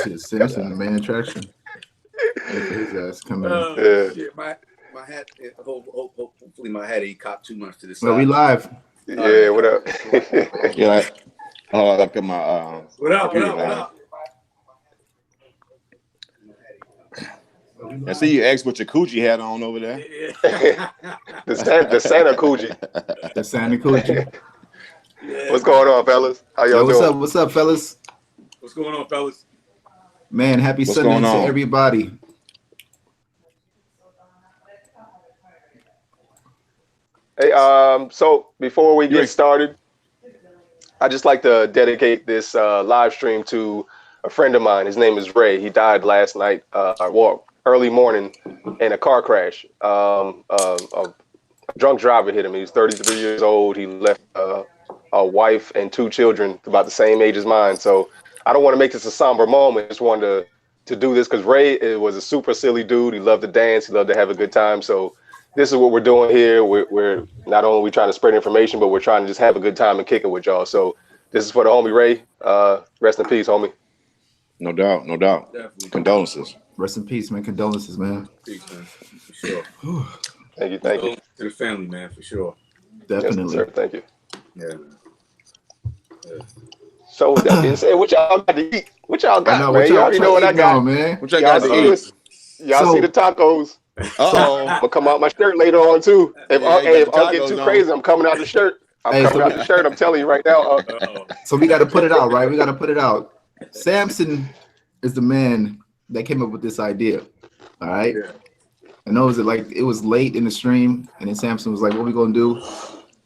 Shit, Samson, the main attraction. His ass coming. Shit, my hat. Hopefully, my hat ain't copped too much to the side. Well, we live. Yeah, what up? Yeah. Oh, look at my. What up? I see you asked what your coochie hat on over there. the Santa coochie. The Santa coochie. Yeah. What's going on, fellas? How y'all doing? What's up, fellas? What's going on, fellas? Man, happy Sunday to everybody. Hey, so before we get started, I just like to dedicate this live stream to a friend of mine. His name is Ray. He died last night, early morning, in a car crash. A drunk driver hit him. He was 33 years old. He left a wife and 2 children about the same age as mine. So I don't want to make this a somber moment. I just wanted to do this because Ray was a super silly dude. He loved to dance. He loved to have a good time. So this is what we're doing here. We're not only trying to spread information, but we're trying to just have a good time and kick it with y'all. So this is for the homie Ray. Rest in peace, homie. No doubt. Definitely. Condolences. Rest in peace, man. Condolences, man. Peace, man. For sure. Thank you. To the family, man, for sure. Definitely. Yes, sir. Thank you. Yeah, man. So with that being said, what y'all got to eat? What y'all got, man? You already know what I got, man. What y'all got to eat? Y'all see the tacos. I'm gonna come out my shirt later on too. If I get too crazy, I'm coming out the shirt. I'm telling you right now. So we got to put it out, right? We got to put it out. Samson is the man that came up with this idea. All right. Yeah. I know it was late in the stream, and then Samson was like, "What we gonna do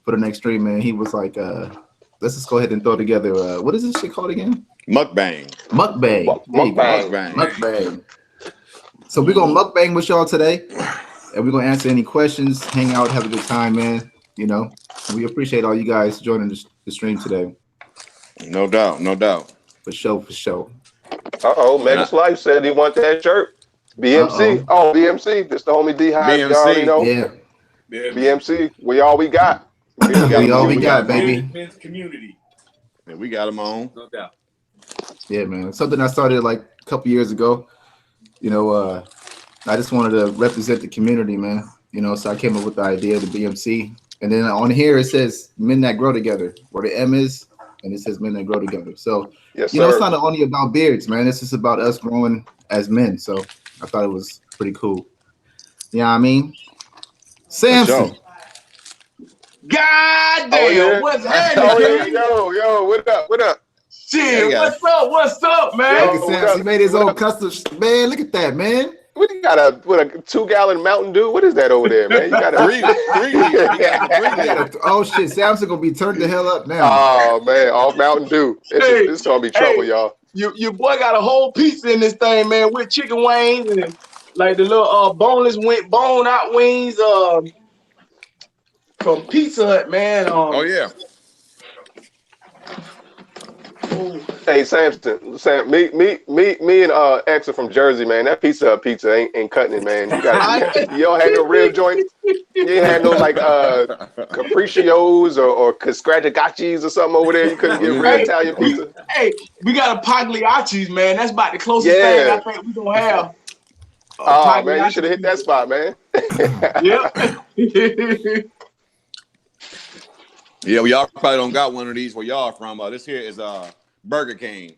for the next stream?" Man, he was like, "Let's just go ahead and throw together. What is this shit called again? Mukbang. Mukbang. So we're gonna mukbang with y'all today, and we're gonna answer any questions, hang out, have a good time, man. You know, we appreciate all you guys joining the stream today. No doubt. For sure. Megan's Life said he want that shirt. BMC. Oh, BMC. This the homie D High. You already know. Yeah. BMC. We all we got. We all we got, baby. Men's community. Yeah, we got them on. No doubt. Yeah, man. Something I started like a couple years ago. You know, I just wanted to represent the community, man. You know, so I came up with the idea of the BMC. And then on here it says men that grow together, where the M is, and it says men that grow together. So, yes, you know, it's not only about beards, man. It's just about us growing as men. So I thought it was pretty cool. You know what I mean? Samson. God damn, what's happening? Yo, what up? Shit, what's up, man? Look at Samson. He made his own custom. Man, look at that, man. What you got a 2-gallon Mountain Dew? What is that over there, man? You got a 3. Oh shit, Samson gonna be turned the hell up now. Oh man, off Mountain Dew. It's gonna be trouble, y'all. Your boy got a whole pizza in this thing, man, with chicken wings and like the little boneless bone out wings from Pizza Hut, man. Oh yeah. Hey Samson, me and X are from Jersey, man. That Pizza Hut pizza ain't cutting it, man. You don't have no rib joint. You ain't had no like capriccios or scratchagachis or something over there. You couldn't get real Italian pizza. Hey, we got a Pagliacci's, man. That's about the closest thing I think we gonna have. Oh man, you should have hit that spot, man. Yep. Yeah, well, y'all probably don't got one of these where y'all from. This here is Burger King.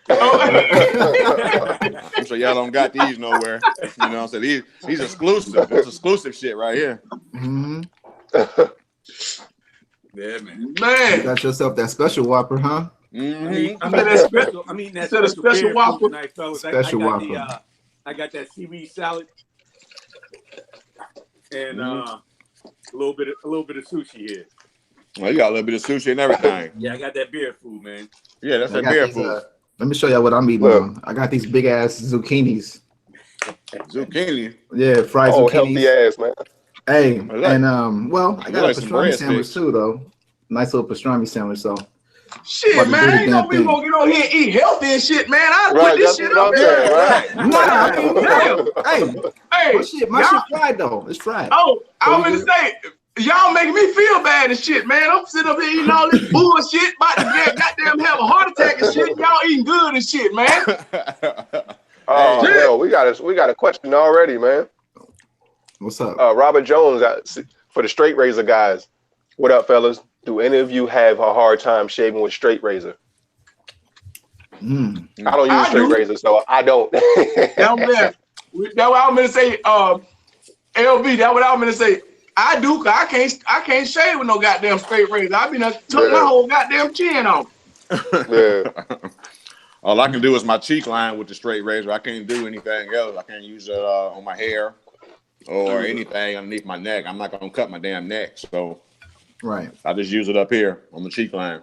I'm sure y'all don't got these nowhere. You know what I'm saying? These exclusive. That's exclusive shit right here. Mm-hmm. Yeah, man. You got yourself that special Whopper, huh? Mm-hmm. That special Whopper. Tonight, fellas. Special Whopper. I got that seaweed salad and a little bit of sushi here. Well, you got a little bit of sushi and everything. Yeah, I got that beer food, man. Yeah, that's that beer food. Let me show y'all what I'm eating. I got these big ass zucchinis. Zucchini? Yeah, fried zucchinis. Healthy ass, man. Hey, and I got a pastrami sandwich sticks too, though. Nice little pastrami sandwich. So shit, man, ain't no people gonna get on here and eat healthy and shit, man. I put this shit up there. Hey, my shit fried though. It's fried. Oh, I was gonna say, Y'all making me feel bad and shit, man. I'm sitting up here eating all this bullshit, about to get goddamn have a heart attack and shit. Y'all eating good and shit, man. Oh Shit. hell, we got a question already, man. What's up? Robert Jones for the straight razor guys. What up, fellas? Do any of you have a hard time shaving with straight razor? I don't use straight razor, so I don't. That's what I'm gonna say. LB, that's what I'm gonna say. I do, cause I can't shave with no goddamn straight razor. I been took my whole goddamn chin off. Yeah. All I can do is my cheek line with the straight razor. I can't do anything else. I can't use it on my hair or anything underneath my neck. I'm not gonna cut my damn neck, so Right. I just use it up here on the cheek line.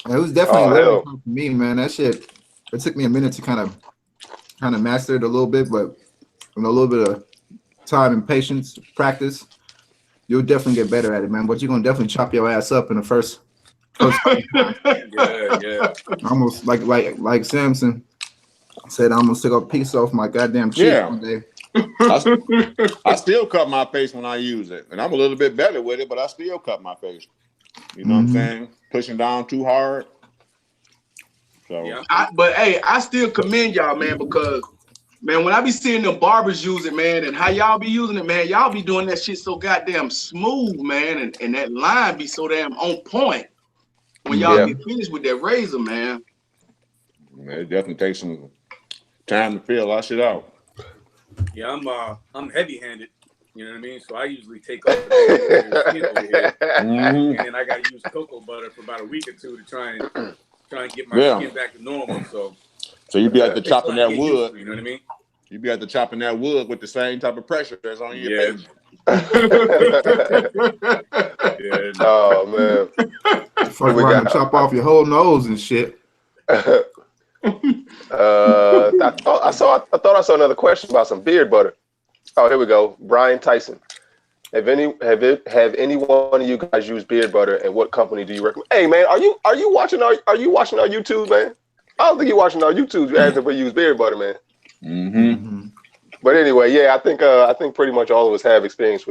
It was definitely learning for me, man. That shit. It took me a minute to kind of master it a little bit, but a little bit of time and patience, practice, you'll definitely get better at it, man. But you're gonna definitely chop your ass up in the first Yeah. almost like Samson said, I'm gonna stick a piece off my goddamn cheek one day. I still cut my face when I use it, and I'm a little bit better with it, but I still cut my face. You know what I'm saying? Pushing down too hard. So, but hey, I still commend y'all, man, because man, when I be seeing them barbers use it, man, and how y'all be using it, man, y'all be doing that shit so goddamn smooth, man, and that line be so damn on point when y'all get finished with that razor, man. It definitely takes some time to fill that shit out. Yeah, I'm heavy-handed. You know what I mean? So I usually take off the skin over here, and then I got to use cocoa butter for about a week or two to try and get my skin back to normal. So you be at the chopping that wood. You know what I mean? You be at the chopping that wood with the same type of pressure that's on your face. Oh man. Fuck around and chop off your whole nose and shit. I thought I saw another question about some beard butter. Oh, here we go. Brian Tyson. Have any one of you guys used beard butter, and what company do you recommend? Hey man, are you watching our YouTube, man? I don't think you're watching our YouTube. You asking if we use beard butter, man. But anyway, yeah, I think pretty much all of us have experience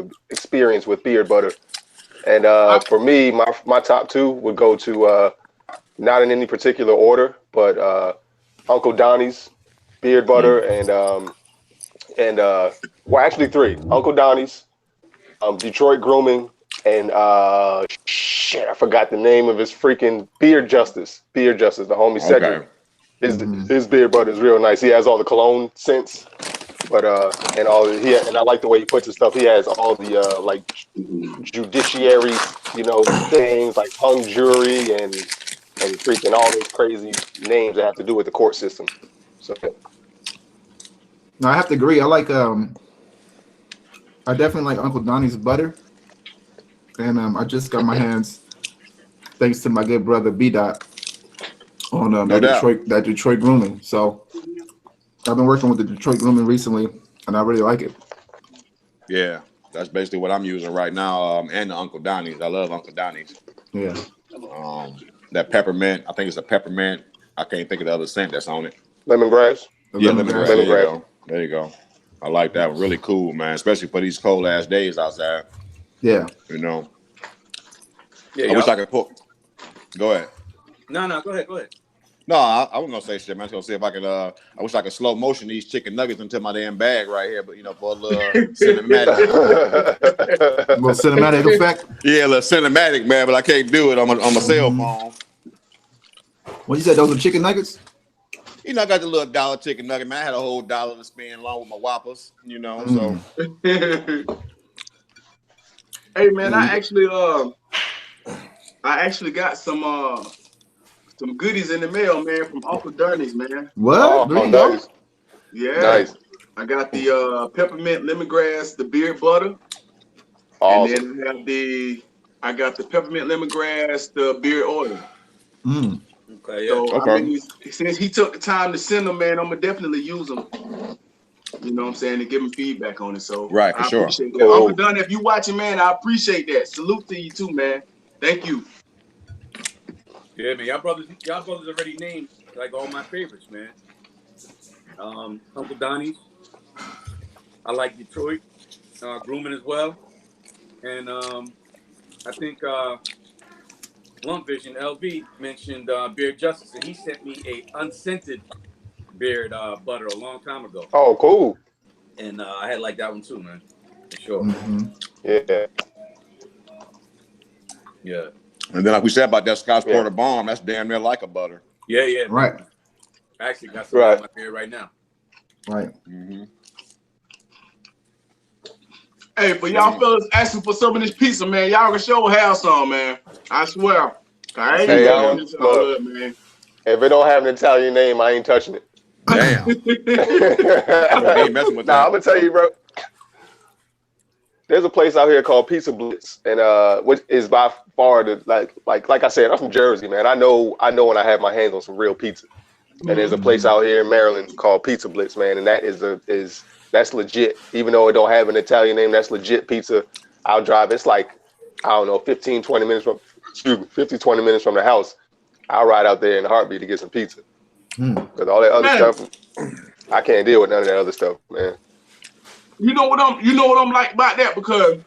with beard butter. And for me, my top two would go to not in any particular order, but Uncle Donnie's beard butter and well, actually three: Uncle Donnie's, Detroit Grooming, and shit, I forgot the name of his freaking Beard Justice. The homie Cedric. His beard butter is real nice. He has all the cologne scents, but and I like the way he puts his stuff. He has all the like judiciary, things like hung jury and freaking all those crazy names that have to do with the court system. So no, I have to agree. I definitely like Uncle Donnie's butter, and I just got my hands, thanks to my good brother B-Dot, on that Detroit Grooming. So I've been working with the Detroit Grooming recently, and I really like it. Yeah, that's basically what I'm using right now, and the Uncle Donnie's. I love Uncle Donnie's. Yeah. That peppermint, I think it's a peppermint. I can't think of the other scent that's on it. Lemongrass. Yeah, lemongrass. There you go. I like that one. Really cool, man. Especially for these cold ass days outside. Yeah. Yeah, I wish I could pull. Go ahead. No, go ahead. No, I wasn't gonna say shit, man. I was gonna see if I could. I wish I could slow motion these chicken nuggets into my damn bag right here, but for a little cinematic. A little cinematic effect. Yeah, a little cinematic, man. But I can't do it on my cell phone. What you said? Those are chicken nuggets? I got the little $1 chicken nugget, man. I had a whole $1 to spend along with my Whoppers, so. Hey man, I actually got some goodies in the mail, man, from Uncle Donnie's, man. What? Nice. Yeah. Nice. I got the peppermint lemongrass, the beard butter. Awesome. And then I got the peppermint lemongrass, the beard oil. Okay, yeah. So I mean, since he took the time to send them, man, I'm gonna definitely use them. You know what I'm saying, to give him feedback on it. So right, for sure. Appreciate that. Uncle Donnie, if you watching, man, I appreciate that. Salute to you too, man. Thank you. Yeah, man, y'all brothers already named like all my favorites, man. Uncle Donnie's. I like Detroit Grooming as well. And I think Lump Vision LV mentioned Beard Justice, and he sent me a unscented beard butter a long time ago. Oh, cool. And I had like that one too, man. For sure. Yeah. Yeah. And then like we said about that Scotch Porter Balm, that's damn near like a butter. Yeah, yeah. Right. I actually got some in my beard right now. Right. Hey, for y'all fellas asking for some of this pizza, man, y'all can sure have some, man. I swear. I ain't Hey, look, man. If it don't have an Italian name, I ain't touching it. Damn. Ain't messing with that. Nah, I'm gonna tell you, bro. There's a place out here called Pizza Blitz, and which is by far the like I said, I'm from Jersey, man. I know when I have my hands on some real pizza. And there's a place out here in Maryland called Pizza Blitz, man, and that that's legit. Even though it don't have an Italian name, that's legit pizza. I'll drive. It's like, I don't know, 15, 20 minutes from the house. I'll ride out there in a heartbeat to get some pizza. Because all that other stuff, I can't deal with none of that other stuff, man. You know what I'm like about that, because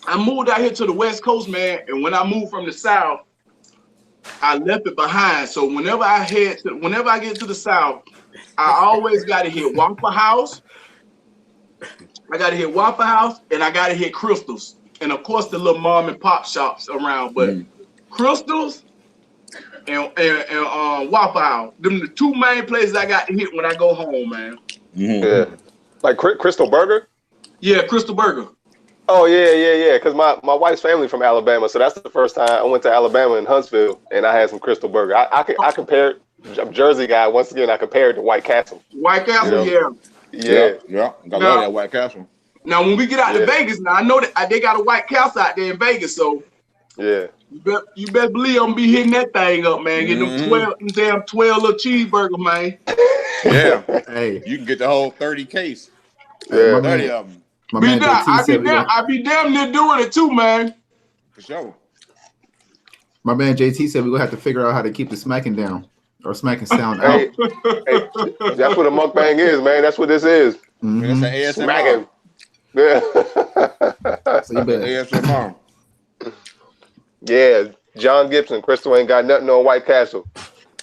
I moved out here to the West Coast, man, and when I moved from the South, I left it behind. So whenever I get to the South, I always got to hit Waffle House. I got to hit Waffle House, and I got to hit Crystals, and of course the little mom and pop shops around. But Crystals and Waffle House, them the two main places I got to hit when I go home, man. Yeah, like Crystal Burger. Yeah, Crystal Burger. Oh yeah. Because my wife's family from Alabama, so that's the first time I went to Alabama in Huntsville, and I had some Crystal Burger. I compare it. I'm a Jersey guy. Once again, I compare it to White Castle. White Castle, Yeah. I love that White Castle. Now, when we get out to Vegas, now I know that they got a White Castle out there in Vegas, so you better believe I'm gonna be hitting that thing up, man. Getting them 12 little cheeseburger, man. Yeah. Hey, You can get the whole 30 case. Yeah. 30 of them. my man I be damn near doing it too, man. For sure. My man JT said we're gonna have to figure out how to keep the smacking down or smacking sound out. Hey, that's what a mukbang is, man. That's what this is. That's an ASMR. Smacking. Yeah. So you better. ASMR. Yeah. John Gibson, Crystal ain't got nothing on White Castle.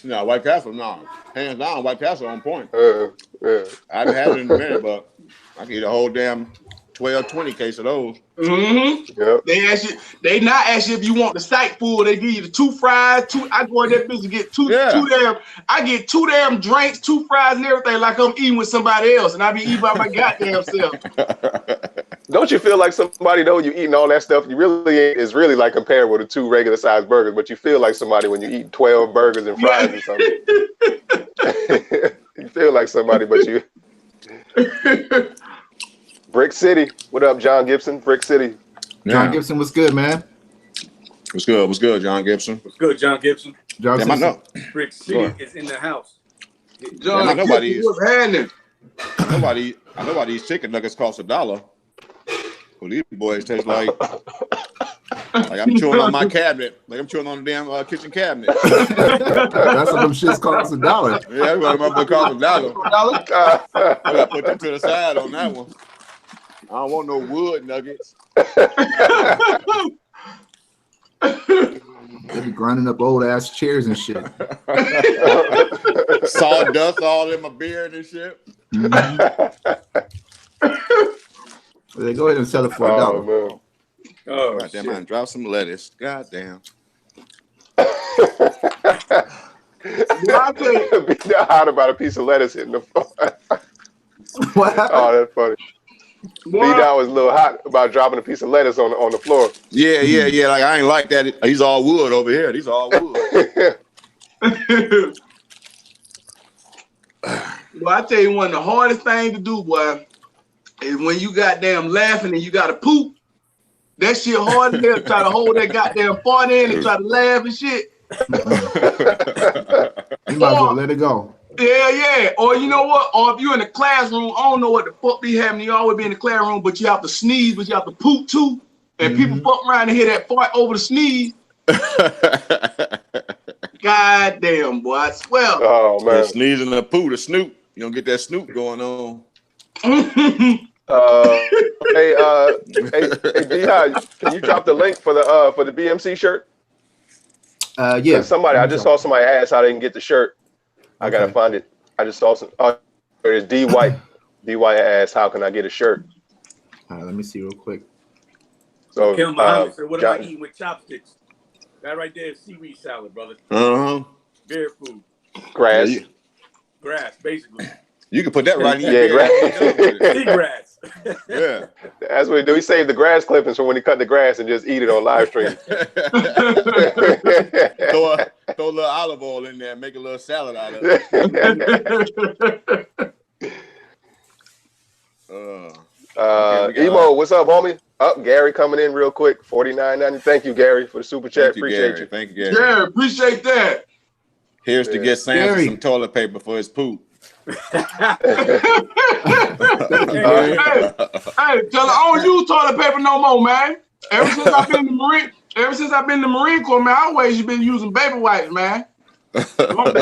No, White Castle, no. Hands down, White Castle on point. Yeah. I haven't had it in a minute, but I can eat a whole damn 12, 20 case of those. Yep. They not ask you if you want the sight food. They give you the 2 fries. I go in that bitch to get two damn. I get 2 damn drinks, 2 fries, and everything like I'm eating with somebody else, and I be eating by my goddamn self. Don't you feel like somebody though? You eating all that stuff. You really is really like comparable to 2 regular sized burgers, but you feel like somebody when you eat 12 burgers and fries and something. You feel like somebody, but you. Brick City. What up, John Gibson? Brick City. John Gibson, what's good, man? What's good? What's good, John Gibson? What's good, John Gibson? John Damn, I know. Brick City is in the house. John I know why these. what's happening? I know why these chicken nuggets cost $1. Well, these boys taste like I'm chewing on my cabinet. Like I'm chewing on the damn kitchen cabinet. That's what them shits cost $1. Yeah, that's what my book cost $1. I gotta put them to the side on that one. I don't want no wood nuggets. They be grinding up old ass chairs and shit. Sawdust all in my beard and shit. They go ahead and sell it for $1. Man. Oh, God damn, I drop some lettuce. God damn. Be hot about a piece of lettuce hitting the floor. What happened? Oh, that's funny. B-Dot was a little hot about dropping a piece of lettuce on the floor. Yeah. Like I ain't like that. He's all wood over here. These all wood. Well, I tell you, one of the hardest things to do, boy, is when you goddamn laughing and you got to poop. That shit hard as hell to try to hold that goddamn fart in and try to laugh and shit. You might as well let it go. Yeah. Or you know what? Or if you're in the classroom, I don't know what the fuck be happening. You always be in the classroom, but you have to sneeze, but you have to poop too. And people fuck around and hear that fart over the sneeze. God damn, boy. I swear. Oh, man. Sneezing the poo, the snoot. You don't get that snoot going on. Hey, D-High, can you drop the link for the BMC shirt? Yeah. Somebody, I just saw somebody ask how they can get the shirt. I gotta find it. I just saw some. It's D White. D White asked, "How can I get a shirt?" All right, let me see real quick. So, Kim Muhammad said, "What am I eating with chopsticks?" That right there is seaweed salad, brother. Beard food. Grass. Yeah, Grass, basically. you can put that right in Yeah, grass. Yeah. That's what he do. He saved the grass clippings for when he cut the grass and just eat it on live stream. Throw a little olive oil in there and make a little salad out of it. Emo, what's up, homie? Gary coming in real quick. $49.90. Thank you, Gary, for the super chat. Appreciate you. Thank you, Gary. Yeah, appreciate that. Here's to get Sam some toilet paper for his poop. Hey, tell her, I don't use toilet paper no more, man. Ever since I've been in the Marine Corps, man, I always been using baby wipes, man. But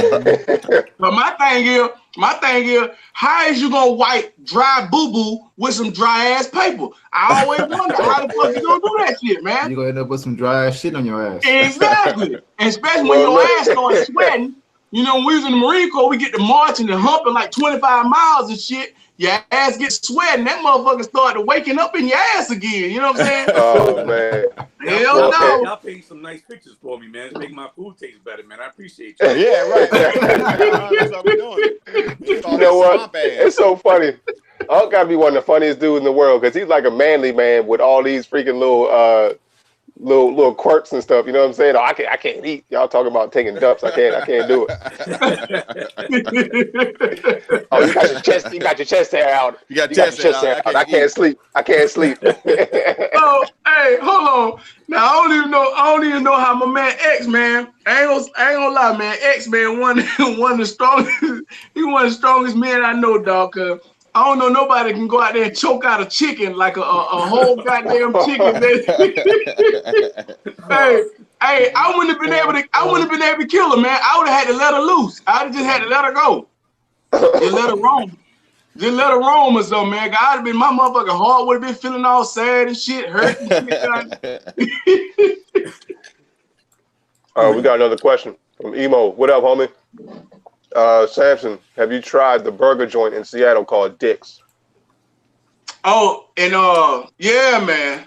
my thing is, how is you gonna wipe dry boo-boo with some dry ass paper? I always wonder how the fuck you gonna do that shit, man. You gonna end up with some dry ass shit on your ass. Exactly. And especially when your ass starts sweating. You know, when we was in the Marine Corps, we get to marching and humping like 25 miles and shit. Your ass gets sweating. That motherfucker started waking up in your ass again. You know what I'm saying? Oh, man. Hell no. Y'all paint some nice pictures for me, man. It's making my food taste better, man. I appreciate you. Yeah, right. That's how we doing. You know what? It's so funny. Unc gotta be one of the funniest dudes in the world because he's like a manly man with all these freaking little quirks and stuff. You know what I'm saying? Oh, I can't eat. Y'all talking about taking dumps. I can't do it. Oh, you got your chest hair out. You got your chest hair out. I can't sleep. I can't sleep. Oh, hey, hold on. Now I don't even know how my man X, man. I ain't gonna lie, man. X, man, one of the strongest. He one of the strongest men I know, dog. Cause I don't know nobody can go out there and choke out a chicken like a whole goddamn chicken. Hey, I wouldn't have been able to kill her, man. I would have had to let her loose. I'd have just had to let her go. Just let her roam. Just let her roam or something, man. I'd have been, my motherfucking heart would have been feeling all sad and shit, hurt and shit. We got another question from Emo. What up, homie? Samson, have you tried the burger joint in Seattle called Dick's? Oh, and yeah, man.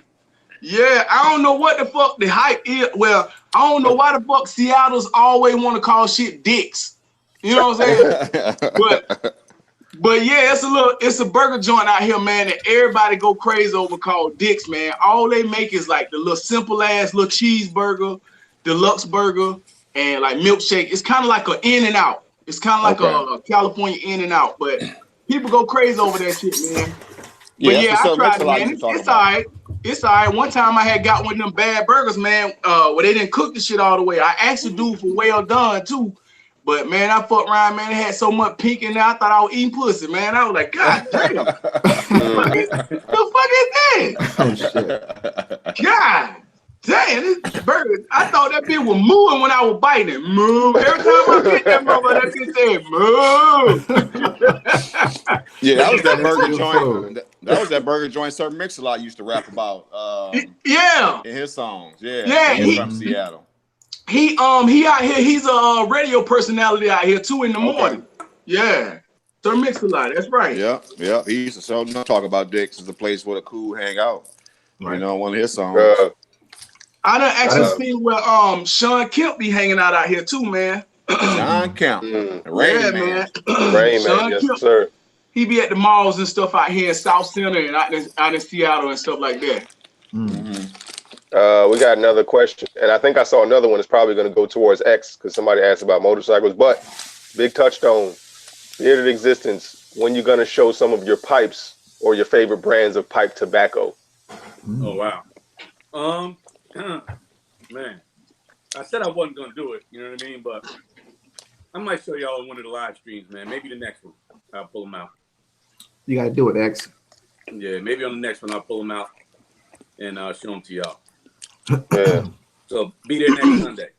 Yeah, I don't know what the fuck the hype is. Well, I don't know why the fuck Seattle's always want to call shit Dick's. You know what I'm saying? But yeah, it's a burger joint out here, man, that everybody go crazy over called Dick's, man. All they make is like the little simple ass little cheeseburger, deluxe burger, and like milkshake. It's kind of like an In-N-Out. It's kind of like a California In-N-Out, but people go crazy over that shit, man. But yeah, I tried it, man. It's all right. It's all right. One time I had got one of them bad burgers, man, where they didn't cook the shit all the way. I asked the dude for well done, too. But, man, I fucked around, man. It had so much pink in there, I thought I was eating pussy, man. I was like, God damn. The fuck is that? Oh, shit. God damn, this burger. I thought that bitch was mooing when I was biting it. Moo. Every time I get that motherfucker, that bitch said, moo. Yeah, that was that burger joint. That was that burger joint Sir Mix-a-Lot used to rap about. Yeah. In his songs. Yeah. Yeah. He's from Seattle. He out here. He's a radio personality out here too in the morning. Yeah. Sir Mix-a-Lot. That's right. Yeah. He used to talk about Dick's as a place where the cool hang out. Right. You know, one of his songs. I done actually seen where Sean Kemp be hanging out here too, man. Sean Kemp. Rain Man. Rain Man, yes, sir. He be at the malls and stuff out here in South Center and out in Seattle and stuff like that. We got another question, and I think I saw another one. It's probably going to go towards X because somebody asked about motorcycles. But big touchstone, bearded existence. When you going to show some of your pipes or your favorite brands of pipe tobacco? Oh wow, man, I said I wasn't going to do it. You know what I mean? But I might show y'all one of the live streams, man. Maybe the next one, I'll pull them out. You got to do it, X. Yeah, maybe on the next one I'll pull them out and show them to y'all. Yeah. So be there next Sunday.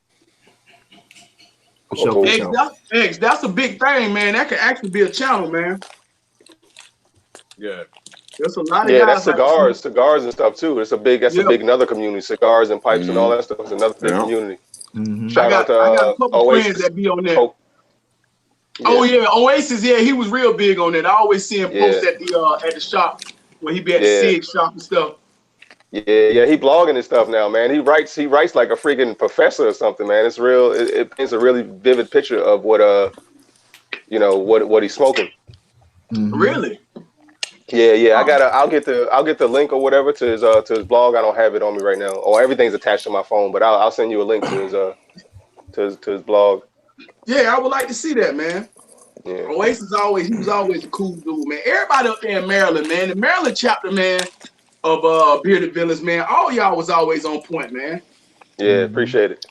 That's a big thing, man. That could actually be a channel, man. Yeah. There's a lot of Yeah, guys that's cigars and stuff too. That's a big another community. Cigars and pipes and all that stuff is another big community. Shout out to I got a couple Oasis. friends that be on there. Yeah. Oh yeah, Oasis. Yeah, he was real big on that. I always see him post at the shop when he be at the SIG shop and stuff. Yeah, he blogging and stuff now, man. He writes like a freaking professor or something, man. It's real. It paints a really vivid picture of what what he's smoking. Really? Yeah. I'll get the link or whatever to his blog. I don't have it on me right now. Or everything's attached to my phone, but I'll send you a link to his blog. Yeah, I would like to see that, man. Yeah. Oasis he was always a cool dude, man. Everybody up there in Maryland, man. The Maryland chapter, man, of Bearded Villains, man. All y'all was always on point, man. Yeah, appreciate it.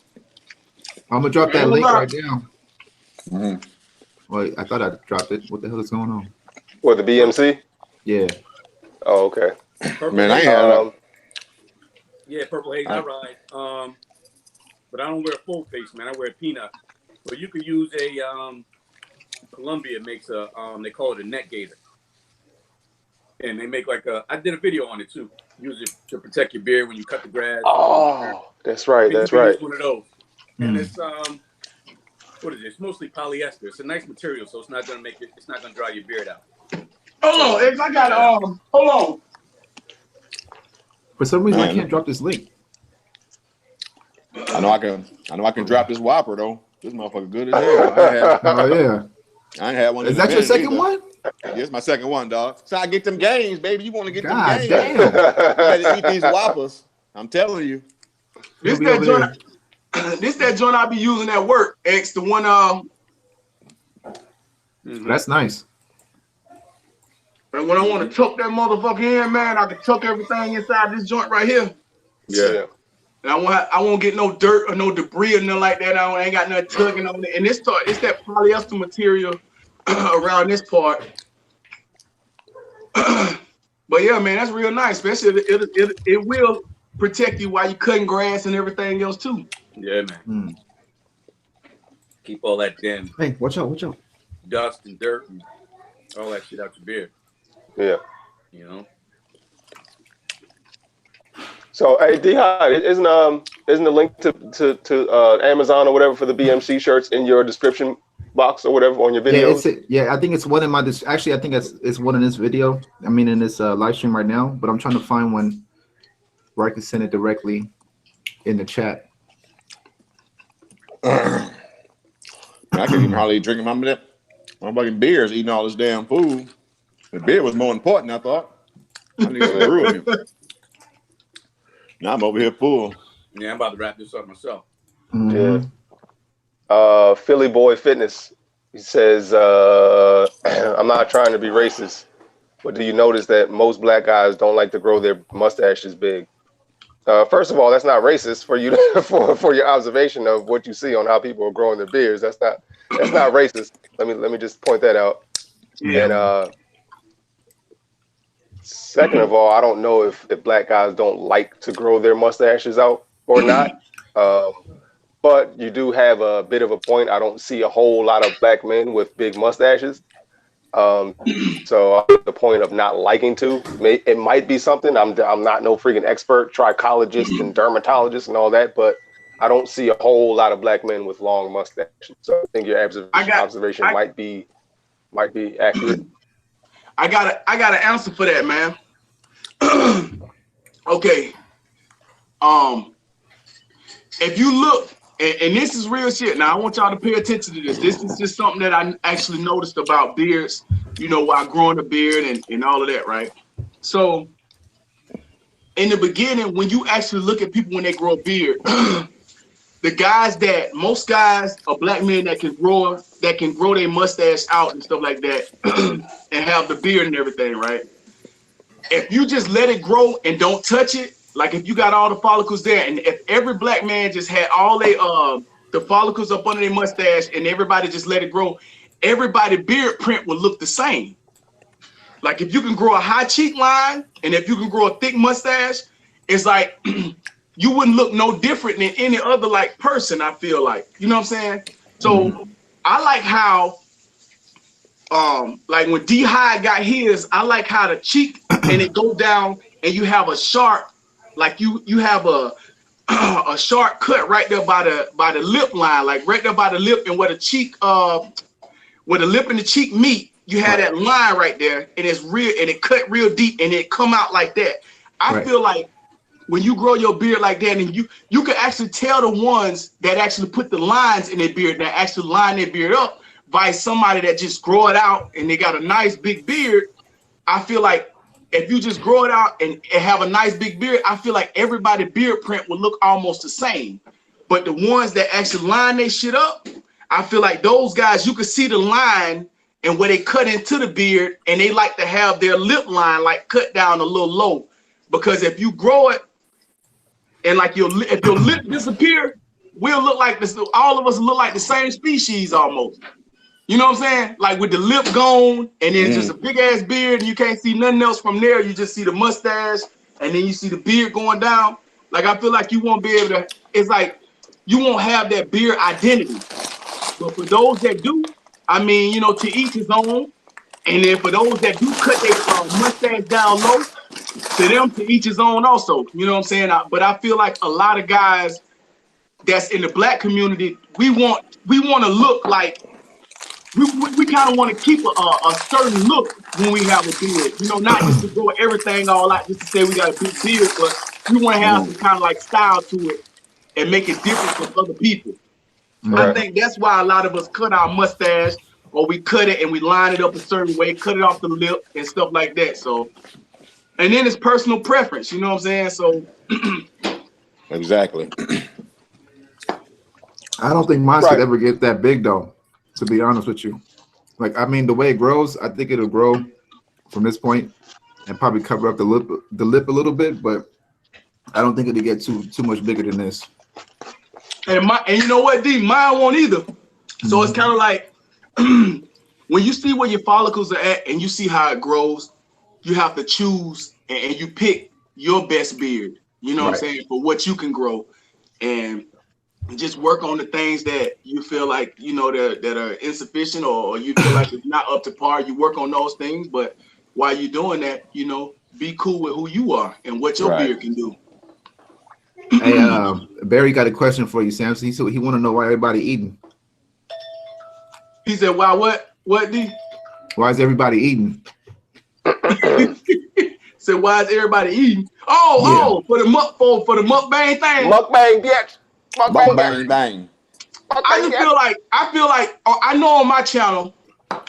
I'm gonna drop that link right now. Wait, I thought I dropped it. What the hell is going on? What, the BMC? Yeah. Oh, okay. Man, I have. Yeah, Purple Haze, all right. But I don't wear a full face, man. I wear a peanut. But you could use a Columbia makes a they call it a neck gaiter. And they make like I did a video on it too. Use it to protect your beard when you cut the grass. Oh, that's right. That's right. One of those. And it's what is it? It's mostly polyester. It's a nice material, so it's not gonna dry your beard out. Hold on, X, I got hold on. For some reason I can't drop this link. I know I can drop this Whopper though. This motherfucker good as hell. I ain't had one. Is that your second one? Yeah, it's my second one, dog. So I get them games, baby. You want to get them games? Damn. You better eat these Whoppers. I'm telling you. This that joint I be using at work. X, the one That's nice. And when I want to tuck that motherfucker in, man, I can tuck everything inside this joint right here. Yeah. And I won't get no dirt or no debris or nothing like that. I ain't got nothing tugging on it. And it's that polyester material around this part. But yeah, man, that's real nice. Especially it will protect you while you cutting grass and everything else too. Yeah, man. Keep all that damn watch out. dust and dirt and all that shit out your beard. Yeah. You know. So, hey, D-Hot, isn't the link to Amazon or whatever for the BMC shirts in your description box or whatever on your video? I think it's one in my actually I think it's one in this video. I mean in this live stream right now, but I'm trying to find one where I can send it directly in the chat. I can't even hardly drink my fucking beers eating all this damn food. The beer was more important, I thought. I need some brewing. Now I'm over here full. Yeah, I'm about to wrap this up myself. Yeah. Philly Boy Fitness. He says, I'm not trying to be racist, but do you notice that most black guys don't like to grow their mustaches big? First of all, that's not racist for you for your observation of what you see on how people are growing their beards. That's not racist. Let me just point that out. Yeah. And second of all, I don't know if black guys don't like to grow their mustaches out or not. But you do have a bit of a point. I don't see a whole lot of black men with big mustaches. So the point of not liking to, it might be something. I'm not no freaking expert, trichologist and dermatologist and all that, but I don't see a whole lot of black men with long mustaches. So I think your observation might be accurate. I got an answer for that, man. Okay. If you look, and this is real shit. Now I want y'all to pay attention to this. This is just something that I actually noticed about beards, while growing a beard and all of that, right? So in the beginning, when you actually look at people when they grow a beard, most guys are black men that can grow their mustache out and stuff like that and have the beard and everything, right? If you just let it grow and don't touch it, like if you got all the follicles there, and if every black man just had all the follicles up under their mustache and everybody just let it grow, everybody's beard print will look the same. Like if you can grow a high cheek line and if you can grow a thick mustache, it's like you wouldn't look no different than any other like person, I feel like. You know what I'm saying? So I like how like when D-High got his, I like how the cheek and it go down and you have a sharp, like you have a sharp cut right there by the lip line, like right there by the lip, and where the cheek where the lip and the cheek meet, you have that line right there, and it's real, and it cut real deep, and it come out like that. I feel like when you grow your beard like that, and you can actually tell the ones that actually put the lines in their beard, that actually line their beard up, by somebody that just grow it out and they got a nice big beard. I feel like if you just grow it out and have a nice big beard, I feel like everybody's beard print will look almost the same. But the ones that actually line their shit up, I feel like those guys, you can see the line and where they cut into the beard, and they like to have their lip line like cut down a little low. Because if you grow it and like if your lip disappear, we'll look like this. All of us look like the same species almost. You know what I'm saying? Like with the lip gone, and then just a big ass beard, and you can't see nothing else from there. You just see the mustache, and then you see the beard going down. Like I feel like you won't be able to. It's like you won't have that beard identity. But for those that do, I mean, you know, to each his own. And then for those that do cut their mustache down low, to them to each his own also. You know what I'm saying? But I feel like a lot of guys that's in the black community, we want to look like. We kind of want to keep a certain look when we have a beard, you know, not just to go everything all out just to say we got a big beard, but we want to have some kind of like style to it and make it different from other people. I think that's why a lot of us cut our mustache, or we cut it and we line it up a certain way, cut it off the lip and stuff like that. So, and then it's personal preference, you know what I'm saying? So, exactly. I don't think mine could ever get that big though, to be honest with you. Like, I mean, the way it grows, I think it'll grow from this point and probably cover up the lip a little bit, but I don't think it'll get too much bigger than this. And you know what, D, mine won't either. So it's kind of like when you see where your follicles are at and you see how it grows, you have to choose and you pick your best beard. You know what I'm saying, for what you can grow, and just work on the things that you feel like, you know, that are insufficient, or you feel like it's not up to par. You work on those things, but while you're doing that, you know, be cool with who you are and what your beard can do. Hey, Barry got a question for you, Sam. He want to know why everybody eating. He said, "Why what? What, D? Why is everybody eating?" Said, "Why is everybody eating?" Oh, for the mukbang thing. Mukbang, bitch. Mukbang, bang. I feel like I know on my channel,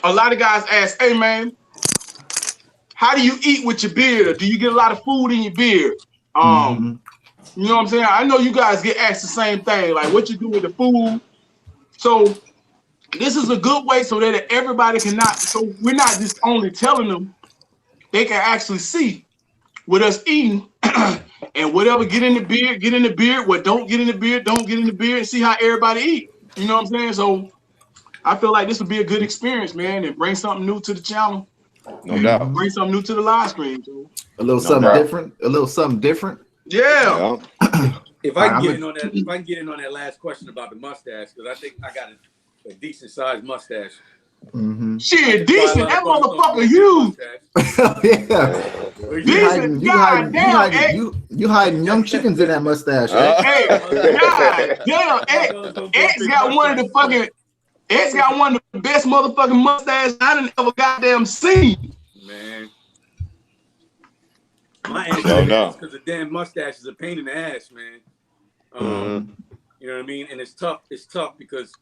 a lot of guys ask, "Hey man, how do you eat with your beard? Or do you get a lot of food in your beard?" You know what I'm saying? I know you guys get asked the same thing, like what you do with the food. So this is a good way so that everybody so we're not just only telling them, they can actually see with us eating and whatever get in the beard, what don't get in the beard, and see how everybody eat. You know what I'm saying? So I feel like this would be a good experience, man, and bring something new to the channel. No doubt. Bring something new to the live stream. So. A little something different. Yeah. If I can get in on that last question about the mustache, because I think I got a decent sized mustache. Shit, decent. That motherfucker huge. Yeah. You hiding young chickens in that mustache. Hey, god damn. X got one of the best motherfucking mustaches I done ever goddamn seen. Man. My answer is because the damn mustache is a pain in the ass, man. You know what I mean? And it's tough. It's tough because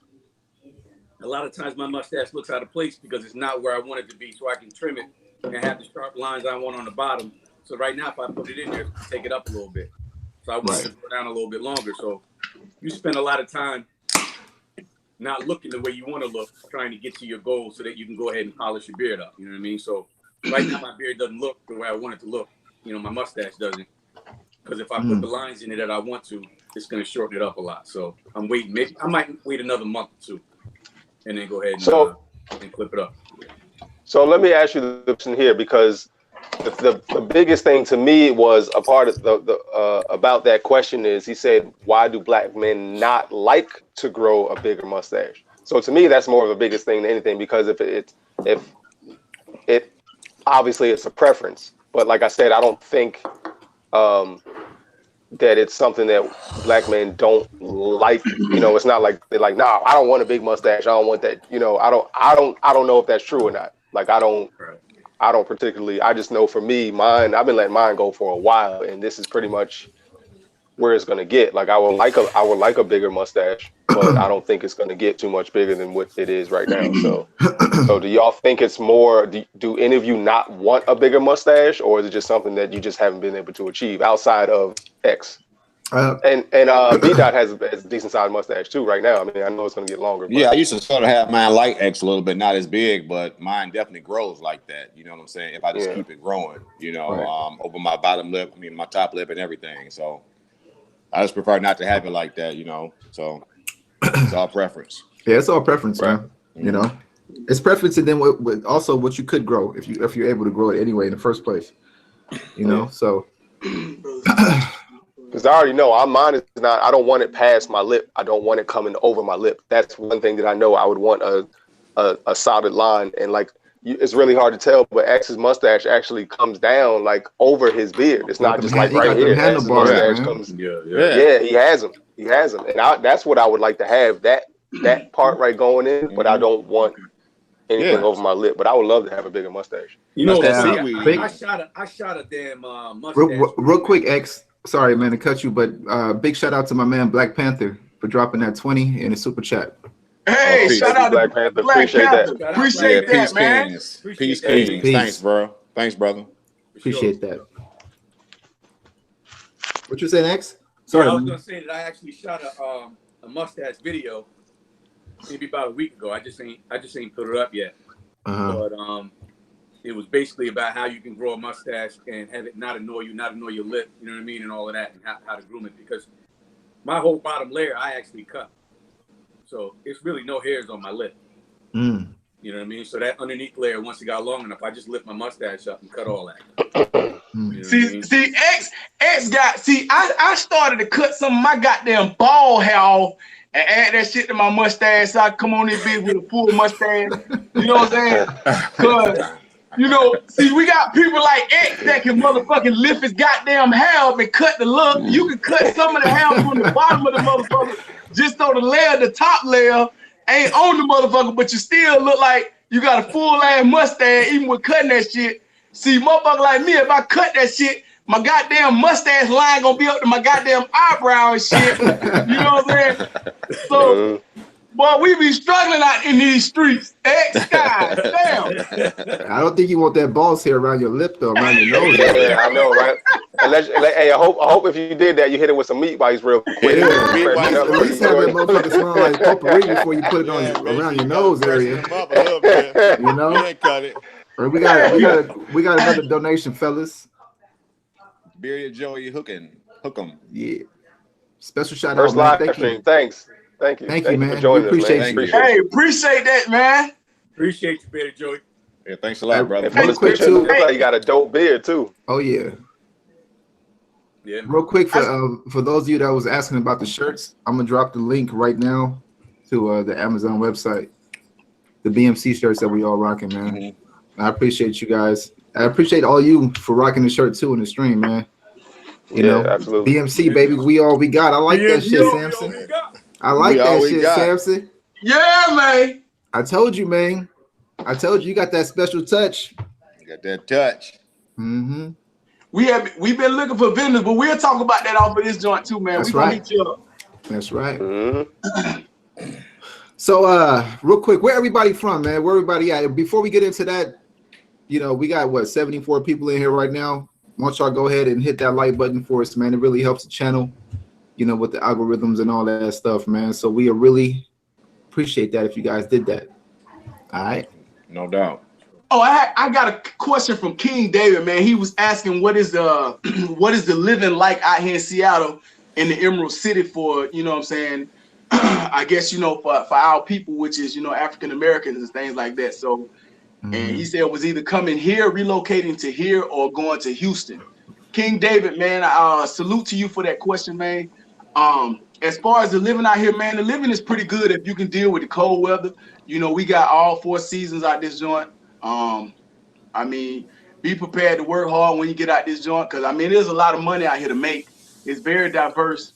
a lot of times my mustache looks out of place because it's not where I want it to be, so I can trim it and have the sharp lines I want on the bottom. So right now, if I put it in there, take it up a little bit. So I want it to go down a little bit longer. So you spend a lot of time not looking the way you want to look, trying to get to your goal so that you can go ahead and polish your beard up. You know what I mean? So right now, my beard doesn't look the way I want it to look. You know, my mustache doesn't. Because if I put the lines in it that I want to, it's going to shorten it up a lot. So I'm waiting. Maybe I might wait another month or two and then go ahead and clip it up. So let me ask you the question here, because the biggest thing to me was a part of about that question is, he said, why do black men not like to grow a bigger mustache? So to me, that's more of the biggest thing than anything, because if if it obviously it's a preference, but like I said, I don't think that it's something that black men don't like. You know, it's not like they're like, nah, I don't want a big mustache. I don't want that. You know, I don't know if that's true or not. Like, I don't particularly. I just know for me, mine. I've been letting mine go for a while, and this is pretty much where it's gonna get. Like, I would like a bigger mustache, but I don't think it's gonna get too much bigger than what it is right now. So do y'all think it's more? Do any of you not want a bigger mustache, or is it just something that you just haven't been able to achieve outside of X? And B Dot has a decent sized mustache too right now. I mean, I know it's gonna get longer. But. Yeah, I used to sort of have mine like X a little bit, not as big, but mine definitely grows like that. You know what I'm saying? If I just keep it growing, you know, over my bottom lip, I mean my top lip and everything. So I just prefer not to have it like that, you know. So it's all preference. Yeah, it's all preference, man. You know, it's preference, and then also what you could grow if you're able to grow it anyway in the first place. You know, so. Because I already know mine is not. I don't want it past my lip. I don't want it coming over my lip. That's one thing that I know. I would want a solid line, and like it's really hard to tell. But X's mustache actually comes down like over his beard. It's not just like right here. X's mustache comes. Yeah, he has them. He has them, and that's what I would like to have, that part right going in. But I don't want anything over my lip. But I would love to have a bigger mustache. You know, I shot a damn mustache. Real quick, X. Sorry, man, to cut you, but big shout out to my man Black Panther for dropping that 20 in the super chat. Hey, shout out to Black Panther. Appreciate that, man. Peace, Kings. Thanks, bro. Thanks, brother. Appreciate that. What you saying, X? Sorry, I was gonna say that I actually shot a mustache video maybe about a week ago. I just ain't put it up yet. But it was basically about how you can grow a mustache and have it not annoy you, not annoy your lip, you know what I mean, and all of that, and how to groom it. Because my whole bottom layer, I actually cut. So it's really no hairs on my lip. You know what I mean? So that underneath layer, once it got long enough, I just lift my mustache up and cut all that. You know see, X got, I started to cut some of my goddamn bald hair off and add that shit to my mustache so I come on this bitch with a full mustache. You know what I'm saying? Cause you know, see, we got people like X that can motherfucking lift his goddamn hair up and cut the look. You can cut some of the hair from the bottom of the motherfucker just so the top layer ain't on the motherfucker, but you still look like you got a full ass mustache even with cutting that shit. See, motherfucker like me, if I cut that shit, my goddamn mustache line gonna be up to my goddamn eyebrow and shit. You know what I'm saying? So, boy, we be struggling out in these streets. X, God damn. I don't think you want that balls hair around your lip though, around your nose. Yeah, I know, right? Hey, I hope if you did that, you hit it with some meat bites real quick. Yeah, at least have that motherfucker smell like potpourri before you put it on around your nose area. You know? Cut it. We got another donation, fellas. Bearded Joey Hook 'em. Yeah. Special shout First out, man. live stream. Thanks. Thank you, man. for joining us, Appreciate man. you. Hey, appreciate that, man. Appreciate you, Bearded Joey. Yeah, thanks a lot, brother. And from this picture, it looks like you got a dope beard too. Oh yeah. Yeah. Real quick for those of you that was asking about the shirts, I'm gonna drop the link right now to the Amazon website. The BMC shirts that we all rocking, man. I appreciate you guys. I appreciate all you for rocking the shirt too in the stream, man. You know, absolutely. BMC, baby, we got. I like that shit, Samson. I like that shit, Samson. Yeah, man. I told you, man. I told you got that special touch. You got that touch. We've been looking for vendors, but we'll talk about that off of this joint too, man. That's we gonna right. hit you up. That's right. So real quick, where everybody from, man? Where everybody at? Before we get into that, you know, we got what, 74 people in here right now. Why don't y'all go ahead and hit that like button for us, man? It really helps the channel, you know, with the algorithms and all that stuff, man. So we really appreciate that if you guys did that. All right. No doubt. Oh, I got a question from King David, man. He was asking what is the living like out here in Seattle in the Emerald City for, you know what I'm saying, I guess, you know, for our people, which is, you know, African Americans and things like that. So, and he said it was either coming here, relocating to here, or going to Houston. King David, man, salute to you for that question, man. as far as the living out here, man, the living is pretty good if you can deal with the cold weather. You know, we got all 4 seasons out this joint. I mean, be prepared to work hard when you get out this joint, because I mean, there's a lot of money out here to make. It's very diverse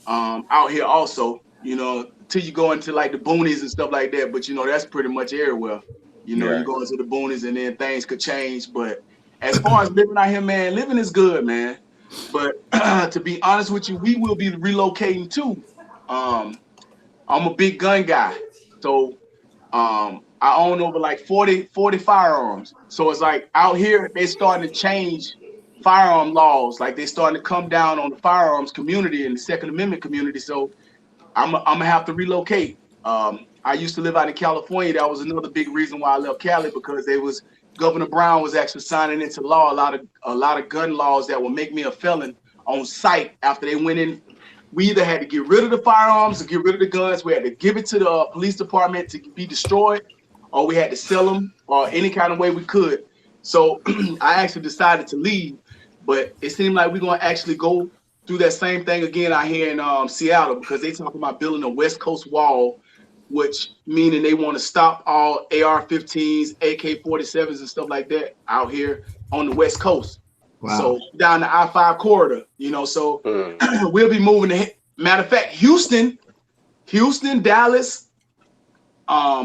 out here also, you know, till you go into like the boonies and stuff like that. But you know, that's pretty much everywhere. You know, you go into the boonies and then things could change. But as far as living out here, man, living is good, man. But to be honest with you, we will be relocating too. I'm a big gun guy, so I own over like 40 firearms. So it's like out here they're starting to change firearm laws. Like they're starting to come down on the firearms community and the Second Amendment community. So I'm gonna have to relocate. I used to live out in California. That was another big reason why I left Cali, because Governor Brown was actually signing into law a lot of gun laws that will make me a felon on sight after they went in. We either had to get rid of the firearms or get rid of the guns. We had to give it to the police department to be destroyed, or we had to sell them, or any kind of way we could. So I actually decided to leave, but it seemed like we're going to actually go through that same thing again out here in Seattle, because they talking about building a West Coast wall, which meaning they want to stop all AR-15s, AK-47s and stuff like that out here on the West Coast. Wow. So down the I-5 corridor, you know, so we'll be moving to, matter of fact, Houston, Dallas,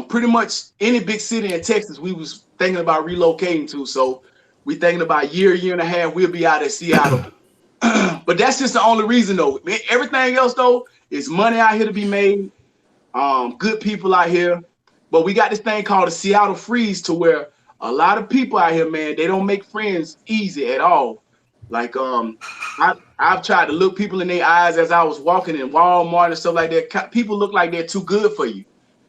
pretty much any big city in Texas, we was thinking about relocating to. So we thinking about year and a half, we'll be out at Seattle. But that's just the only reason though. Everything else though is money out here to be made. Good people out here, but we got this thing called the Seattle freeze, to where a lot of people out here, man, they don't make friends easy at all. Like I've tried to look people in their eyes as I was walking in Walmart and stuff like that. People look like they're too good for you.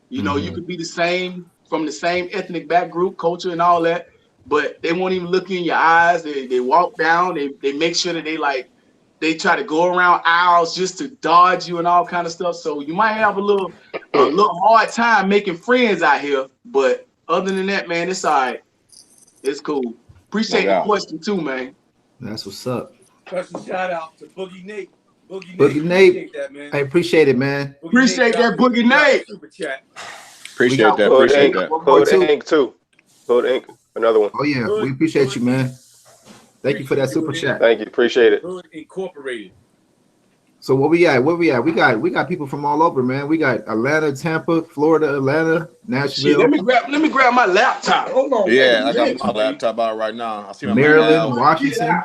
You know, you could be the same, from the same ethnic back group, culture and all that, but they won't even look you in your eyes. They walk down, they make sure that they try to go around aisles just to dodge you and all kind of stuff. So you might have a little hard time making friends out here. But other than that, man, it's all right. It's cool. Appreciate the question too, man. That's what's up. Special shout out to Boogie Nate. Boogie Nate. That, man. I appreciate it, man. Appreciate that, Boogie Nate. Super chat. Appreciate that. Appreciate that. Code Ink too. Code Ink. Another one. Oh yeah, we appreciate you, man. Thank you for that super chat. Thank you. Appreciate it. Incorporated. So where we at? We got people from all over, man. We got Atlanta, Tampa, Florida, Atlanta, Nashville. Shit, let me grab my laptop. Hold on. Yeah, I got my laptop out right now. I see my Maryland, Washington,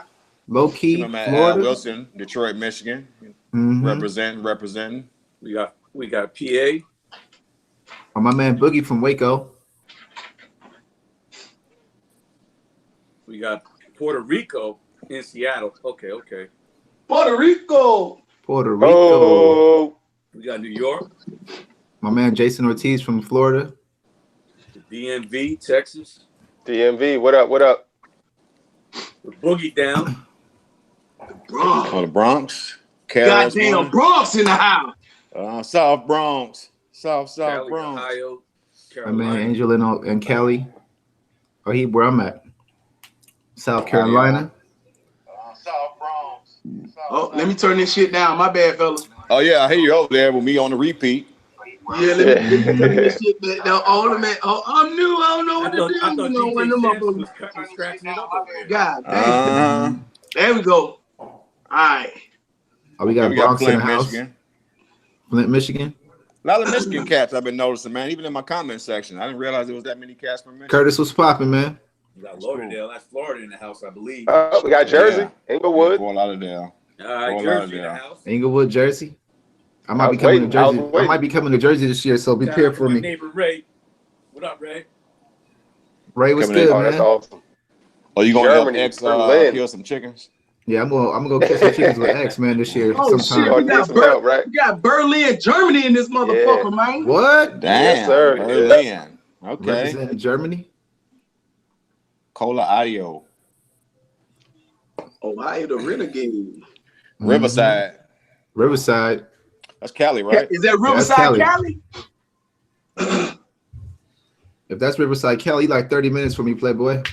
Low Key, Florida, Wilson, Detroit, Michigan. Representing. We got PA. Oh, my man Boogie from Waco. We got Puerto Rico in Seattle. Okay. Puerto Rico. Oh. We got New York. My man Jason Ortiz from Florida. The DMV, Texas. DMV, what up? The Boogie down. The Bronx. Oh, the Bronx. Goddamn Bronx in the house. South Bronx. South Cali, Bronx. Ohio, my man Angel and Kelly. Oh, where I'm at. South Carolina. South Bronx. Let me turn this shit down. My bad, fellas. Oh yeah, I hear you over there with me on the repeat. Yeah, let me turn this shit back down. I'm new. I don't know what to do. I thought DJ was cutting and scratching it up over there. God damn. There we go. All right. Oh, we got Bronx in the house. Michigan. Flint, Michigan. A lot of Michigan cats I've been noticing, man. Even in my comment section, I didn't realize there was that many cats from Michigan. Curtis was popping, man. We got Lauderdale. That's Florida in the house, I believe. We got Jersey, Inglewood. Fort Lauderdale. Jersey in the house. Inglewood, Jersey. I might be coming to Jersey. I might be coming to Jersey this year, so be prepared for me. My neighbor Ray. What up, Ray? Ray was good, man. That's awesome. Oh, you gonna X kill some chickens? Yeah, I'm gonna go kill some chickens with X, man, this year. Shit, we got Berlin, Germany in this motherfucker, man. What? Damn, yes, sir. Berlin. Okay. Representing Germany. Cola Audio. Ohio, the Renegade. Riverside. Riverside. That's Cali, right? Is that Riverside, Cali? If that's Riverside, Cali, like 30 minutes from me, Playboy.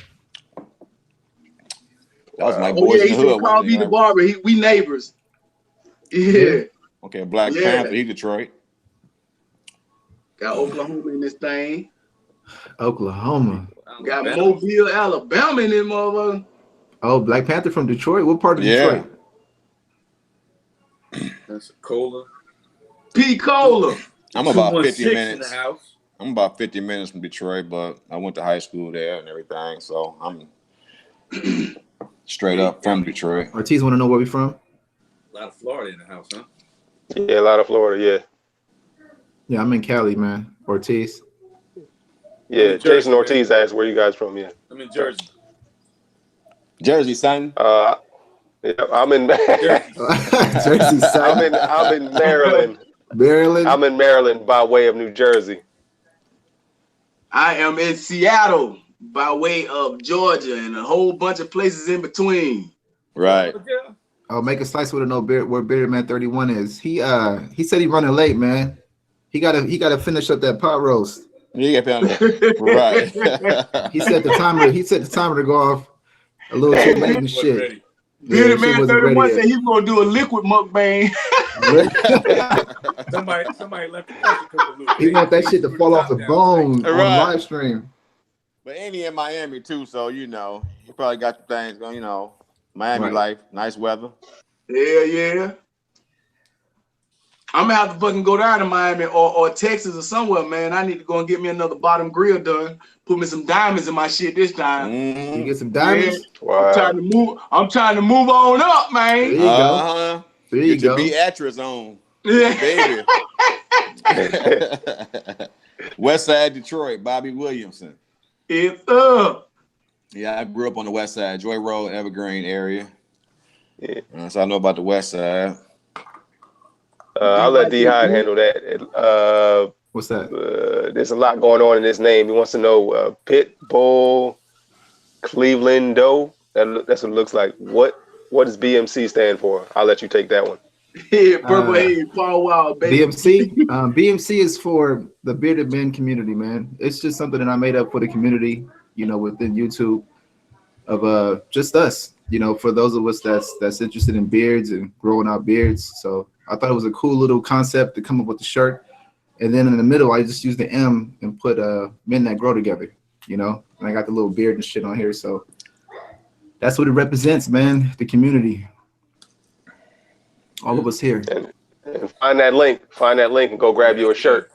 That was my boys in the hood. Call me the barber. We neighbors. Yeah. Okay, Black Panther, he Detroit. Got Oklahoma in this thing. Oklahoma. Got Mobile, Alabama in this motherfucker. Oh, Black Panther from Detroit. What part of Detroit? That's a cola. P-Cola. I'm about 50 minutes. In the house. I'm about 50 minutes from Detroit, but I went to high school there and everything, so I'm straight up from Detroit. Ortiz want to know where we from? A lot of Florida in the house, huh? Yeah, a lot of Florida, yeah. Yeah, I'm in Cali, man. Ortiz. Yeah, Jason Ortiz asked where you guys from, yeah. I'm in Jersey. Jersey, son. Yeah, I'm in Jersey, son. I'm in Maryland. Maryland? I'm in Maryland by way of New Jersey. I am in Seattle by way of Georgia and a whole bunch of places in between. Right. Oh, make a slice with a no beard where Bearded Man 31 is. He said he running late, man. He gotta finish up that pot roast. You get right. He set the timer to go off a little too late and shit. Bearded Man 31 said he's gonna do a liquid mukbang. somebody left the pressure cooker. He want that shit to fall off the bone on live stream. But Andy in Miami too, so you know, he probably got the things going, you know, Miami life, nice weather. Yeah. I'm gonna have to fucking go down to Miami or Texas or somewhere, man. I need to go and get me another bottom grill done. Put me some diamonds in my shit this time. You get some diamonds? Yeah. Wow. I'm trying to move on up, man. There you go. There you go. Beatrice on. Yeah. Baby. West Side Detroit, Bobby Williamson. It's up. Yeah, I grew up on the West Side, Joy Road, Evergreen area. Yeah. So I know about the West Side. I'll let D-Hyde handle that. What's that? There's a lot going on in this name. He wants to know Pit Bull Cleveland Doe. That's what it looks like. What does BMC stand for? I'll let you take that one. Yeah, purple haze, Paul Wild, baby. BMC is for the bearded men community, man. It's just something that I made up for the community, you know, within YouTube of just us, you know, for those of us that's interested in beards and growing out beards. So I thought it was a cool little concept to come up with the shirt. And then in the middle, I just used the M and put men that grow together, you know, and I got the little beard and shit on here. So that's what it represents, man, the community. All of us here. And find that link and go grab you a shirt.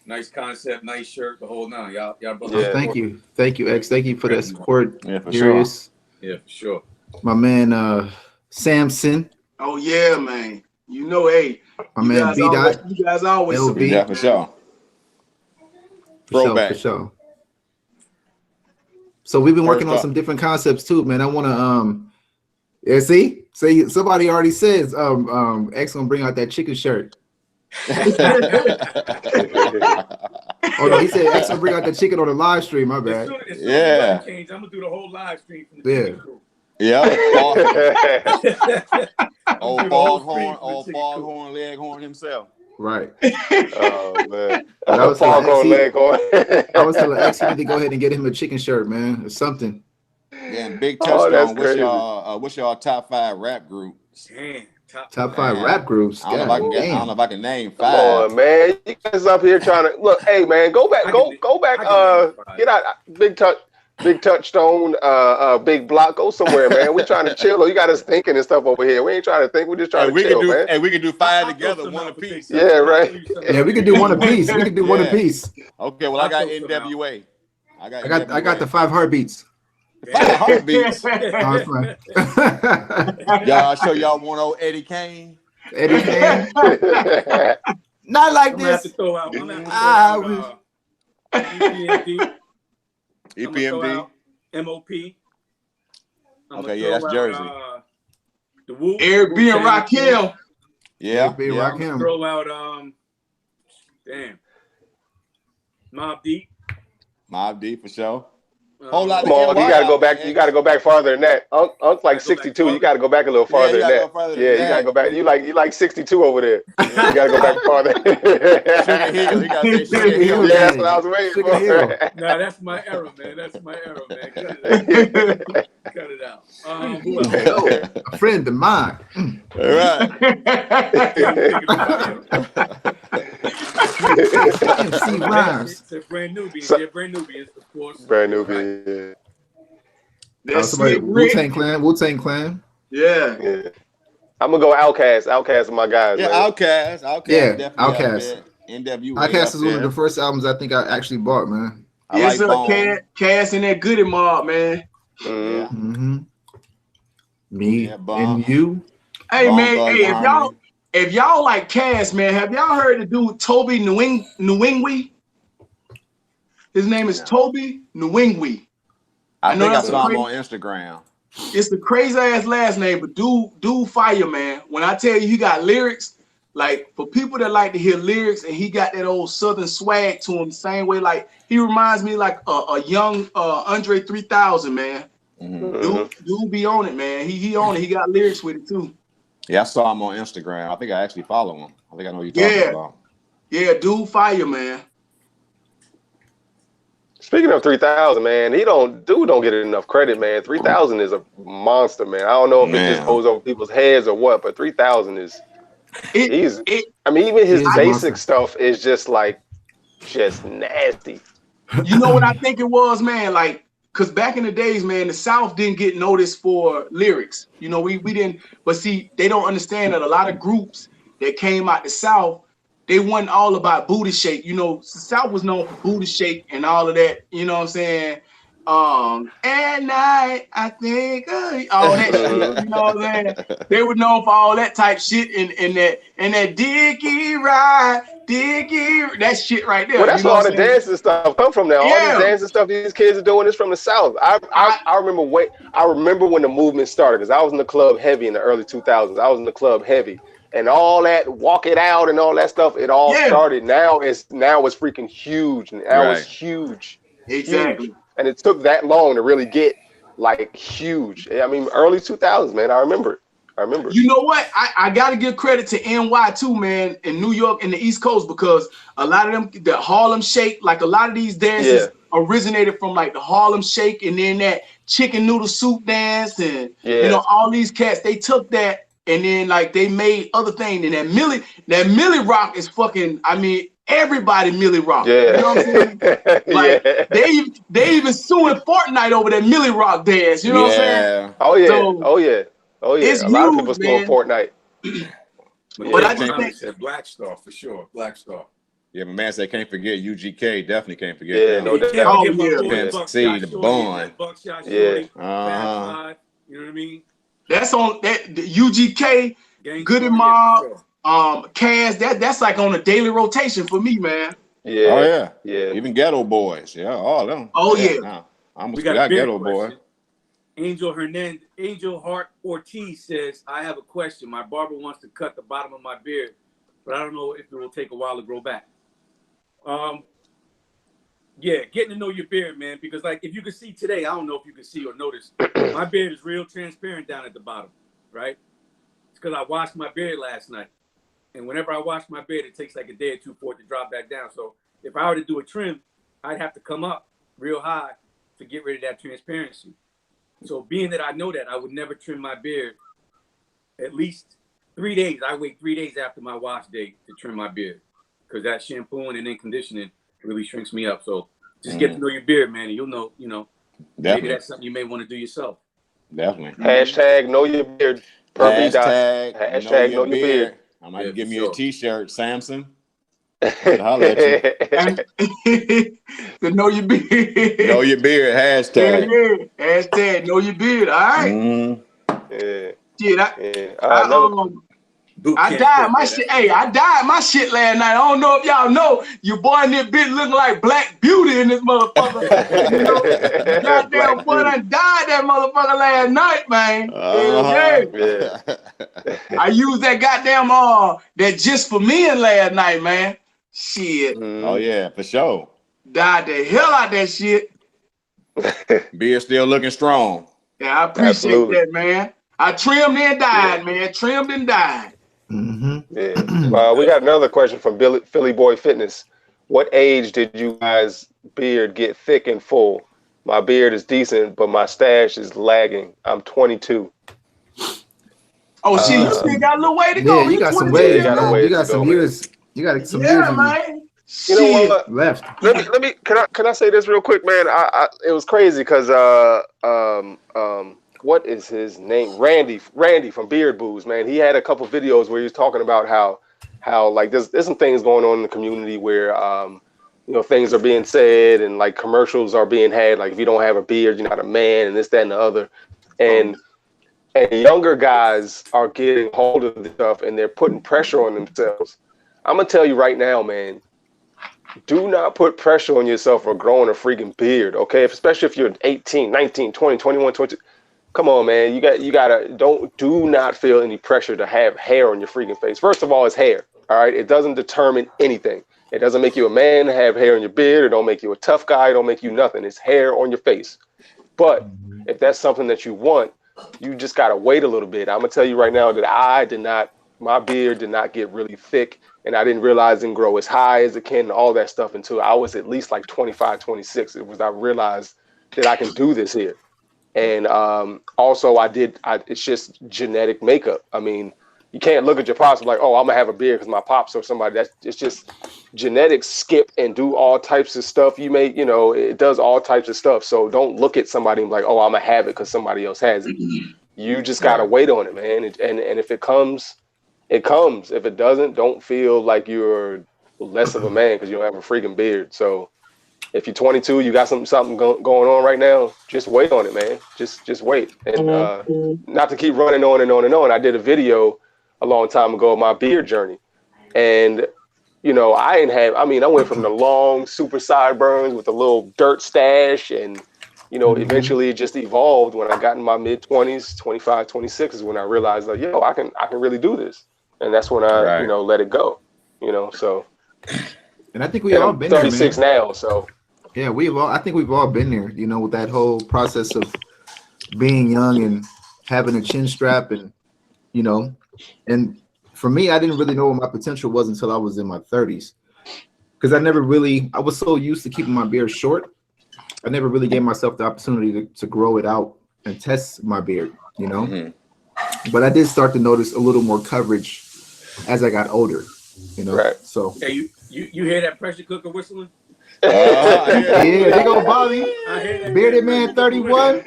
Nice concept, nice shirt, the whole nine. Y'all both. Yeah. Thank you, X. Thank you for that support. Yeah, for sure. Yeah, for sure. My man Samson. Oh yeah, man. You know, hey, my man B Dot. You guys always LB. Yeah, for sure. For sure. So we've been working on some different concepts too, man. I want to see somebody already says X gonna bring out that chicken shirt. Oh no, he said X gonna bring out the chicken on the live stream. My bad. As soon as I'm gonna do the whole live stream from the crew. Yeah. Old foghorn leghorn himself. Right. Oh man. I was telling X he need to go ahead and get him a chicken shirt, man, or something. Yeah, and big touchdown. What's y'all top 5 rap groups? Damn. Top 5 rap groups. I don't know if I can name 5. Come on, man. You guys up here trying to look. Hey, man, go back. Get out. Big touchstone. Big block. Go somewhere, man. We trying to chill. You got us thinking and stuff over here. We ain't trying to think. We just trying to chill, man. Hey, we can do 5 together, one apiece. Yeah, right. Yeah, we can do one apiece. We can do one apiece. Okay, well I got NWA. I got the 5 heartbeats. 5 heartbeats. Y'all show y'all one old Eddie Kane. Eddie Kane. Not like this. I'm gonna have to throw out EPMD. MOP. Okay, yeah, that's Jersey. The Woo. Airbnb and Rakim. Yeah. Rakim. Throw out Mobb Deep for sure. Whole lot. Come on, you gotta go back. You gotta go back farther than that. Unc's like 62. You gotta go back a little farther than that. Yeah, you gotta go back. You like 62 over there. You gotta go back farther. Sugar Hill. You gotta say Sugar Hill. Yeah, that's what I was waiting for. Nah, that's my era, man. That's my era, man. Cut it out. A friend of mine. All right. MC Rhymes. It's a brand newbie. They're brand newbies, of course. Brand newbie. That's Somebody Slick Rick. Wu-Tang Clan. Wu-Tang Clan. Yeah. Yeah. I'm gonna go Outkast. Outkast is my guys. Yeah, man. Outkast. Yeah, Definitely Outkast. up there. NWA. Outkast up is one of there. the first albums I think I actually bought, man. I Yes, like sir. Bone. Cass and that Goody Mob, man. Yeah. Mm-hmm. Me Yeah, Bone. and you. Hey, Bone man. Thugs Hey, and Harmony. if y'all like Cass, man, have y'all heard the dude Toby Nwingwe? His name is Toby Nwingwe. I know think I that's saw him crazy. on Instagram. It's the crazy ass last name, but dude fire, man. When I tell you he got lyrics, like for people that like to hear lyrics, and he got that old Southern swag to him, same way like he reminds me like a young Andre 3000, man. Dude be on it, man. He on it. He got lyrics with it too. Yeah, I saw him on Instagram. I think I actually follow him. I think I know what you're talking about. Yeah, dude fire, man. Speaking of 3000, man, dude don't get enough credit, man. 3000 is a monster, man. I don't know if it just goes over people's heads or what, but 3000 is I mean, even his basic stuff is just nasty. You know what I think it was, man? Like, cause back in the days, man, the South didn't get noticed for lyrics. You know, we didn't, but see, they don't understand that a lot of groups that came out the South, they wasn't all about booty shake. You know, the South was known for booty shake and all of that, you know what I'm saying? At night, I think all that shit, you know what I'm saying? They were known for all that type shit and that Dickie ride, that shit right there. Well, that's you know where all the dancing stuff come from now. All Yeah. this dancing stuff these kids are doing is from the South. I remember when the movement started, because I was in the club heavy in the early 2000s. I was in the club heavy. And all that walk it out and all that stuff, it all started. Now it's freaking huge. Now it's huge. Exactly. Huge. And it took that long to really get like huge. I mean, early 2000s, man. I remember it. You know what? I got to give credit to NY too, man, in New York and the East Coast, because a lot of them, the Harlem Shake, like a lot of these dances originated from like the Harlem Shake and then that chicken noodle soup dance and you know, all these cats, they took that and then like they made other things. And that Millie Rock is fucking, I mean, everybody Millie Rock. Yeah. You know what I'm saying? Like they even suing Fortnite over that Millie Rock dance. You know what I'm saying? Oh yeah. So, Oh yeah. It's a lot of huge, people still man. Fortnite. But I just think said Black Star for sure. Black Star. Yeah, my man said can't forget UGK. Definitely can't forget Yeah, that. no doubt. See the bond. Buckshot Yeah. Shorty, Fast Five, you know what I mean? that's on that the UGK, Gang Goody Story, Mob, yeah, for sure. Cass. That's like on a daily rotation for me, man. Yeah. Oh yeah. Yeah. Even Ghetto Boys. Yeah, all of them. Oh, yeah. Nah, I almost We got a forgot beard Ghetto Boy. question. Angel Hart Ortiz says, I have a question. My barber wants to cut the bottom of my beard, but I don't know if it will take a while to grow back. Yeah, getting to know your beard, man, because like if you can see today, I don't know if you can see or notice, my beard is real transparent down at the bottom, right? It's because I washed my beard last night. And whenever I wash my beard, it takes like a day or two for it to drop back down. So if I were to do a trim, I'd have to come up real high to get rid of that transparency. So being that I know that, I would never trim my beard at least 3 days. I wait 3 days after my wash day to trim my beard because that shampooing and then conditioning really shrinks me up. So just get to know your beard, man, and you'll know, maybe that's something you may want to do yourself. Definitely. Hashtag know your beard. Hashtag know your beard. I might give me a t-shirt, Samson. Holla at you. To know your beard. Know your beard, hashtag. Yeah. Hashtag know your beard. All right. I dyed my shit. Hey, I dyed my shit last night. I don't know if y'all know. Your boy in this bitch looking like Black Beauty in this motherfucker. Goddamn boy done dyed that motherfucker last night, man. I used that goddamn that Just For Men last night, man. Shit. Oh yeah, for sure. Dyed the hell out that shit. Beard still looking strong. Yeah, I appreciate that, man. I trimmed and dyed, man. Trimmed and dyed. Yeah. We got another question from Philly Boy Fitness. What age did you guys' beard get thick and full? My beard is decent, but my stash is lagging. I'm 22. Oh, shit, you still got a little way to go. Yeah, you got some 22 ways, years man. old. You got some years. You got some years Yeah, in man. You know what? left. Let me can I say this real quick, man? It was crazy because what is his name? Randy from Beard Booze, man. He had a couple videos where he was talking about how like there's some things going on in the community where you know, things are being said and like commercials are being had, like if you don't have a beard, you're not a man, and this, that, and the other. And younger guys are getting hold of this stuff and they're putting pressure on themselves. I'm gonna tell you right now, man, do not put pressure on yourself for growing a freaking beard, okay? Especially if you're 18, 19, 20, 21, 22. Come on, man. You gotta do not feel any pressure to have hair on your freaking face. First of all, it's hair. All right. It doesn't determine anything. It doesn't make you a man to have hair on your beard. It don't make you a tough guy. It don't make you nothing. It's hair on your face. But if that's something that you want, you just gotta wait a little bit. I'm gonna tell you right now that my beard did not get really thick, and I didn't realize it didn't grow as high as it can and all that stuff until I was at least like 25, 26. I realized that I can do this here. And also it's just genetic makeup. I mean, you can't look at your pops and like, oh, I'm gonna have a beard because my pops or somebody. It's just genetics skip and do all types of stuff. It does all types of stuff. So don't look at somebody and be like, oh, I'm gonna have it because somebody else has it. You just gotta wait on it, man. And if it comes, it comes. If it doesn't, don't feel like you're less of a man because you don't have a freaking beard. So if you're 22, you got something going on right now, just wait on it, man. Just wait. And not to keep running on and on and on. I did a video a long time ago of my beard journey. And, I went from the long super sideburns with a little dirt stash and, eventually it just evolved when I got in my mid 20s, 25, 26 is when I realized like, I can really do this. And that's when I, let it go, so. And I think we all been 36 there, man. now, so. Yeah, I think we've all been there, with that whole process of being young and having a chin strap and, and for me, I didn't really know what my potential was until I was in my 30s. Because I was so used to keeping my beard short. I never really gave myself the opportunity to grow it out and test my beard, Mm-hmm. But I did start to notice a little more coverage as I got older, Right. So. Hey, you hear that pressure cooker whistling? Yeah, there go Bobby. Bearded man 31.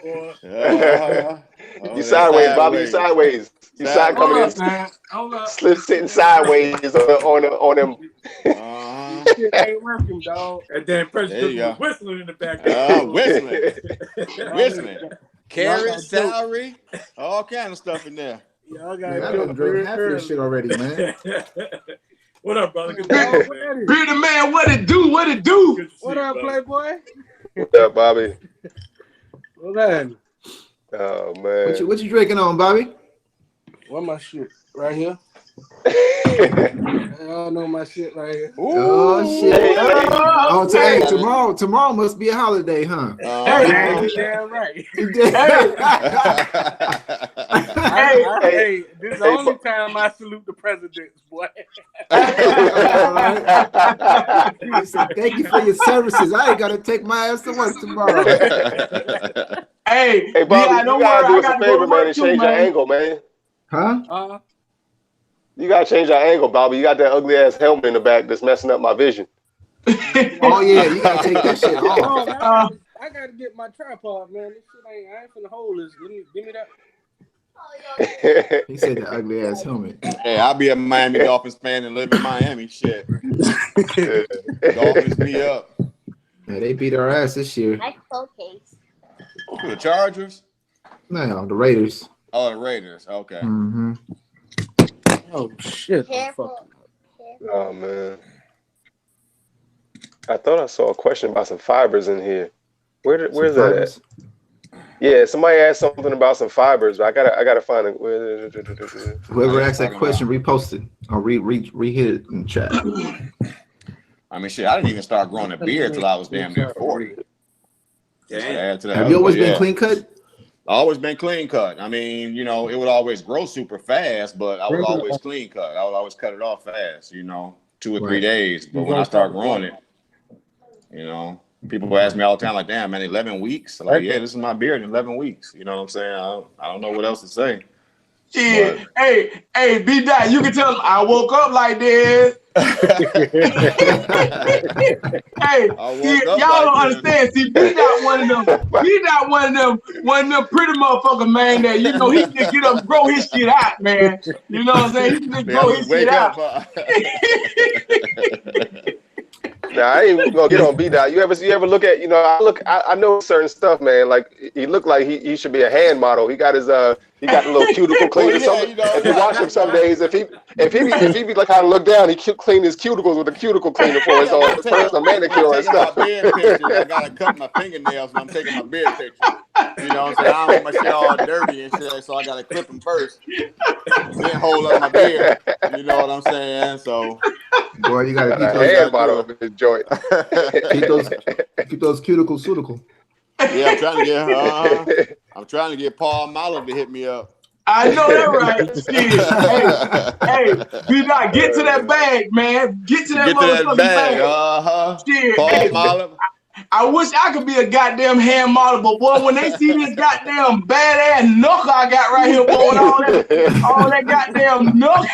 You sideways, Bobby. You sideways. You side coming in. Slip sitting sideways on them. Shit ain't working, dog. And then pressure cooker whistling in the background. Whistling. Carrot, celery, all kind of stuff in there. Y'all gotta drink half of this shit already, man. What up, brother? Bearded man, what it do? What it do? What up, Playboy? What up, Bobby? What's that? Oh man. What you drinking on, Bobby? What my shit right here? I don't know my shit right here. Oh shit! Tomorrow must be a holiday, huh? Hey, damn right. Hey, this is the only time I salute the presidents, boy. Thank you for your services. I ain't gotta take my ass to work tomorrow. Hey, Bobby, you gotta do us a favor, man, and change your angle, man. Huh? You gotta change your angle, Bobby. You got that ugly ass helmet in the back that's messing up my vision. Oh yeah, you gotta take that shit off. I gotta get my tripod, man. This shit I ain't finna hold this. Give me that. He said the ugly ass helmet. Hey, I'll be a Miami Dolphins fan and live in Miami. Shit. Dolphins be up. Yeah, they beat our ass this year. Nice case. The Chargers? No, the Raiders. Oh, the Raiders. Okay. Mm-hmm. Oh shit. Careful. Oh man. I thought I saw a question about some fibers in here. Where's that at? Yeah, somebody asked something about some fibers, but I gotta find it. Whoever asked that question, repost it. I'll re-hit it in chat. I mean, shit, I didn't even start growing a beard till I was damn near 40. Have you always been clean cut? Always been clean cut. I mean, it would always grow super fast, but I was always clean cut. I would always cut it off fast, 2 or 3 days. But when I start growing it, people ask me all the time, like, damn, man, 11 weeks? Like, yeah, this is my beard in 11 weeks. You know what I'm saying? I don't know what else to say. Shit. Hey, B Dot, you can tell him I woke up like this. Hey, see, y'all don't understand. See, B Dot one of them pretty motherfucker, man, that you know he can just get up and grow his shit out, man. You know what I'm saying? He can just grow his shit out. Nah, I ain't even gonna get on B-Dot. You ever look at, I know certain stuff, man. Like he looked like he should be a hand model. He got his he got a little cuticle cleaner. If you watch him some days, if he be like how to look down, he clean his cuticles with a cuticle cleaner for his own personal manicure and stuff. I gotta cut my fingernails when I'm taking my beard picture. You know what I'm saying? I don't want my shit all dirty and shit, so I gotta clip them first. Then hold up my beard. You know what I'm saying? So boy, you gotta keep those hand bottle of his joint. keep those cuticles suitable. Yeah, I'm trying to get Paul Olive to hit me up. I know that right. Shit. Hey, do not get to that bag, man. Get to that motherfucking bag. Shit. Paul Olive. I wish I could be a goddamn hand model, but boy, when they see this goddamn badass knuckle I got right here, boy, all that goddamn knuckle.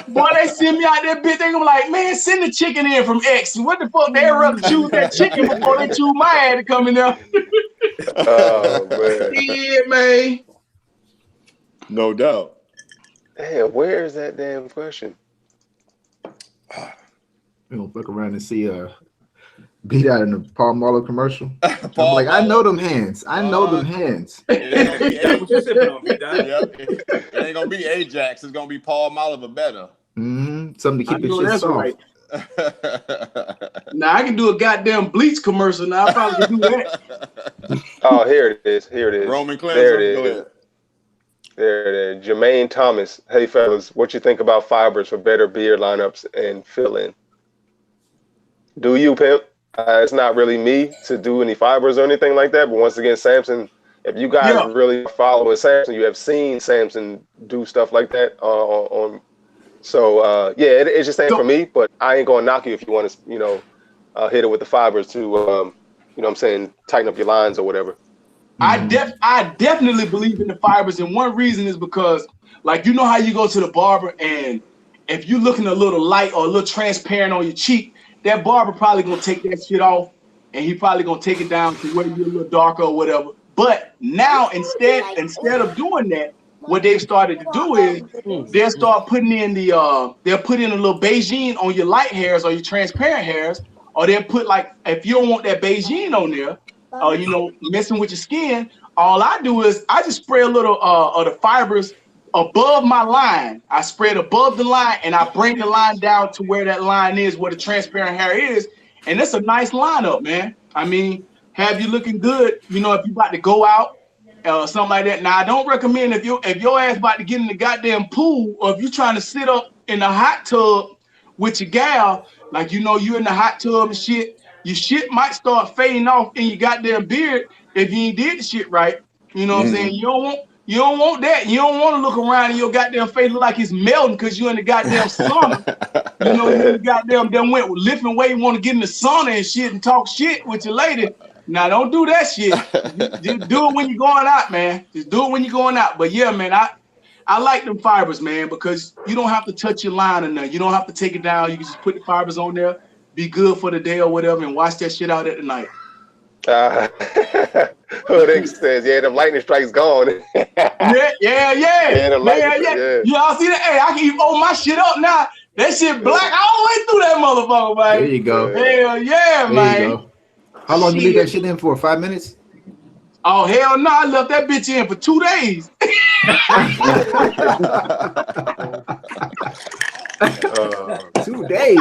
Boy, they send me out there, bitch. They gonna be like, man, send the chicken in from X. What the fuck? They'd rather choose that chicken before they choose my ass to come in there. Oh, man. Yeah, man. No doubt. Damn, where is that damn question? We gonna fuck around and see beat out in the Paul Marlowe commercial. I'm like, I know them hands. I know them hands. It ain't gonna be Ajax. It's gonna be Paul Olive or better. Something to keep your shit soft. Right. Now I can do a goddamn bleach commercial. Now I probably can do that. Oh, here it is. Roman cleanser. There it is. There it is. Jermaine Thomas. Hey fellas, what you think about fibers for better beard lineups and fill-in? Do you, pimp? It's not really me to do any fibers or anything like that. But once again, Samson, if you guys really following Samson, you have seen Samson do stuff like that it's just ain't for me. But I ain't gonna knock you if you want to, hit it with the fibers to, tighten up your lines or whatever. I definitely believe in the fibers, and one reason is because, like, you know how you go to the barber, and if you're looking a little light or a little transparent on your cheek, that barber probably gonna take that shit off, and he probably gonna take it down to where you're a little darker or whatever. But now instead of doing that, what they've started to do is they'll start putting in they'll put in a little beiging on your light hairs or your transparent hairs, or they'll put, like, if you don't want that beiging on there, messing with your skin, all I do is I just spray a little of the fibers above my line. I spray it above the line, and I bring the line down to where that line is, where the transparent hair is, and it's a nice lineup, man. I mean, have you looking good, if you're about to go out or something like that. Now, I don't recommend if your ass about to get in the goddamn pool, or if you're trying to sit up in the hot tub with your gal, like, you in the hot tub and shit, your shit might start fading off in your goddamn beard if you ain't did the shit right. You know what I'm saying? You don't want that. You don't want to look around and your goddamn face look like it's melting because you in the goddamn sauna. You goddamn went lifting weight, want to get in the sauna and shit and talk shit with your lady. Now, don't do that shit. Just do it when you're going out, man. Just do it when you're going out. But yeah, man, I like them fibers, man, because you don't have to touch your line or nothing. You don't have to take it down. You can just put the fibers on there, be good for the day or whatever, and watch that shit out at the night. Hood says, them lightning strikes gone. Yeah. Yeah. Y'all see that? Hey, I can even open my shit up now. That shit black all the way through that motherfucker, man. There you go. Hell yeah, man. You go. How long you leave that shit in for? 5 minutes? Oh, hell no. I left that bitch in for 2 days. 2 days.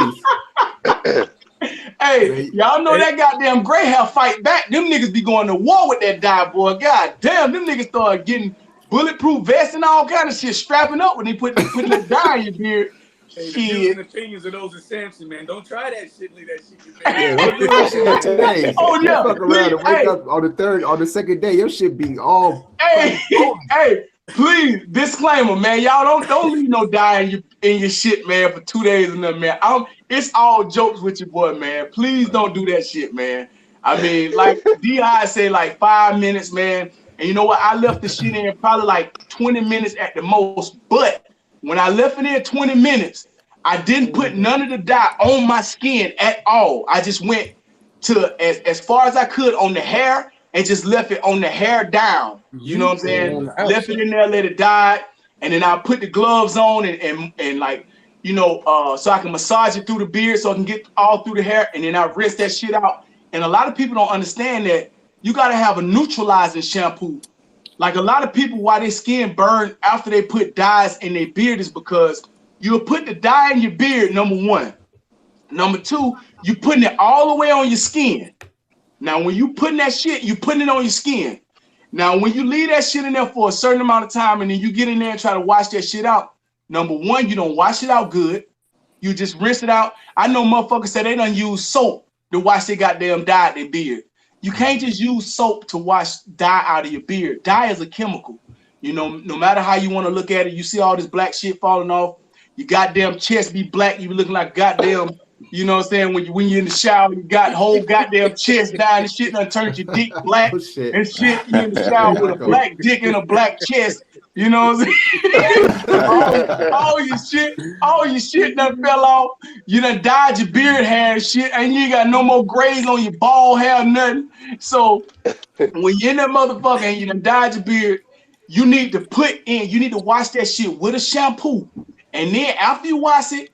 Hey, y'all know that goddamn gray hair fight back. Them niggas be going to war with that dye, boy. God damn, them niggas start getting bulletproof vests and all kind of shit, strapping up when they put that dye in your beard. Hey, the views and opinions of those in Samson, man. Don't try that shit. Leave that shit. Don't do that shit 2 days. Oh yeah. Fuck around and wake up on the second day. Your shit be all. Hey, please, disclaimer, man. Y'all don't leave no dye in your shit, man, for 2 days or nothing, man. It's all jokes with your boy, man. Please don't do that shit, man. I mean, like D.I. say, like 5 minutes, man. And you know what? I left the shit in probably like 20 minutes at the most. But when I left it in 20 minutes, I didn't put none of the dye on my skin at all. I just went to as far as I could on the hair and just left it on the hair down. You know what I'm saying? Left it in there, let it dye, and then I put the gloves on and like, you know, so I can massage it through the beard so I can get all through the hair, and then I rinse that shit out. And a lot of people don't understand that you gotta have a neutralizing shampoo. Like a lot of people, why their skin burn after they put dyes in their beard is because you'll put the dye in your beard, number one. Number two, you putting it all the way on your skin. Now, when you putting that shit, you putting it on your skin. Now, when you leave that shit in there for a certain amount of time and then you get in there and try to wash that shit out, number one, you don't wash it out good. You just rinse it out. I know motherfuckers say they done use soap to wash their goddamn dye out their beard. You can't just use soap to wash dye out of your beard. Dye is a chemical. You know, no matter how you want to look at it, you see all this black shit falling off. Your goddamn chest be black. You be looking like goddamn, you know what I'm saying? When you're in the shower, you got whole goddamn chest down and shit done turned your dick black and shit. You in the shower with a black dick and a black chest. You know what I'm saying? all your shit done fell off. You done dyed your beard hair and shit, and you ain't got no more grays on your bald hair, nothing. So when you're in that motherfucker and you done dyed your beard, you need to wash that shit with a shampoo. And then after you wash it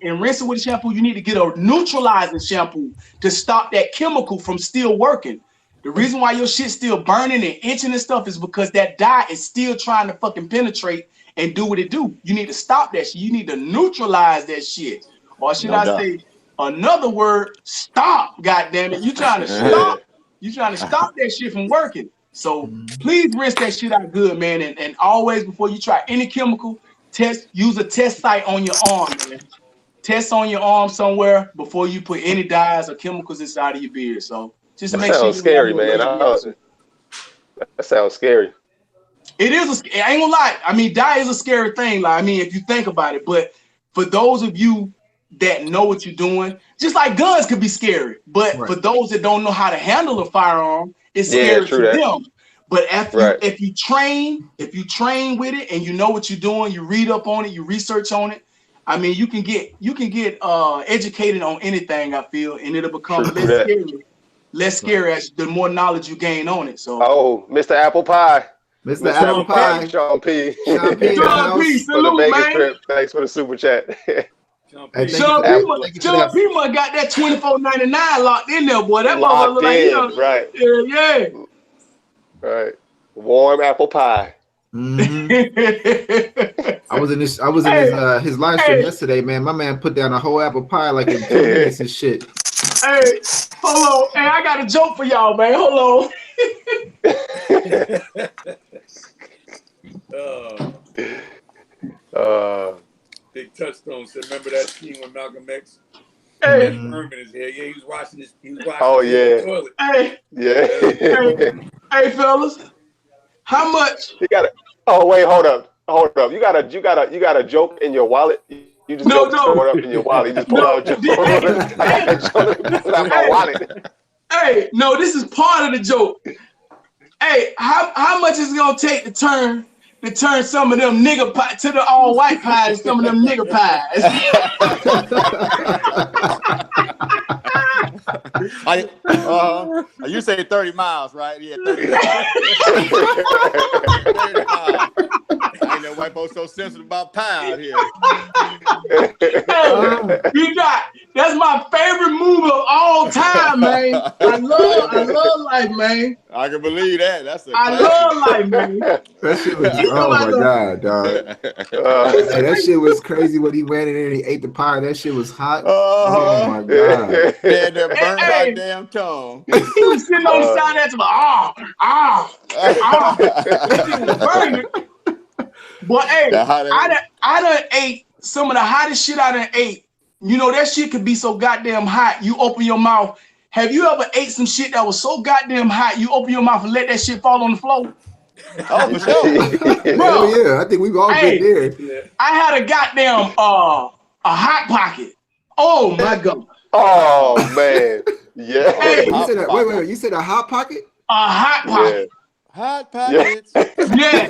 and rinse it with a shampoo, you need to get a neutralizing shampoo to stop that chemical from still working. The reason why your shit's still burning and itching and stuff is because that dye is still trying to fucking penetrate and do what it do. You need to stop that shit. You need to neutralize that shit. Or should I say another word, stop, goddammit. You trying to stop. You trying to stop that shit from working. So please rinse that shit out good, man. And always before you try any chemical, use a test site on your arm, man. Test on your arm somewhere before you put any dyes or chemicals inside of your beard. So just make sure. That sounds scary, man. That sounds scary. It is. I ain't gonna lie. I mean, dye is a scary thing. Like, I mean, if you think about it. But for those of you that know what you're doing, just like guns could be scary. But for those that don't know how to handle a firearm, it's scary to them. But if you train with it and you know what you're doing, you read up on it, you research on it. I mean, you can get educated on anything, I feel, and it'll become less scary as the more knowledge you gain on it. So Mr. Apple Pie. Mr. Apple Pie. Sean P. Sean P. Salute, man. Trip. Thanks for the super chat. Sean P. Must got that $24.99 locked in there, boy. That motherfucker look like right. Yeah. Right. Warm apple pie. I was in his live stream yesterday, man. My man put down a whole apple pie like in 2 minutes and shit. Hey, hold on. Hey, I got a joke for y'all, man. Hold on. Big Touchstone said, remember that scene when Malcolm X had sperm in his hair? Yeah, he was washing his toilet. Hey, fellas, how much? You got it. Oh wait, hold up. You got a joke in your wallet. You just throw it up in your wallet. You just pull out your my wallet. Hey, no, this is part of the joke. Hey, how much is it gonna take to turn some of them nigger pies to the all white pies, some of them nigger pies? You say 30 miles, right? Yeah, 30 miles. 30 miles. Ain't no white folks so sensitive about pie out here. That's my favorite movie of all time, man. I love life, man. I can believe that. I love life, man. That shit was, oh my god, dog. Hey, that shit was crazy when he went in there and he ate the pie. That shit was hot. Oh my god. Yeah, that burned my damn tongue. He was sitting on the side of that, that shit was burning. But hey, I done ate some of the hottest shit I done ate. You know, that shit could be so goddamn hot, you open your mouth. Have you ever ate some shit that was so goddamn hot, you open your mouth and let that shit fall on the floor? Oh, for sure. Bro, yeah, I think we've all been there. I had a goddamn a hot pocket. Oh my god. Oh man. Yeah. Hey, you said a hot pocket? A hot pocket. Yeah. Hot Pockets. Yeah.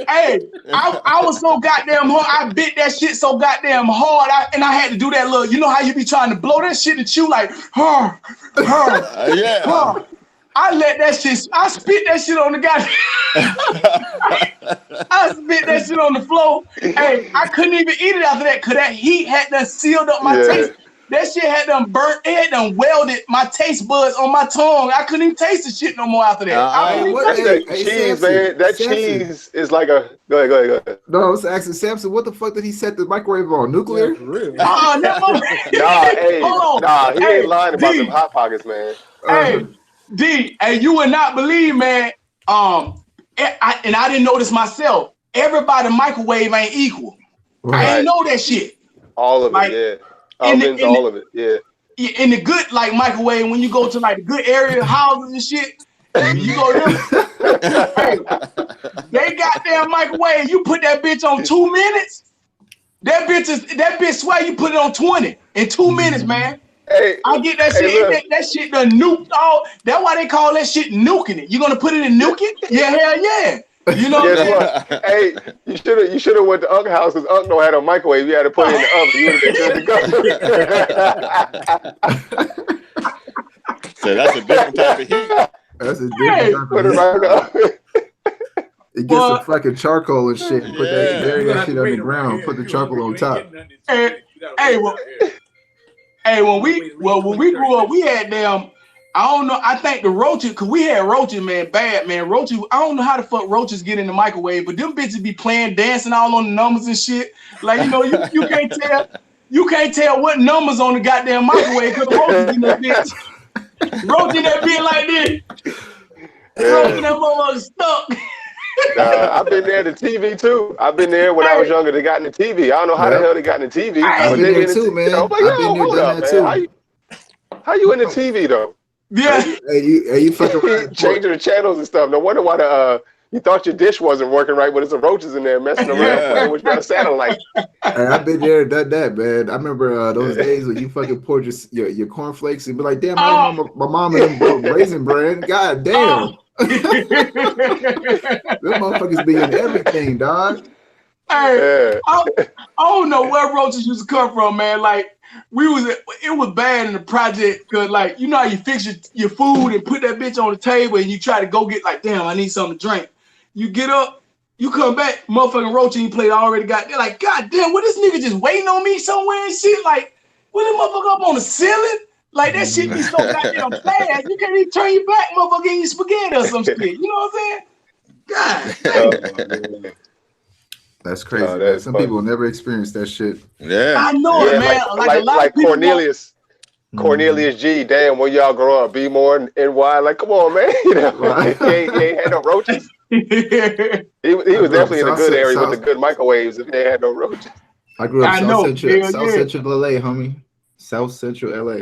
Hey, I was so goddamn hard. I bit that shit so goddamn hard. I had to do that little, you know how you be trying to blow that shit and chew like, Yeah. I let that shit, I spit that shit on the goddamn. I spit that shit on the floor. Hey, I couldn't even eat it after that because that heat had done sealed up my taste. That shit had done burnt, it had done welded my taste buds on my tongue. I couldn't even taste the shit no more after that. Cheese, man. That cheese is like a. Go ahead. No, I was asking Samson, what the fuck did he set the microwave on? Nuclear? Yeah, for real. He ain't lying about them Hot Pockets, man. Hey, D, and you would not believe, man. I didn't know this myself. Everybody microwave ain't equal. Right. I didn't know that shit. All of it, yeah. Ovens, all of it, yeah. In the good like microwave, when you go to like the good area houses and shit, you go there. Hey, they got their microwave. You put that bitch on 2 minutes. That bitch swear you put it on 20 in 2 minutes, man. Hey, I get that shit. That shit done nuked all. That's why they call that shit nuking it. You gonna put it in nuke it? Yeah, hell yeah. You know what I'm saying? Hey, you should have went to Unc's house because Unc no had a microwave. You had to put it in the oven. You would have been good to go. So that's a different type of heat. That's a different type Put of it right in the oven. It gets some fucking charcoal and shit. And put bury that shit on the ground. Put the charcoal on top. When we grew up, we had them. I don't know. I think the roaches, cause we had roaches, man, bad man. Roaches. I don't know how the fuck roaches get in the microwave, but them bitches be playing, dancing all on the numbers and shit. Like you know, you can't tell. You can't tell what numbers on the goddamn microwave because the roaches in that bitch. Roach in that bitch like this. Roach in that motherfucker stuck. I've been there to TV too. I've been there when I was younger. They got in the TV. I don't know how the hell they got in the TV. I've been there too, man. I've been there done that too. How you in the TV though? Yeah. Hey, you fucking changing the channels and stuff. No wonder why you thought your dish wasn't working right, but there's some roaches in there messing around playing with your satellite. Hey, I've been there, done that, man. I remember those days when you fucking poured your cornflakes and be like, damn, my mom and them Raisin Bran. God damn. Them motherfuckers be in everything, dog. Hey, I don't know where roaches used to come from, man. Like it was bad in the project because, like, you know how you fix your food and put that bitch on the table and you try to go get like, damn, I need something to drink. You get up, you come back, motherfucking roach in your plate already got there. Like, god damn, what this nigga just waiting on me somewhere and shit? Like, what the motherfucker up on the ceiling? Like that shit be so goddamn fast. You can't even turn your back, motherfucker, and you spaghetti or some shit. You know what I'm saying? God. That's crazy. Some people never experience that shit. Yeah, I know it, man. Like Cornelius. Cornelius G. Damn, when y'all grow up, be more NY. Like, come on, man. You know, he ain't had no roaches. He was definitely in a good area with the good microwaves if they had no roaches. I grew up South Central LA, homie. South Central LA.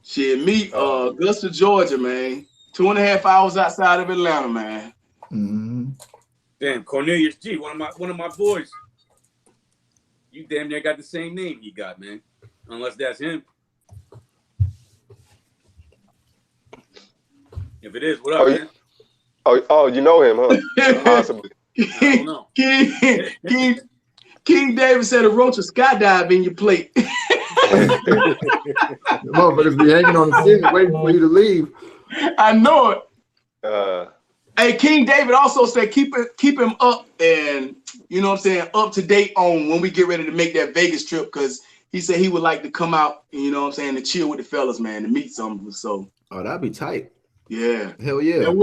Shit, me, Augusta, Georgia, man. 2.5 hours outside of Atlanta, man. Mm-hmm. Damn, Cornelius G, one of my boys. You damn near got the same name he got, man. Unless that's him. If it is, what up, man? You know him, huh? Possibly. I don't know. King David said a roach will skydive in your plate. The motherfuckers be hanging on the ceiling waiting for you to leave. I know it. Hey, King David also said keep him up and, you know what I'm saying, up to date on when we get ready to make that Vegas trip, because he said he would like to come out, you know what I'm saying, to chill with the fellas, man, to meet some of them. So that'd be tight. Yeah. Hell yeah. That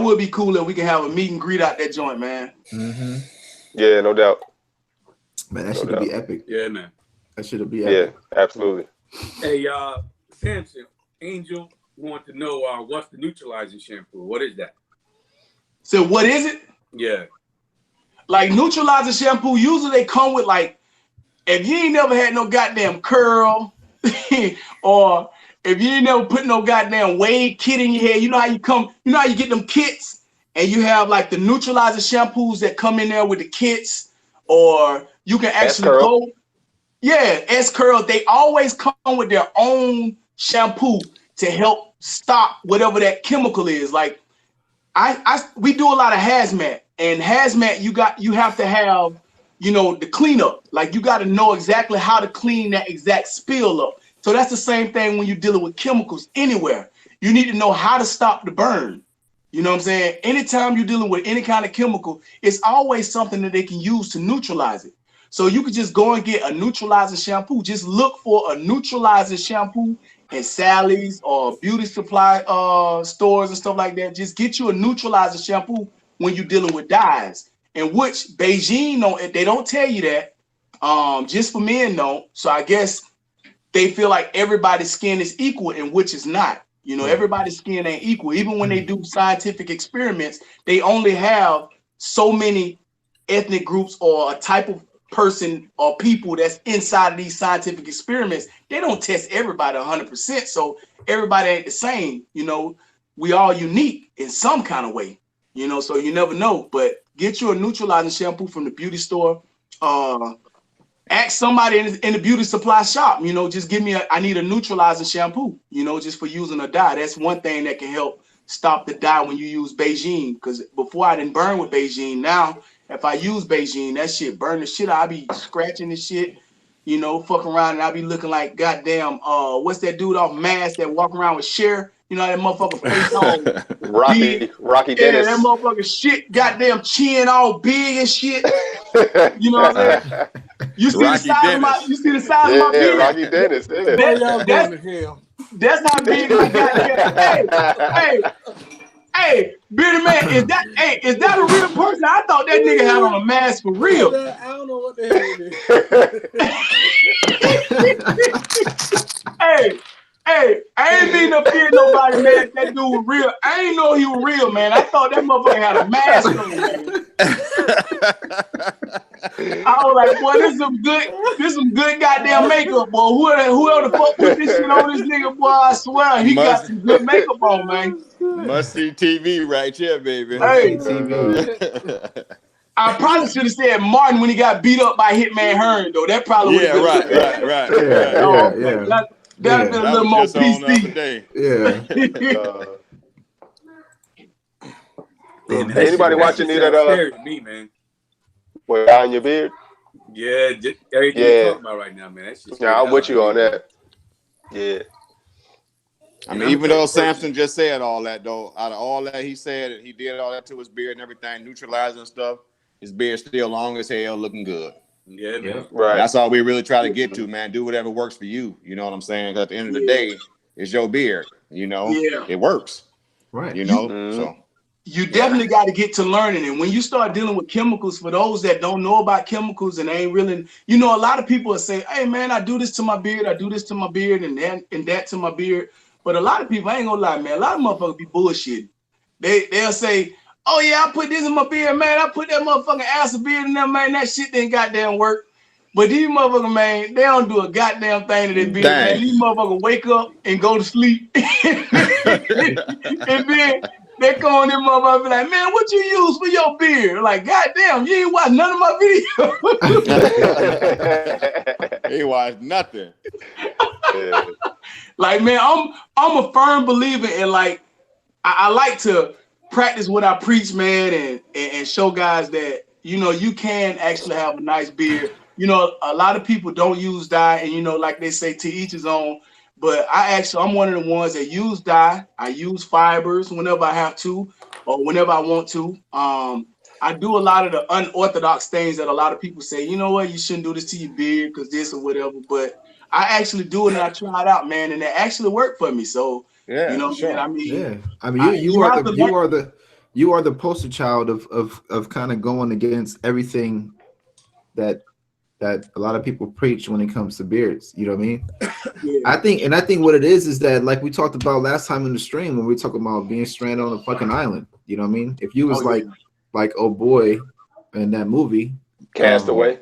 would be cool if we can have a meet and greet out that joint, man. Mm-hmm. Yeah, no doubt. Man, that should be epic. Yeah, man. That should be epic. Yeah, absolutely. Hey, Samson, Angel want to know what's the neutralizing shampoo? What is that? So what is it? Yeah. Like neutralizing shampoo, usually they come with like, if you ain't never had no goddamn curl, or if you ain't never put no goddamn wave kit in your hair, you know how you get them kits and you have like the neutralizing shampoos that come in there with the kits, or you can actually go. Yeah, S-Curl, they always come with their own shampoo to help stop whatever that chemical is. Like we do a lot of hazmat, and hazmat you have to have, you know, the cleanup. Like you got to know exactly how to clean that exact spill up. So that's the same thing when you're dealing with chemicals anywhere. You need to know how to stop the burn. You know what I'm saying? Anytime you're dealing with any kind of chemical, it's always something that they can use to neutralize it. So you could just go and get a neutralizing shampoo. Just look for a neutralizing shampoo in Sally's or beauty supply stores and stuff like that. Just get you a neutralizing shampoo when you're dealing with dyes. And which Beijing they don't tell you that. Just for men don't. So I guess they feel like everybody's skin is equal, and which is not. You know, everybody's skin ain't equal. Even when they do scientific experiments, they only have so many ethnic groups or a type of person or people that's inside of these scientific experiments. They don't test everybody 100%. So everybody ain't the same. You know, we all unique in some kind of way, you know, so you never know. But get you a neutralizing shampoo from the beauty store. Ask somebody in the beauty supply shop, you know, just give me I need a neutralizing shampoo, you know, just for using a dye. That's one thing that can help stop the dye when you use Beijing. Because before I didn't burn with Beijing. Now, if I use Beijing, that shit burn the shit out. I be scratching this shit, you know, fucking around, and I be looking like goddamn, what's that dude off Mask that walk around with Cher? You know, that motherfucker face all Rocky Dennis. Yeah, that motherfucker shit, goddamn chin all big and shit. You know what I'm saying? You see the size of my beard. Rocky Dennis. Yeah. That's how big I got. Hey, bearded man, is that a real person? I thought that nigga had on a mask for real. I don't know what the hell it is. Hey, I ain't mean to fear nobody, man. That dude was real. I ain't know he was real, man. I thought that motherfucker had a mask on, man. I was like, boy, this some good goddamn makeup, boy. Whoever the fuck put this shit on this nigga, boy, I swear he got some good makeup on, man. Must see TV right here, baby. Hey, I probably should have said Martin when he got beat up by Hitman Hearn, though. That probably would have been right. Yeah. That'd been a little more PC. Yeah. Anybody watching any of that? Me, man. What, dye in your beard? Yeah, everything you're talking about right now, man. That's just I'm with you on that. Yeah. I mean, even though Samson just said all that, though, out of all that he said, and he did all that to his beard and everything, neutralizing stuff, his beard's still long as hell, looking good. Yeah, man. Right. That's all we really try to get to, man. Do whatever works for you. You know what I'm saying? 'Cause at the end of the day, it's your beard. You know, it works. Right. You know, so you definitely got to get to learning. And when you start dealing with chemicals, for those that don't know about chemicals and ain't really, you know, a lot of people will say, hey, man, I do this to my beard. I do this to my beard and that to my beard. But a lot of people, I ain't gonna lie, man, a lot of motherfuckers be bullshitting. They'll say, oh, yeah, I put this in my beard, man. I put that motherfucking acid beard in there, man. That shit didn't goddamn work. But these motherfuckers, man, they don't do a goddamn thing to their beard, man. These motherfuckers wake up and go to sleep. And then they come on them motherfuckers and be like, man, what you use for your beard? Like, goddamn, you ain't watch none of my videos. He watched nothing. Yeah. Like, man, I'm a firm believer in, like, I like to practice what I preach, man, and show guys that, you know, you can actually have a nice beard. You know, a lot of people don't use dye, and, you know, like they say, to each his own. But I'm one of the ones that use dye. I use fibers whenever I have to, or whenever I want to. I do a lot of the unorthodox things that a lot of people say, you know what, you shouldn't do this to your beard because this or whatever. But I actually do it, and I try it out, man, and it actually worked for me. So, yeah, you know, sure. man, I mean, you are the poster child of kind of going against everything that a lot of people preach when it comes to beards. You know what I mean? Yeah. I think what it is that, like we talked about last time in the stream when we were talking about being stranded on a fucking island. You know what I mean? If you was like oh boy in that movie, Castaway,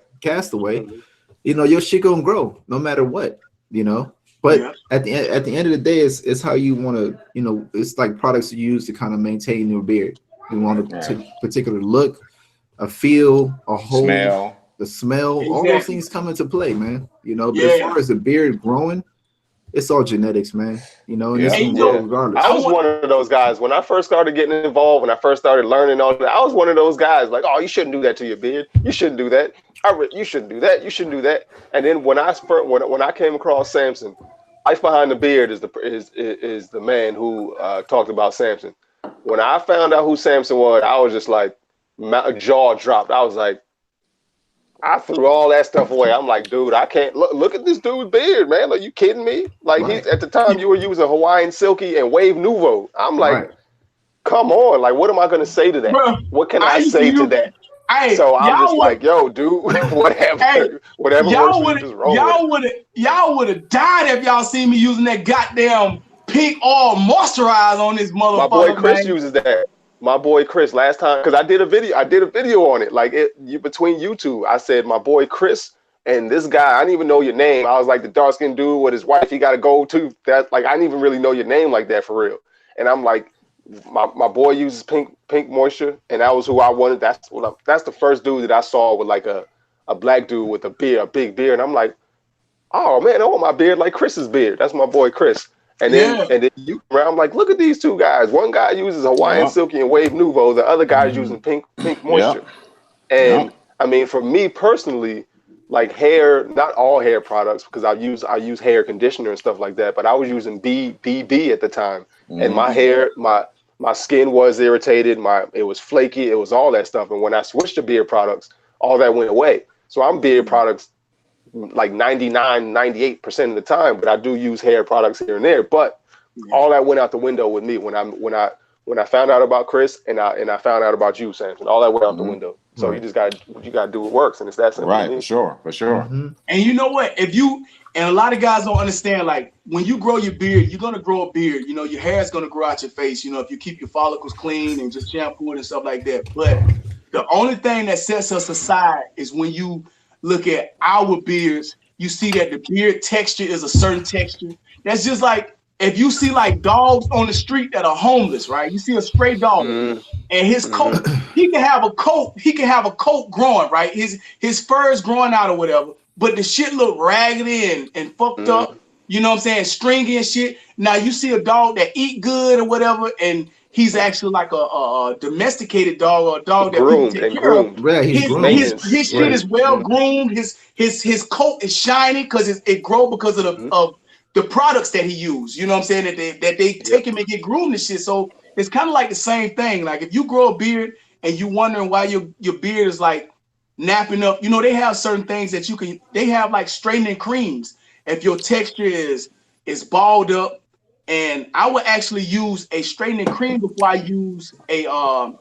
you know, your shit gonna grow no matter what, you know. But at the end of the day, it's how you want to, you know, it's like products you use to kind of maintain your beard. You want a particular look, a feel, a hold, the smell, all those things come into play, man. You know, but as far as the beard growing, it's all genetics, man. You know, and Yeah. it's gonna grow regardless. I was one of those guys when I first started getting involved. When I first started learning all that, I was one of those guys like, oh, you shouldn't do that to your beard. You shouldn't do that. You shouldn't do that. You shouldn't do that. And then when I came across Samson, Life Behind the Beard is the man who talked about Samson. When I found out who Samson was, I was just like, my jaw dropped. I was like, I threw all that stuff away. I'm like, dude, I can't look at this dude's beard, man. Are you kidding me? Like he's at the time you were using Hawaiian Silky and Wave Nouveau. I'm like, come on, like what am I gonna say to that? Bro, what can I say to that? So I'm just like, yo, dude, whatever y'all would have died if y'all seen me using that goddamn pink oil moisturizer on this motherfucker. My boy Chris uses that. My boy Chris last time, because I did a video on it, like between you two. I said my boy Chris and this guy, I didn't even know your name. I was like the dark-skinned dude with his wife, he got a gold tooth. That like I didn't even really know your name like that for real. And I'm like, my boy uses pink moisture, and that was who I wanted. That's the first dude that I saw with like a black dude with a big beard. And I'm like, oh man, I want my beard like Chris's beard. That's my boy Chris. And then you I'm like, look at these two guys. One guy uses Hawaiian Silky and Wave Nouveau. The other guy is using pink moisture. And I mean, for me personally, like hair, not all hair products, because I use hair conditioner and stuff like that. But I was using BB at the time, and my hair, my skin was irritated. It was flaky. It was all that stuff. And when I switched to beard products, all that went away. So I'm beard products like 98% of the time, but I do use hair products here and there. But all that went out the window with me when I found out about Chris and I found out about you, Samson. All that went out the window. So you gotta do what works, and it's that simple. Right, for sure. And you know what? And a lot of guys don't understand, like when you grow your beard, you're gonna grow a beard. You know, your hair is gonna grow out your face. You know, if you keep your follicles clean and just shampoo it and stuff like that. But the only thing that sets us aside is when you look at our beards, you see that the beard texture is a certain texture. That's just like if you see like dogs on the street that are homeless, right? You see a stray dog and his coat, he can have a coat growing, right? His fur is growing out or whatever, but the shit look raggedy and fucked up, you know what I'm saying? Stringy and shit. Now you see a dog that eat good or whatever, and he's actually like a domesticated dog or a dog that people take care of. Yeah, his shit is well groomed. His coat is shiny because it grow because of the products that he used. You know what I'm saying? That they take him and get groomed and shit. So it's kind of like the same thing. Like if you grow a beard and you wondering why your beard is like napping up, you know, they have certain things that they have like straightening creams. If your texture is balled up, and I would actually use a straightening cream before I use a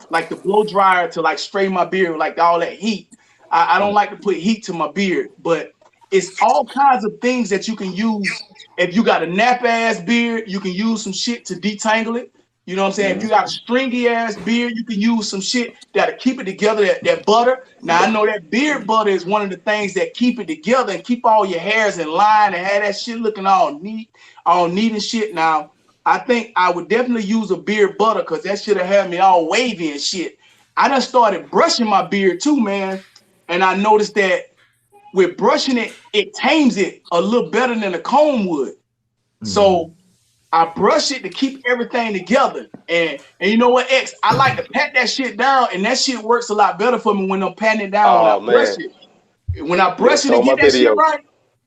like the blow dryer to like straighten my beard, like all that heat. I don't like to put heat to my beard, but it's all kinds of things that you can use. If you got a nap ass beard, you can use some shit to detangle it. You know what I'm saying? If you got a stringy ass beard, you can use some shit that'll keep it together, that butter. Now I know that beard butter is one of the things that keep it together and keep all your hairs in line and have that shit looking all neat and shit. Now I think I would definitely use a beard butter because that should have had me all wavy and shit. I done started brushing my beard too, man. And I noticed that with brushing it, it tames it a little better than a comb would. So I brush it to keep everything together. And you know what, X? I like to pat that shit down, and that shit works a lot better for me when I'm patting it down. Brush it. When I brush it and get that shit right,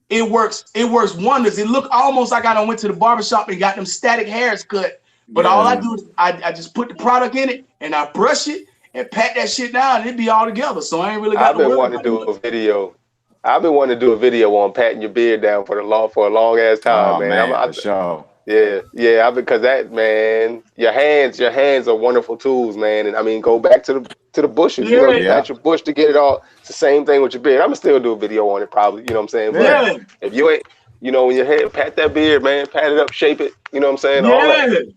it works wonders. It look almost like I done went to the barbershop and got them static hairs cut. But all I do is I just put the product in it and I brush it and pat that shit down and it be all together. So I ain't really got I've been wanting to do a video. I've been wanting to do a video on patting your beard down for a long ass time, man. For sure. Yeah, because that, man, your hands are wonderful tools, man. And I mean, go back to the bushes. You know, you got your bush to get it all. It's the same thing with your beard. I'm gonna still do a video on it, probably. You know what I'm saying? But if you ain't, you know, when your head, pat that beard, man, pat it up, shape it. You know what I'm saying? All that.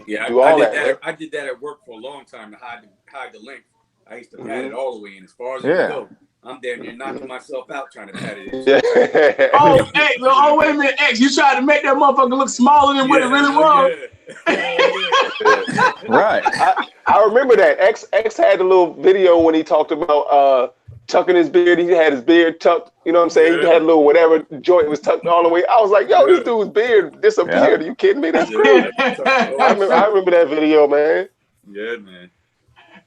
Yeah, do all that. I did that at work for a long time to hide the length. I used to pat it all the way in as far as it could go. I'm damn near knocking myself out trying to pat it. Wait a minute, X, you tried to make that motherfucker look smaller than what it really was. Right. I remember that. X had a little video when he talked about tucking his beard. He had his beard tucked. You know what I'm saying? He had a little whatever joint was tucked all the way. I was like, yo, this dude's beard disappeared. Are you kidding me? That's crazy. I remember that video, man. Yeah, man.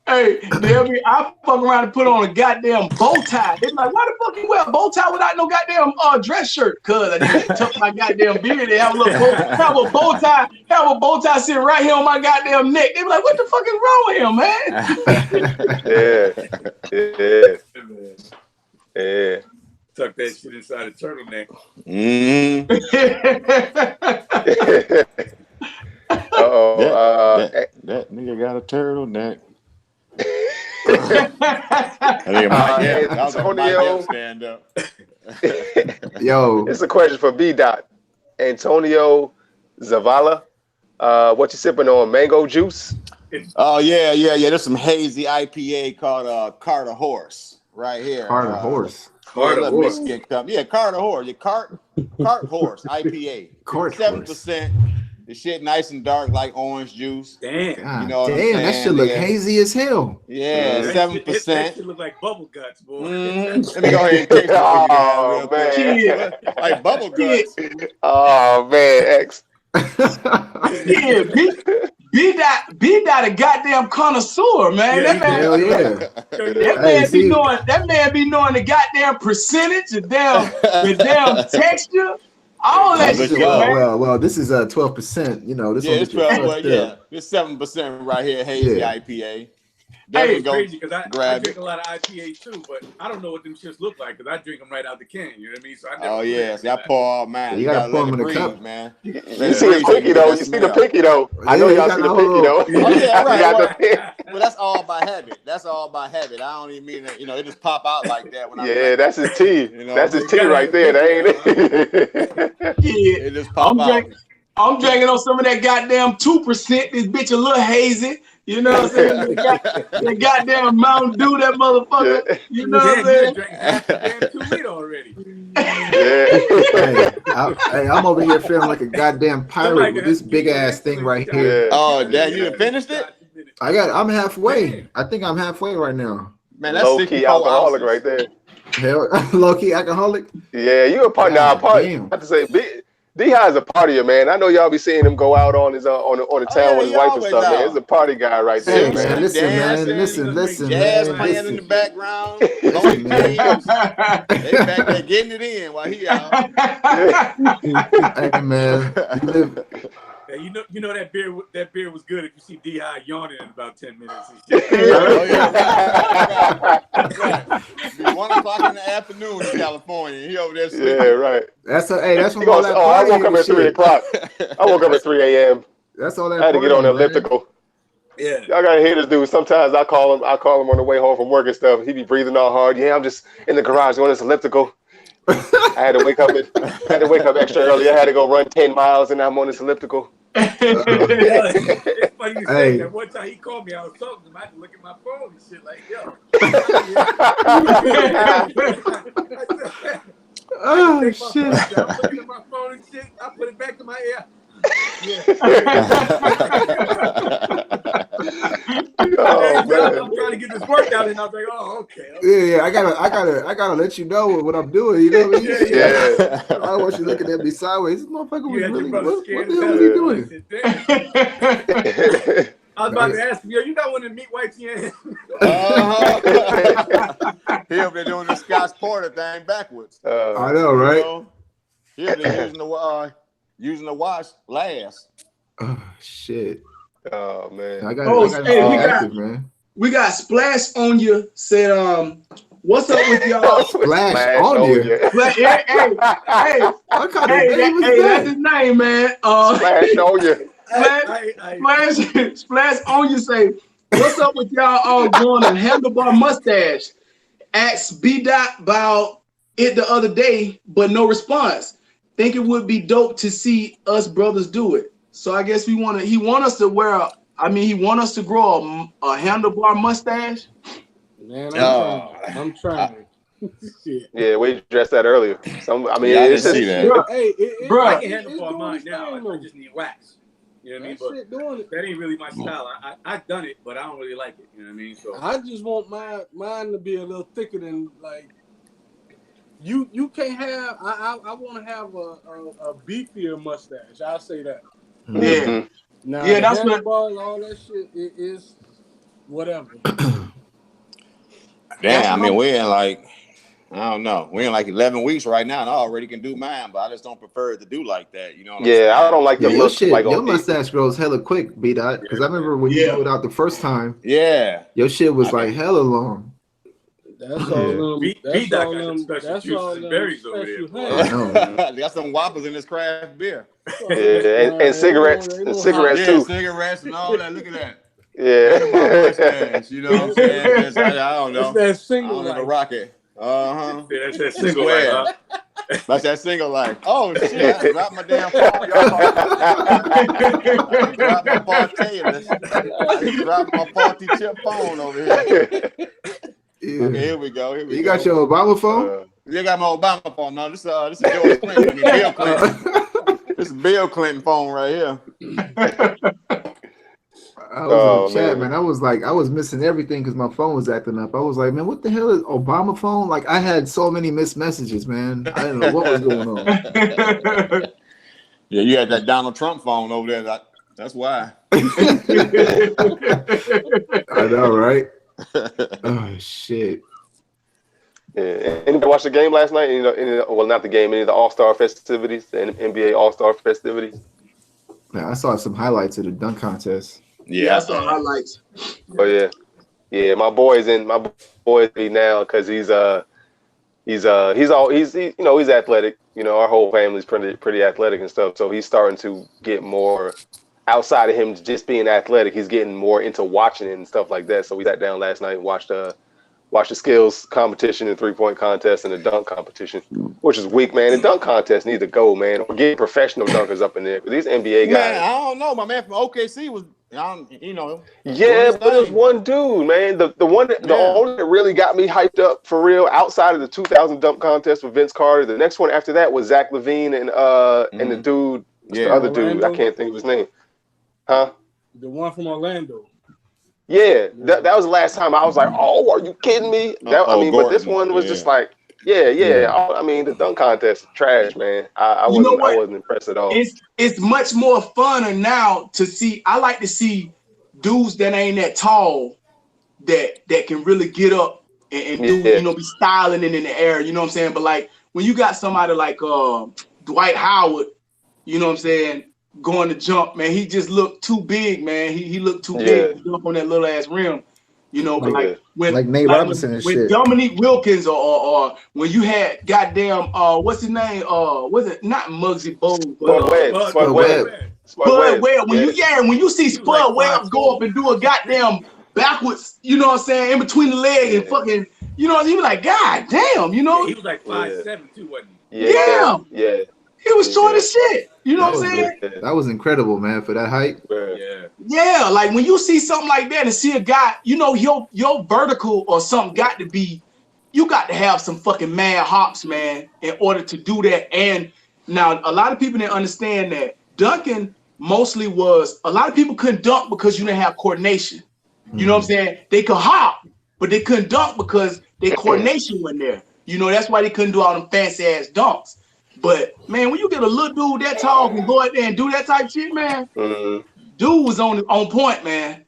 Hey, I fuck around and put on a goddamn bow tie. They be like, why the fuck you wear a bow tie without no goddamn dress shirt? Cause I need to tuck my goddamn beard and have a little bow tie sitting right here on my goddamn neck. They be like, what the fuck is wrong with him, man? Yeah. Tuck that shit inside a turtleneck. That nigga got a turtleneck. Antonio, stand up. Yo, it's a question for B. Dot. Antonio Zavala, what you sipping on? Mango juice? Oh yeah. There's some hazy IPA called Carter Horse right here. Carter Horse. Carter Horse. Yeah, Carter Horse. Your cart Horse IPA. 7%. The shit nice and dark like orange juice. Damn. God, you know what damn, that shit look hazy as hell. Yeah, 7%. That shit look like bubble guts, boy. Let me go ahead and taste it for you guys real quick. Like bubble guts. Oh man, X. Yeah, B Dot a goddamn connoisseur, man. Yeah, That man, Hell yeah. that man be knowing the goddamn percentage, the damn texture. All that shit, man. Well, this is 12%. You know, this one. It's 12. It's 7% right here, hazy IPA. It's crazy because I drink a lot of IPA too, but I don't know what them shits look like because I drink them right out the can. You know what I mean? So I never See, I pour all mine. You gotta pour them in the cup, man. You see the pinky though. You see the pinky though. I know y'all see the pinky though. Oh yeah, right. Well, that's all by habit. I don't even mean that. You know, it just pop out like that when I. Yeah, that's his tea. You know, that's his tea right there. That ain't it. Yeah, it just pop out. I'm drinking on some of that goddamn 2%. This bitch a little hazy. You know what I'm saying? That goddamn Mountain Dew, that motherfucker. Yeah. You know what I'm saying? Damn 2 liter already. Hey, I'm over here feeling like a goddamn pirate with this big ass thing right here. Oh, Dad, you done finished it? I'm halfway. I think I'm halfway right now. Man, that's low-key alcoholic right there. Hell, low-key alcoholic? Yeah, you a part now. I have to say, D-High is a partier, man. I know y'all be seeing him go out on his on the town with his wife and stuff, man. He's a party guy right there, hey, man. Listen, jazz man. Playing in the background. They back there getting it in while he out. Hey, man. Hey, you know that beer was good if you see D-High yawning in about 10 minutes. Oh, yeah. That's right. It'd be 1 o'clock in the afternoon in California. He over there sleeping. Yeah, right. That's from all that I woke up at 3 o'clock. I woke up at 3 a.m. That's all that. I had to get on the elliptical. Yeah. Y'all gotta hear this dude. Sometimes I call him on the way home from work and stuff. He be breathing all hard. Yeah, I'm just in the garage on this elliptical. I had to wake up extra early. I had to go run 10 miles and I'm on this elliptical. It's funny you say that. One time he called me, I was talking to him. I had to look at my phone and shit like, yo. Oh shit. I'm looking at my phone and shit. I put it back to my ear. Yeah. I'm trying to get this workout and I was like, oh, okay. Yeah, I gotta let you know what I'm doing. You know what I mean? Yeah. I don't want you looking at me sideways. This motherfucker was really what the hell was he doing? I was about to ask him, yo, you got one of the meat wipes here? He over there doing the Scotch Porter thing backwards. I know, right? You know? He over there using the wash last. Oh shit. Oh man. Man. We got Splash on you said, what's up with y'all? Splash on you. Hey, what kind of name was that? That's his name, man. Splash on you. Splash on you say, what's up with y'all all growing a handlebar mustache? Asked B Dot about it the other day, but no response. Think it would be dope to see us brothers do it. So I guess he want us to grow a handlebar mustache. Man, I'm trying. Yeah, we addressed that earlier. I didn't see that. I can handlebar mine now. I just need wax. You know what I mean? But that ain't really my style. I've done it, but I don't really like it. You know what I mean? So I just want mine to be a little thicker than like you can't have. I want to have a beefier mustache. I'll say that. Yeah. Now, yeah, the that's what. handlebars, all that shit, it is whatever. Damn, I mean, we're in like, I don't know, we're in like 11 weeks right now, and I already can do mine, but I just don't prefer it to do like that. You know what I'm saying? I don't like the your look. shit, like your mustache grows hella quick, B-Dot. Because I remember when you blew it out the first time. Yeah. Your shit was like hella long. That's all them. That's all them. That's all them berries over there. I know. They got some whoppers in this craft beer. Yeah, and cigarettes, and cigarettes too. Cigarettes and all that. Look at that. Yeah. You know what I'm saying? Just, I don't know. It's that single life. life. Rocket. Yeah, that's that single life. Huh? That's that single life. Oh shit! I dropped my damn phone. I dropped my Bartailors. I dropped my faulty chip phone over here. Yeah. Okay, here we go. You got your Obama phone? You got my Obama phone. No, this is George Clinton. Bill Clinton. This is Bill Clinton phone right here. I was in the chat, man. I was missing everything because my phone was acting up. I was like, man, what the hell is Obama phone? Like, I had so many missed messages, man. I didn't know what was going on. Yeah, you had that Donald Trump phone over there. That's why. I know, right? Oh shit. Yeah. Anybody watch the game last night? Well, not the game. Any of the All-Star festivities, the NBA All-Star festivities. Man, I saw some highlights of the dunk contest. Yeah, I saw highlights. Oh yeah. My boy's now because he's athletic. You know, our whole family's pretty athletic and stuff. So he's starting to get more outside of him just being athletic. He's getting more into watching it and stuff like that. So we sat down last night and watched the skills competition and 3-point contest and the dunk competition, which is weak, man. The dunk contest needs to go, man. We're getting professional dunkers up in there. These NBA guys. Man, I don't know. My man from OKC was, Yeah, but there's one dude, man. The only that really got me hyped up for real outside of the 2000 dunk contest with Vince Carter. The next one after that was Zach LaVine and the dude, the other dude. I can't think of his name. Huh? The one from Orlando. Yeah, that was the last time I was like, "Oh, are you kidding me?" But this one was just like, yeah. I mean, the dunk contest is trash, man. I wasn't impressed at all. It's much more funner now to see. I like to see dudes that ain't that tall that can really get up and do, be styling it in the air. You know what I'm saying? But like when you got somebody like Dwight Howard, you know what I'm saying, going to jump, man, he just looked too big, man. He looked too big to jump on that little ass rim. You know, but like Nate Robinson and shit. Dominique Wilkins or when you had goddamn what's his name? Was it not Muggsy Bogues? Spud Webb. When you see Spud Webb go up and do a goddamn backwards, you know what I'm saying, in between the leg and fucking, you know, you be like, God damn, you know. He was like 5'7" too, wasn't he? Yeah. He was short as shit. You know what I'm saying? That was incredible, man, for that height. Yeah, like when you see something like that and see a guy, you know, your vertical or something got to be, you got to have some fucking mad hops, man, in order to do that. And now a lot of people didn't understand that dunking mostly was, a lot of people couldn't dunk because you didn't have coordination. You know what I'm saying? They could hop, but they couldn't dunk because their coordination wasn't there. You know, that's why they couldn't do all them fancy ass dunks. But man, when you get a little dude that tall can go out there and do that type of shit, man, dude was on point, man.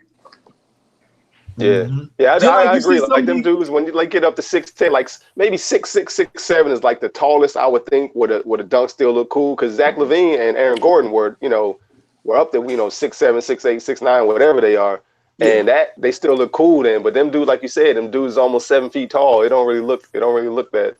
Yeah, I agree. Like them dudes, when you like get up to 6'10", like maybe 6'6", 6'7" is like the tallest I would think. Would a dunk still look cool? Because Zach LaVine and Aaron Gordon were up there, 6'7", 6'8", 6'9", whatever they are, and that they still look cool then. But them dudes, like you said, them dudes almost 7 feet tall. It don't really look that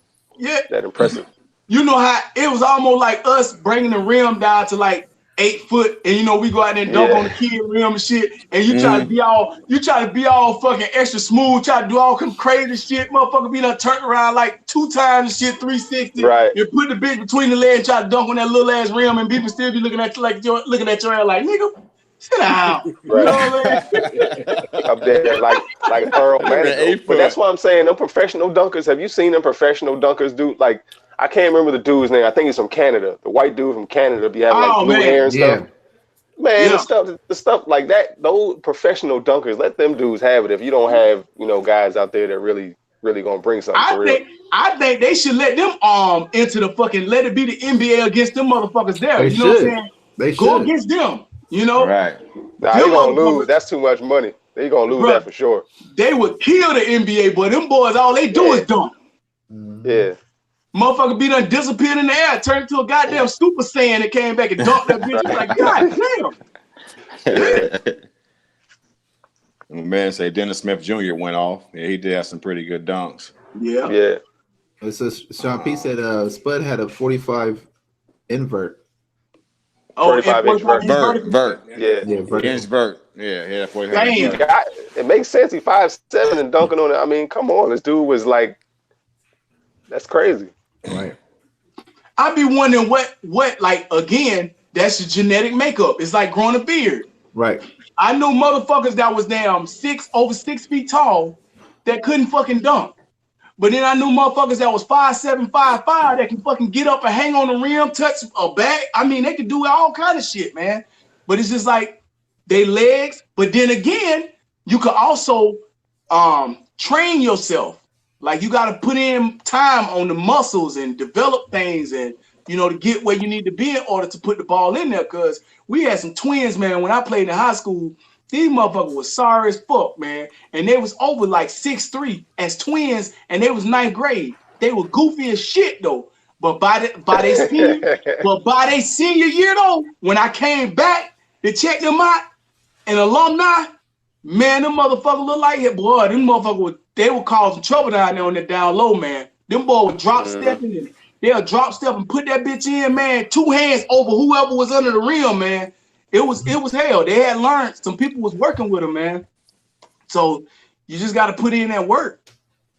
impressive. You know how it was almost like us bringing the rim down to like 8 foot, and we go out there and dunk on the kid rim and shit, and you try to be all fucking extra smooth, try to do all some crazy shit, motherfucker be done turn around like 2 times and shit, 360, right? And put the bitch between the legs and try to dunk on that little ass rim, and people still be looking at you like looking at your ass like, nigga, sit down. Right. You know what I mean? Up there like Earl Manigault. But that's why I'm saying them professional dunkers. Have you seen them professional dunkers do like? I can't remember the dude's name. I think he's from Canada. The white dude from Canada be having like blue hair and stuff. Man, Yeah. the stuff like that, those professional dunkers, let them dudes have it. If you don't have, guys out there that really gonna bring something for real. I think they should let them into the fucking let it be the NBA against them motherfuckers there. They You know what I'm should. saying? They Go should. against them. You know? Right. Nah, Them they gonna motherfuckers- lose. That's too much money. They gonna lose Bruh. that for sure. They would kill the NBA, boy. Them boys, all they do is dunk. Yeah. Motherfucker be done disappeared in the air, turned into a goddamn Super Saiyan and came back and dunked that bitch. It's like, god damn. Man, say Dennis Smith Jr. went off. Yeah, he did have some pretty good dunks. Yeah. Yeah. So Sean P said Spud had a 45 invert. Oh, 45 inch vert. Vert. Yeah. Yeah, vertical. Inch vert. Yeah, yeah, 45 Damn. inch vert. It makes sense. He 5'7" and dunking on it. I mean, come on. This dude was like, that's crazy. Right. I be wondering what like again, that's your genetic makeup. It's like growing a beard. Right. I knew motherfuckers that was damn over 6 feet tall that couldn't fucking dunk. But then I knew motherfuckers that was 5'7", 5'5" that can fucking get up and hang on the rim, touch a bag. I mean, they could do all kind of shit, man. But it's just like they legs. But then again, you could also train yourself. Like you got to put in time on the muscles and develop things and, to get where you need to be in order to put the ball in there. Because we had some twins, man, when I played in high school. These motherfuckers was sorry as fuck, man. And they was over like 6'3" as twins, and they was 9th grade. They were goofy as shit, though. But by their senior year, though, when I came back to check them out, an alumni, man, them motherfuckers look like it, boy. Them motherfuckers, they were causing trouble down there on the down low, man. Them boys would drop stepping and they'll drop step and put that bitch in, man. 2 hands over whoever was under the rim, man. It was hell. They had learned. Some people was working with them, man. So you just got to put in that work.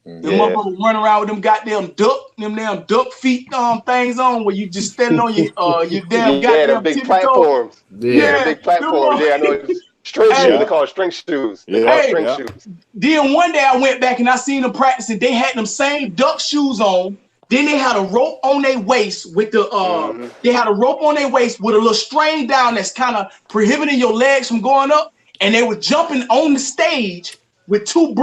Them motherfuckers run around with them goddamn duck feet things on where you just standing on your damn goddamn big tippy platforms. toe. Yeah, big platforms. Yeah, I know. String shoes. They call it string shoes. Shoes. Then one day I went back and I seen them practicing. They had them same duck shoes on. Then they had a rope on their waist with the they had a rope on their waist with a little string down that's kind of prohibiting your legs from going up. And they were jumping on the stage with 2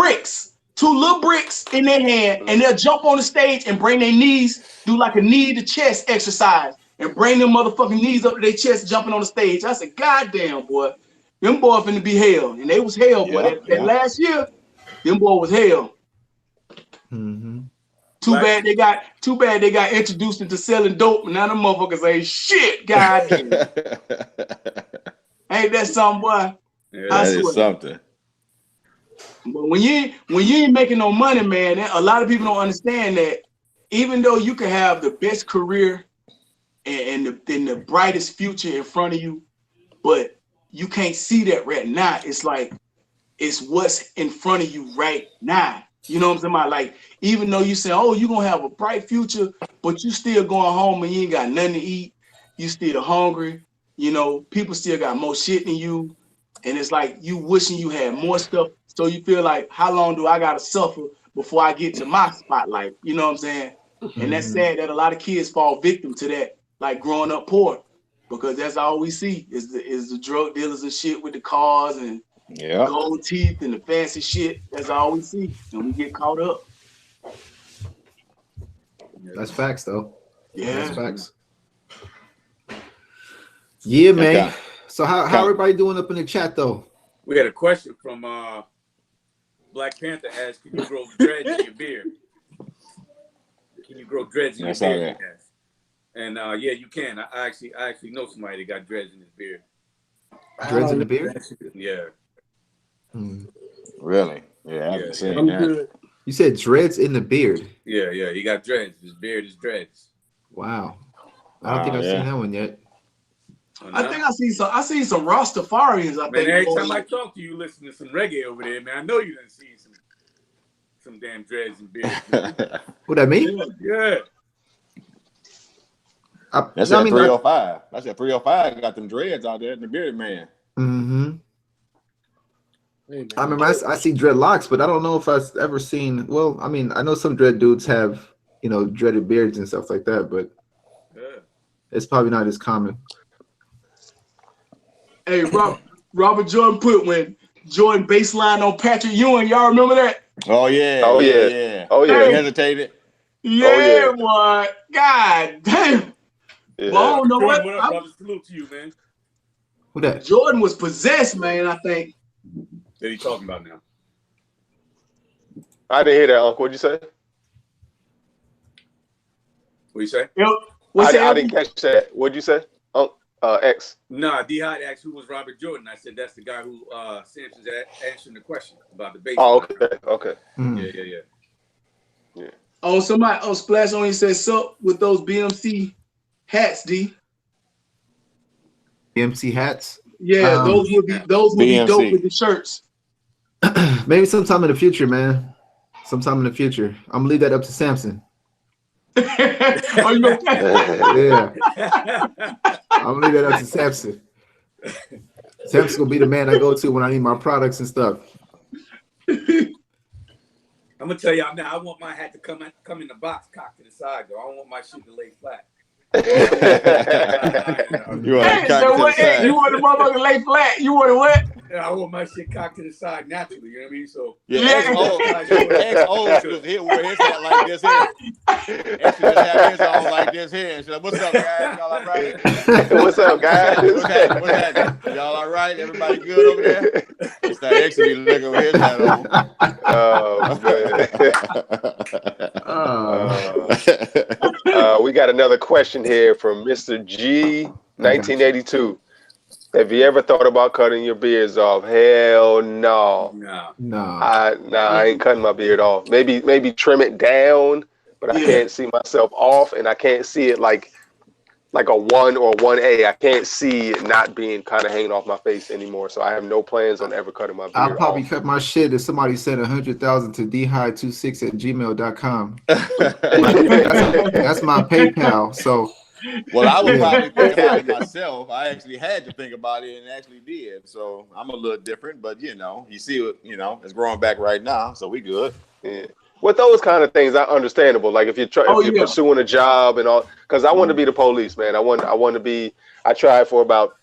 little bricks in their hand, and they'll jump on the stage and bring their knees, do like a knee to chest exercise, and bring them motherfucking knees up to their chest jumping on the stage. I said, God damn, boy, them boys finna be hell. And they was hell, boy. That last year, them boys was hell. Mm-hmm. Too bad they got introduced into selling dope, and now them motherfuckers ain't shit. God damn. Ain't that something, boy? Yeah, that is something. But when you ain't making no money, man, a lot of people don't understand that. Even though you can have the best career and the brightest future in front of you, but you can't see that right now. It's like it's what's in front of you right now. You know what I'm saying? About? Like, even though you say, oh, you're going to have a bright future, but you still going home and you ain't got nothing to eat. You still hungry. People still got more shit than you. And it's like you wishing you had more stuff. So you feel like, how long do I got to suffer before I get to my spotlight? You know what I'm saying? And that's sad that a lot of kids fall victim to that, like growing up poor, because that's all we see is the drug dealers and shit with the cars and gold teeth and the fancy shit. That's all we see, and we get caught up. That's facts, though. Yeah, that's facts. Yeah, man. Okay. So how everybody doing up in the chat, though? We had a question from Black Panther asked, can you grow dreads in your beard? Can you grow dreads in your beard? And yeah, you can. I actually know somebody that got dreads in his beard. Dreads in the beard? Yeah. Really? Yeah, I haven't seen that. You said dreads in the beard? Yeah, he got dreads. His beard is dreads. Wow. I don't think I've seen that one yet. I think I seen some Rastafarians. I think every time I talk to you, listen to some reggae over there, man. I know you done seen some damn dreads and beards. What that mean? Yeah. That's at 305. That's at 305. Got them dreads out there in the bearded man. Mm-hmm. I remember I see dreadlocks, but I don't know if I've ever seen. Well, I mean, I know some dread dudes have, dreaded beards and stuff like that, but it's probably not as common. Hey, Robert Jordan put when Jordan baseline on Patrick Ewing. Y'all remember that? Oh yeah. Oh, yeah. Yeah. Oh, yeah. He hesitated. Yeah, Oh, yeah. boy. God damn. Yeah. Well, I don't know Jordan, what. what up, brother? Salute to you, man. Who that? Jordan was possessed, man. I think. What are you talking about now? I didn't hear that, Uncle. What'd you say? What you say? I didn't catch that. What'd you say? X. Nah, D-Hot asked who was Robert Jordan. I said that's the guy who Sampson's answering the question about the base. Oh, okay. Yeah. Oh, somebody Splash on you said sup with those BMC hats, D. BMC hats? Yeah, those would be dope with the shirts. Maybe sometime in the future, man. Sometime in the future. I'm gonna leave that up to Samson. Are you okay? Yeah. I'm gonna leave that up to Samson. Samson's gonna be the man I go to when I need my products and stuff. I'm gonna tell y'all now. I want my hat to come in the box, cocked to the side, though. I don't want my shit to lay flat. You want you want the motherfucker lay flat? You want what? I want my shit cocked to the side naturally. You know what I mean? So X old school. He'll wear his hat like this here. X just have his on like this here. So, what's up, guys? Y'all all right? What's up, guys? What's happening? Y'all all right? Everybody good over there? It's that X be looking with his hat on. Oh, man. We got another question here from Mr. G, 1982. Have you ever thought about cutting your beards off? Hell no. I ain't cutting my beard off. Maybe trim it down, but I can't see myself off, and I can't see it like a 1 or 1A. I can't see it not being kind of hanging off my face anymore. So I have no plans on ever cutting my beard I'll probably off. cut my shit if somebody sent 100,000 to dhide26@gmail.com. That's my PayPal. So. Well, I would probably think about it myself. I actually had to think about it and actually did. So I'm a little different, but you see it, it's growing back right now. So we good. Yeah. With those kind of things, are understandable. Like if you're pursuing a job and all, because I want to be the police, man. I tried for about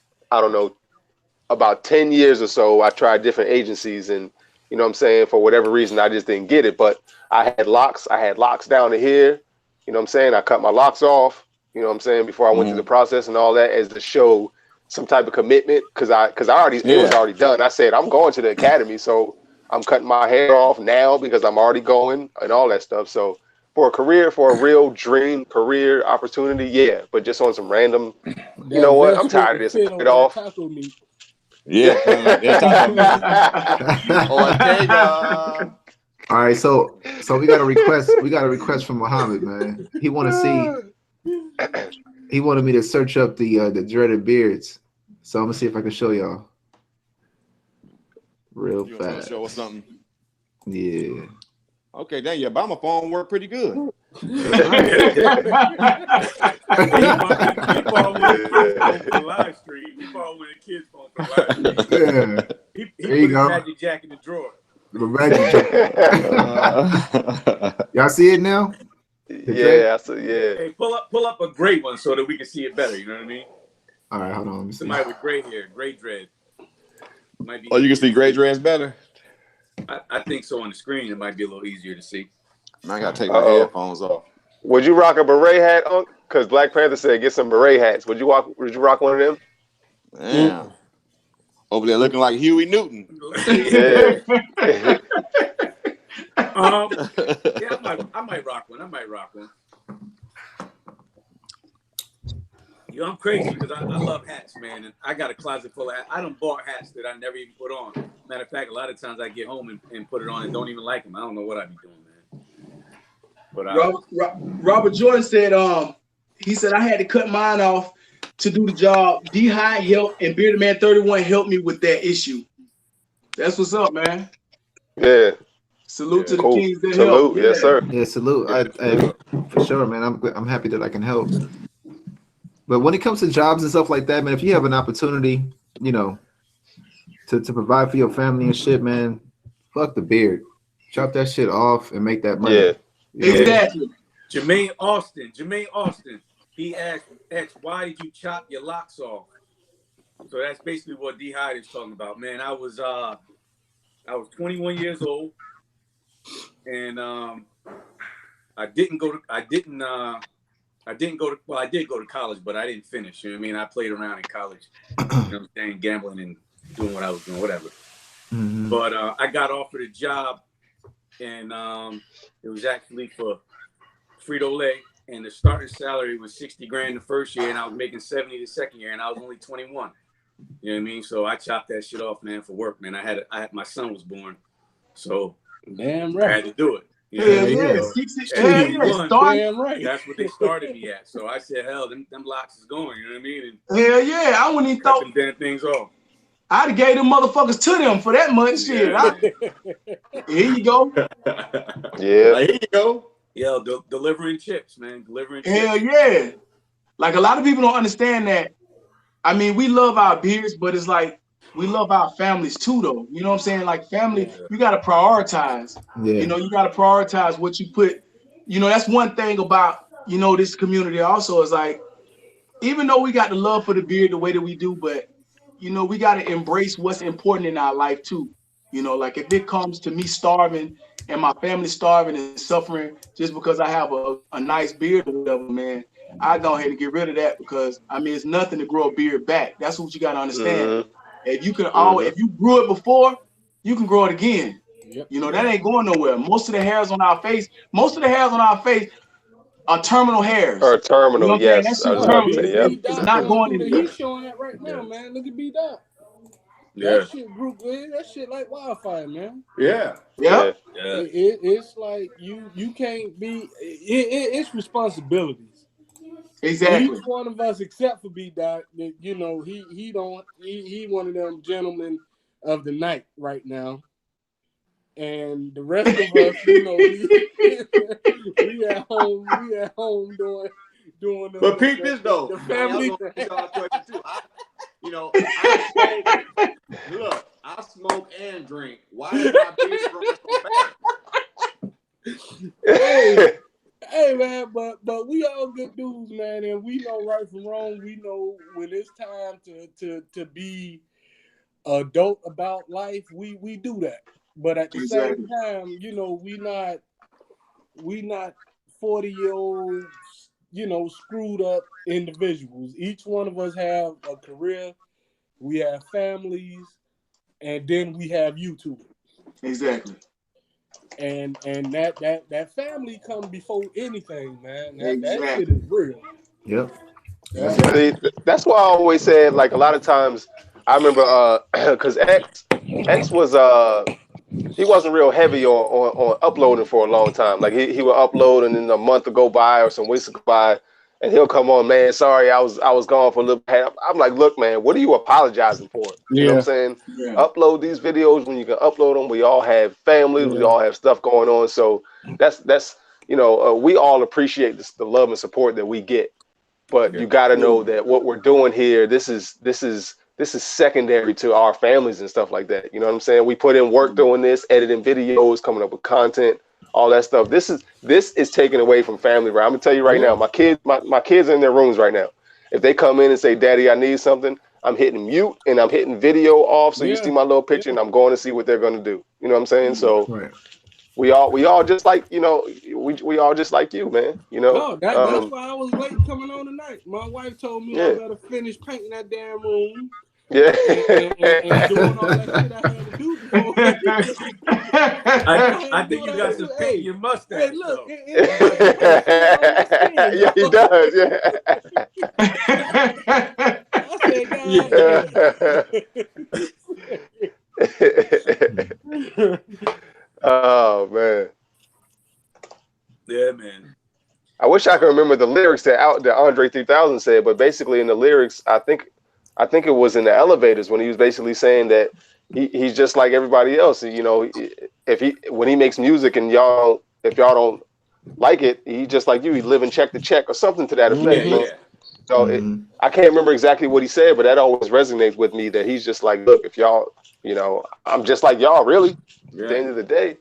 10 years or so. I tried different agencies, and you know what I'm saying, for whatever reason, I just didn't get it. But I had locks down to here. You know what I'm saying? I cut my locks off. You know what I'm saying? Before I went through the process and all that, as to show some type of commitment, because it was already done. I said I'm going to the academy, so I'm cutting my hair off now because I'm already going and all that stuff. So for a real dream career opportunity, yeah. But just on some random, you know what? I'm tired of this. Cut it off. Yeah. All right, so we got a request. We got a request from Muhammad, man. He wanted me to search up the dreaded beards. So I'm gonna see if I can show y'all real fast. Show us something. Yeah. Okay, then your Obama phone worked pretty good. He live stream. He following the kids' phone for live stream. Yeah. He there you go. Magic Jack in the drawer. Y'all see it now? Yeah, I see. Yeah. Hey, pull up a gray one so that we can see it better. You know what I mean? All right, hold on. Let me see. Somebody with gray hair, gray dread. Might be. Oh, you can see gray dreads better. I think so on the screen. It might be a little easier to see. I gotta take my headphones off. Would you rock a beret hat, Unc? Because Black Panther said get some beret hats. Would you rock one of them? Damn. Over there looking like Huey Newton. Yeah. I might rock one. Yo, I'm crazy because I love hats, man, and I got a closet full of hats. I done bought hats that I never even put on. Matter of fact, a lot of times I get home and put it on and don't even like them. I don't know what I be doing, man. But Robert Jordan said, he said I had to cut mine off to do the job. D-High helped and Bearded Man 31 helped me with that issue. That's what's up, man. Yeah. Salute to the cool. kings that Salute, help. yes, sir. Yeah, salute. I for sure, man. I'm happy that I can help. But when it comes to jobs and stuff like that, man, if you have an opportunity, to provide for your family and shit, man, fuck the beard. Chop that shit off and make that money. Yeah. Exactly. Jermaine Austin. He asked, why did you chop your locks off? So that's basically what D Hyde is talking about, man. I was 21 years old, and I did go to college, but I didn't finish. You know what I mean? I played around in college, you know what I'm saying, gambling and doing what I was doing, whatever. Mm-hmm. But I got offered a job, and it was actually for Frito-Lay, and the starting salary was $60,000 the first year, and I was making $70,000 the second year, and I was only 21. You know what I mean? So I chopped that shit off, man, for work, man. I had my son was born, so damn right. I had to do it. You know damn right. That's what they started me at. So I said, hell, them locks is going. You know what I mean? And hell yeah, I wouldn't even cut them damn things off. I'd have gave them motherfuckers to them for that much shit. Here you go. Yeah. Like, here you go. Yo, delivering chips, man. Delivering hell chips. Yeah. Like, a lot of people don't understand that. I mean, we love our beards, but it's like we love our families too, though. You know what I'm saying? Like, family, you got to prioritize. Yeah. You know, you got to prioritize what you put. You know, that's one thing about, you know, this community also is like, even though we got the love for the beard the way that we do, but, you know, we got to embrace what's important in our life too. You know, like if it comes to me starving and my family starving and suffering just because I have a nice beard or whatever, man, I go ahead and get rid of that, because I mean, it's nothing to grow a beard back. That's what you got to understand. Mm-hmm. If you can if you grew it before, you can grow it again. Yep. You know, that ain't going nowhere. Most of the hairs on our face are terminal hairs. Or terminal, you know yes. That's terminal. It's not going anywhere. He's showing that right now, man. Look at B-Dot. Yeah. That shit grew good. That shit like wildfire, man. Yeah. Yeah. It's like you can't be. It's responsibilities. Exactly. Each one of us, except for B-Dot, you know, he one of them gentlemen of the night right now, and the rest of us, you know, we at home doing. But peep this though, the family. I smoke and drink. Why is my beard growing so bad? Hey man, but we all good dudes, man, and we know right from wrong. We know when it's time to be adult about life, we do that. But at the same time, you know, we not 40-year-olds, you know, screwed up individuals. Each one of us have a career, we have families, and then we have YouTube. Exactly. And that family come before anything, man. That shit is real. Yep. See, that's why I always said, like, a lot of times I remember because X was he wasn't real heavy on uploading for a long time. Like he would upload and then a month would go by or some weeks would go by and he'll come on, man, sorry, I was gone for a little bit. I'm like, look, man, what are you apologizing for? You know what I'm saying? Yeah. Upload these videos when you can upload them. We all have families, we all have stuff going on. So that's you know, we all appreciate the love and support that we get. But you got to know that what we're doing here, this is secondary to our families and stuff like that. You know what I'm saying? We put in work doing this, editing videos, coming up with content, all that stuff. This is taken away from family. Right? I'm gonna tell you right now, my kids are in their rooms right now. If they come in and say, "Daddy, I need something," I'm hitting mute and I'm hitting video off, so you see my little picture, and I'm going to see what they're gonna do. You know what I'm saying? So we all just like, you know, we all just like you, man. You know. No, that's why I was late coming on tonight. My wife told me I better finish painting that damn room. Yeah. and doing all that shit I had to do before. I think you got some paint in your mustache. Hey, look. Yeah, he does. Yeah. I said, oh man. Yeah, man. I wish I could remember the lyrics that Andre 3000 said, but basically in the lyrics, I think it was in the elevators when he was basically saying that he's just like everybody else. You know, when he makes music and if y'all don't like it, he's just like you. He's living check to check or something to that effect. Yeah. So I can't remember exactly what he said, but that always resonates with me. That he's just like, look, if y'all, you know, I'm just like y'all, really. At the end of the day.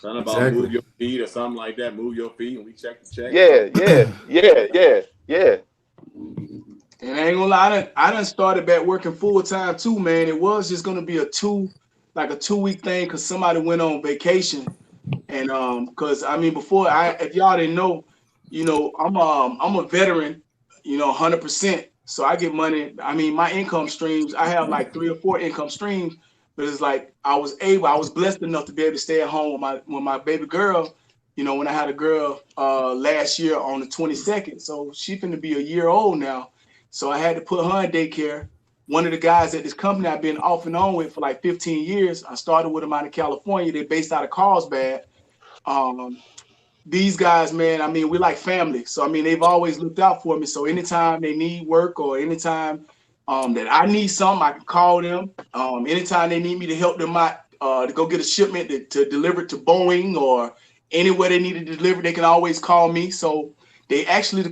Something about move your feet or something like that. Move your feet and we check the check. Yeah. And I ain't gonna lie, I done started back working full time too, man. It was just gonna be a 2-week thing because somebody went on vacation. And because I mean, before if y'all didn't know, I'm a veteran, 100%. So I get money. I mean, my income streams, I have like 3 or 4 income streams, but it's like I was blessed enough to be able to stay at home with my baby girl. When I had a girl last year on the 22nd, so she finna be a year old now. So I had to put her in daycare. One of the guys at this company I've been off and on with for like 15 years. I started with them out of California. They're based out of Carlsbad. These guys, man, I mean, we're like family. So, I mean, they've always looked out for me. So anytime they need work or anytime that I need something, I can call them. Anytime they need me to help them out to go get a shipment to deliver it to Boeing or anywhere they need to deliver, they can always call me. So they asked me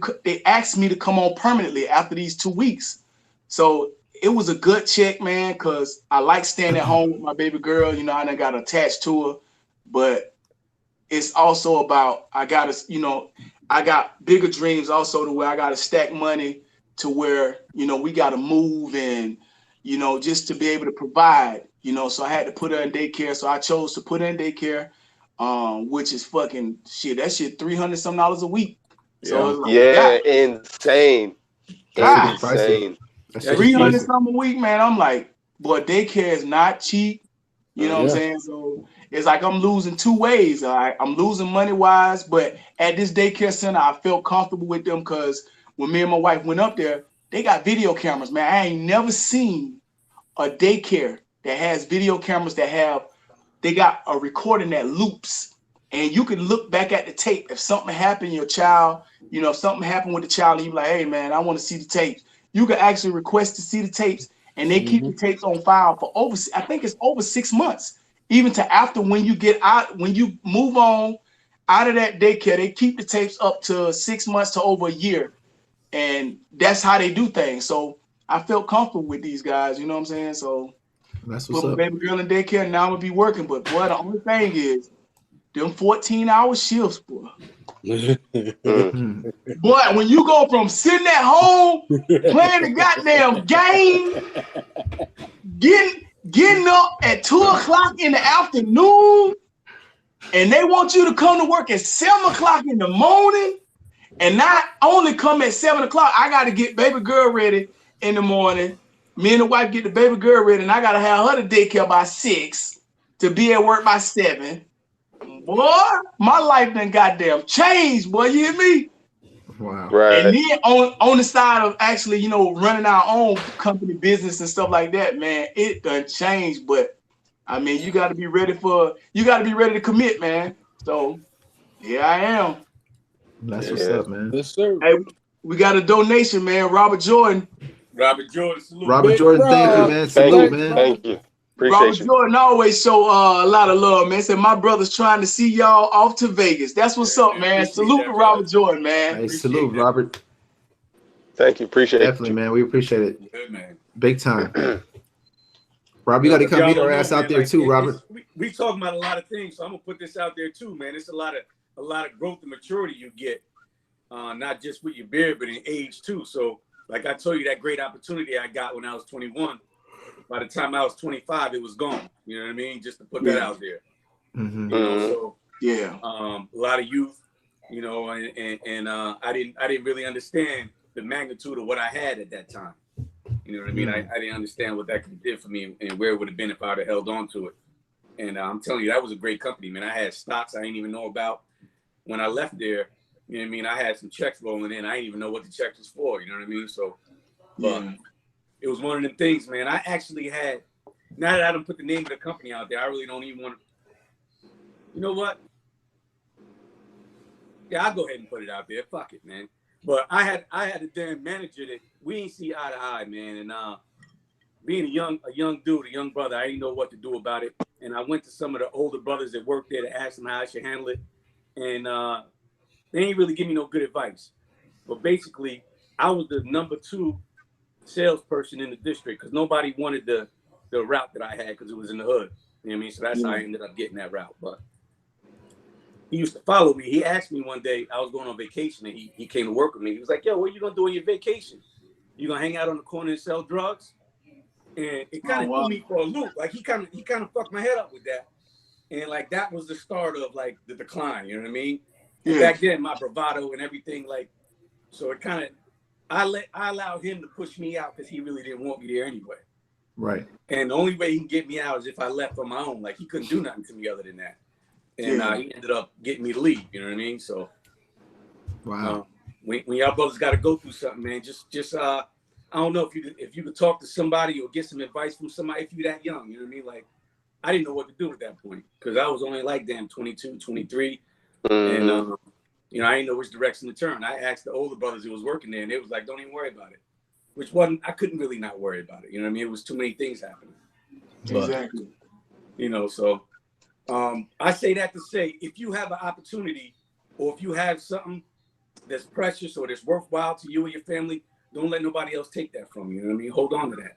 to come on permanently after these 2 weeks. So it was a good check, man, because I like staying at home with my baby girl. I done got attached to her, but it's also about I got bigger dreams also to where I got to stack money to where we got to move and just to be able to provide. So I had to put her in daycare. So I chose to put her in daycare, which is fucking shit. That shit $300 some a week. So insane. God, Insane. $300 some a week, man. I'm like, boy, daycare is not cheap. You know what I'm saying? So it's like I'm losing 2 ways. I'm losing money wise, but at this daycare center, I felt comfortable with them because when me and my wife went up there, they got video cameras, man. I ain't never seen a daycare that has video cameras they got a recording that loops, and you can look back at the tape. If something happened, your child, if something happened with the child, and you be like, hey man, I want to see the tapes. You can actually request to see the tapes. And they keep the tapes on file for I think it's over 6 months, even to after when you get out, when you move on out of that daycare, they keep the tapes up to 6 months to over a year. And that's how they do things. So I felt comfortable with these guys, you know what I'm saying? So that's what's put my up. baby girl in daycare, now I'm gonna be working. But boy, the only thing is them 14-hour shifts, boy. Boy, when you go from sitting at home playing the goddamn game, getting up at 2 o'clock in the afternoon, and they want you to come to work at 7 o'clock in the morning, and not only come at 7 o'clock, I got to get baby girl ready in the morning. Me and the wife get the baby girl ready, and I got to have her to daycare by 6 to be at work by 7. Boy, my life done goddamn changed, boy. You hear me? Wow. Right. And then on the side of actually, running our own company business and stuff like that, man, it done changed. But I mean, you got to be ready to commit, man. So here I am. That's what's up, man. Yes, sir. Hey, we got a donation, man. Robert Jordan, salute. Robert Jordan, thank you, man. Salute, man. Thank you. Appreciate Robert you. Jordan always show a lot of love, man. Said my brother's trying to see y'all off to Vegas. That's what's up, man. Salute to Robert Jordan, man. Hey, salute, Robert. Thank you. Appreciate it. Definitely, man. We appreciate it. Good, man. Big time. Rob, you got to come meet our ass out there too, Robert. We talking about a lot of things, so I'm gonna put this out there too, man. It's a lot of growth and maturity you get, not just with your beard, but in age too. So, like I told you, that great opportunity I got when I was 21. By the time I was 25, it was gone. You know what I mean? Just to put that out there. So a lot of youth, and I didn't really understand the magnitude of what I had at that time. You know what I mean? I didn't understand what that could did for me and where it would have been if I would have held on to it. And I'm telling you, that was a great company, man. I had stocks I didn't even know about when I left there. You know what I mean? I had some checks rolling in. I didn't even know what the check was for. You know what I mean? So, but it was one of them things, man. I actually had, now that I don't put the name of the company out there, I really don't even want to, you know what? Yeah, I'll go ahead and put it out there. Fuck it, man. But I had a damn manager that we ain't see eye to eye, man. And being a young dude, a young brother, I didn't know what to do about it. And I went to some of the older brothers that worked there to ask them how I should handle it. And they ain't really give me no good advice. But basically, I was the number 2 salesperson in the district because nobody wanted the route that I had because it was in the hood. You know what I mean? So that's how I ended up getting that route. But he used to follow me. He asked me one day, I was going on vacation, and he came to work with me. He was like, yo, what are you going to do on your vacation? you gonna hang out on the corner and sell drugs? And it kind of threw me for a loop. Like he kind of fucked my head up with that. And like that was the start of like the decline, you know what I mean? And back then my bravado and everything, like, so it kind of, I allowed him to push me out because he really didn't want me there anyway. Right. And the only way he can get me out is if I left on my own. Like he couldn't do nothing to me other than that. And he ended up getting me to leave, you know what I mean? So wow. When y'all brothers got to go through something, man, just I don't know if you could talk to somebody or get some advice from somebody if you're that young, you know what I mean? Like I didn't know what to do at that point because I was only like damn 22, 23. And you know, I didn't know which direction to turn. I asked the older brothers who was working there and they was like, don't even worry about it. Which wasn't, I couldn't really not worry about it. You know what I mean? It was too many things happening. Exactly. But, you know, so I say that to say, if you have an opportunity or if you have something that's precious or that's worthwhile to you and your family, don't let nobody else take that from you. You know what I mean? Hold on to that.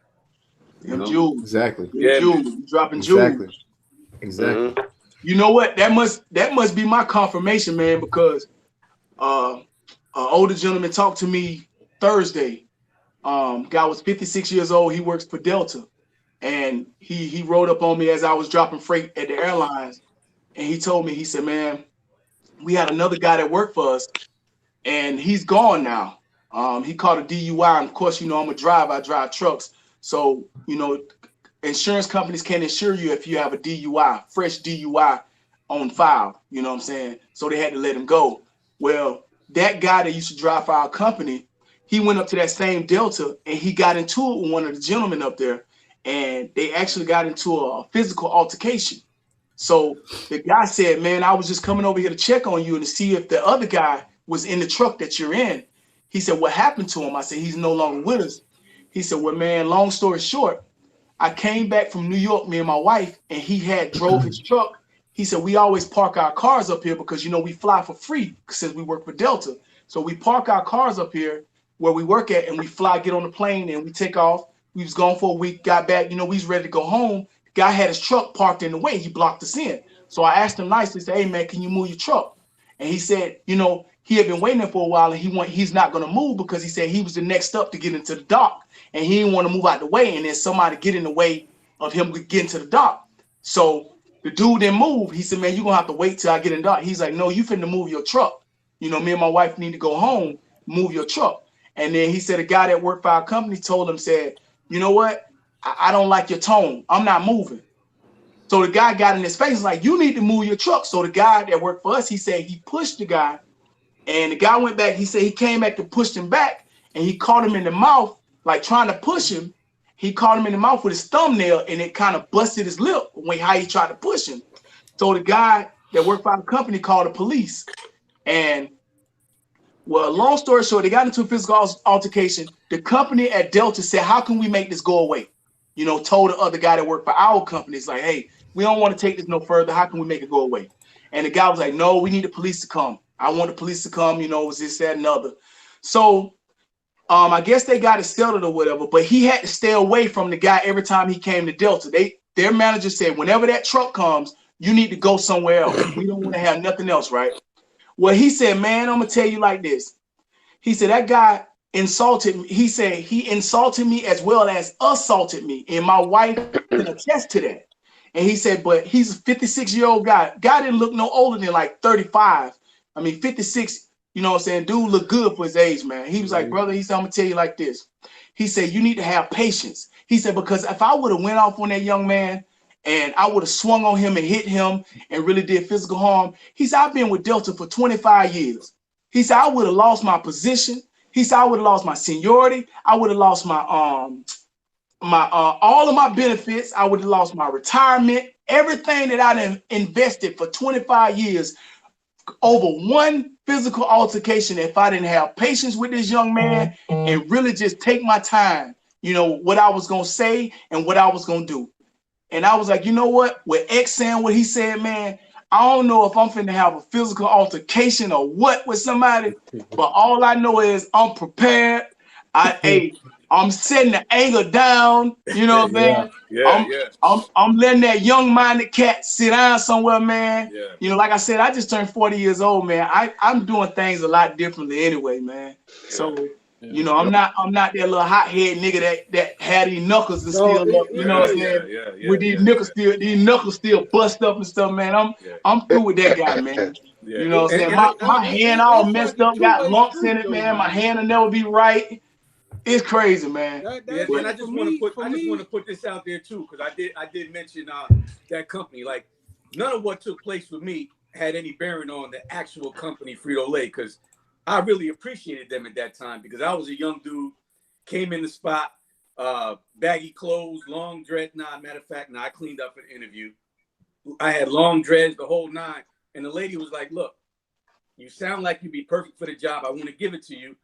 You know? Exactly. Yeah, jewels. Dropping jewels. Exactly. You know what? That must be my confirmation, man, because an older gentleman talked to me Thursday. Guy was 56 years old. He works for Delta. And he rode up on me as I was dropping freight at the airlines. And he told me, he said, man, we had another guy that worked for us and he's gone now. He caught a DUI. And of course, you know, I'm a driver. I drive trucks. So, you know, insurance companies can't insure you if you have a DUI, fresh DUI on file. You know what I'm saying? So they had to let him go. Well, that guy that used to drive for our company, he went up to that same Delta and he got into it with one of the gentlemen up there. And they actually got into a physical altercation. So the guy said, man, I was just coming over here to check on you and to see if the other guy was in the truck that you're in. He said, what happened to him? I said, he's no longer with us. He said, well, man, long story short, I came back from New York, me and my wife, and he had drove his truck. He said, we always park our cars up here because, you know, we fly for free since we work for Delta. So we park our cars up here where we work at and we fly, get on the plane and we take off. We was gone for a week, got back, you know, we was ready to go home. The guy had his truck parked in the way. He blocked us in. So I asked him nicely, said, hey, man, can you move your truck? And he said, you know, he had been waiting there for a while and he's not going to move because he said he was the next up to get into the dock and he didn't want to move out the way and then somebody get in the way of him getting to the dock. So the dude didn't move. He said, man, you're going to have to wait till I get in the dock. He's like, no, you finna move your truck. You know, me and my wife need to go home, move your truck. And then he said a guy that worked for our company told him, said, you know what? I don't like your tone. I'm not moving. So the guy got in his face like, you need to move your truck. So the guy that worked for us, he said he pushed the guy and the guy went back. He said he came back to push him back and he caught him in the mouth, like trying to push him. He caught him in the mouth with his thumbnail and it kind of busted his lip when how he tried to push him. So the guy that worked for the company called the police. And well, long story short, they got into a physical altercation. The company at Delta said, how can we make this go away? You know, told the other guy that worked for our company, it's like, hey, we don't want to take this no further. How can we make it go away? And the guy was like, no, we need the police to come. I want the police to come, you know, it was this, that, and other. So I guess they got it settled or whatever, but he had to stay away from the guy every time he came to Delta. Their manager said, whenever that truck comes, you need to go somewhere else. We don't want to have nothing else, right? Well, he said, man, I'm going to tell you like this. He said, that guy insulted me. He said he insulted me as well as assaulted me. And my wife can attest to that. And he said, but he's a 56-year-old guy. Guy didn't look no older than like 35. I mean, 56, you know what I'm saying? Dude looked good for his age, man. He was like, brother, he said, I'm going to tell you like this. He said, you need to have patience. He said, because if I would have went off on that young man and I would have swung on him and hit him and really did physical harm, he said, I've been with Delta for 25 years. He said, I would have lost my position. He said, I would have lost my seniority. I would have lost my all of my benefits. I would have lost my retirement. Everything that I done invested for 25 years over one physical altercation. If I didn't have patience with this young man and really just take my time, you know, what I was going to say and what I was going to do. And I was like, you know what? With X saying what he said, man, I don't know if I'm finna have a physical altercation or what with somebody, but all I know is I'm prepared. I'm setting the anger down. You know what I'm saying? I'm letting that young-minded cat sit down somewhere, man. Yeah. You know, like I said, I just turned 40 years old, man. I'm doing things a lot differently anyway, man. Yeah. So You know, I'm not that little hothead nigga that had these knuckles and still, you know what I'm saying? With these knuckles still bust up and stuff, man. I'm through with that guy, man. You know what I'm saying? My hand all messed up, got lumps in it, man. My hand will never be right. It's crazy, man. And I just want to put this out there too, because I did mention that company. Like, none of what took place with me had any bearing on the actual company Frito-Lay, because I really appreciated them at that time, because I was a young dude, came in the spot, baggy clothes, long dread. Matter of fact, I cleaned up for the interview. I had long dreads, the whole nine. And the lady was like, look, you sound like you'd be perfect for the job. I want to give it to you.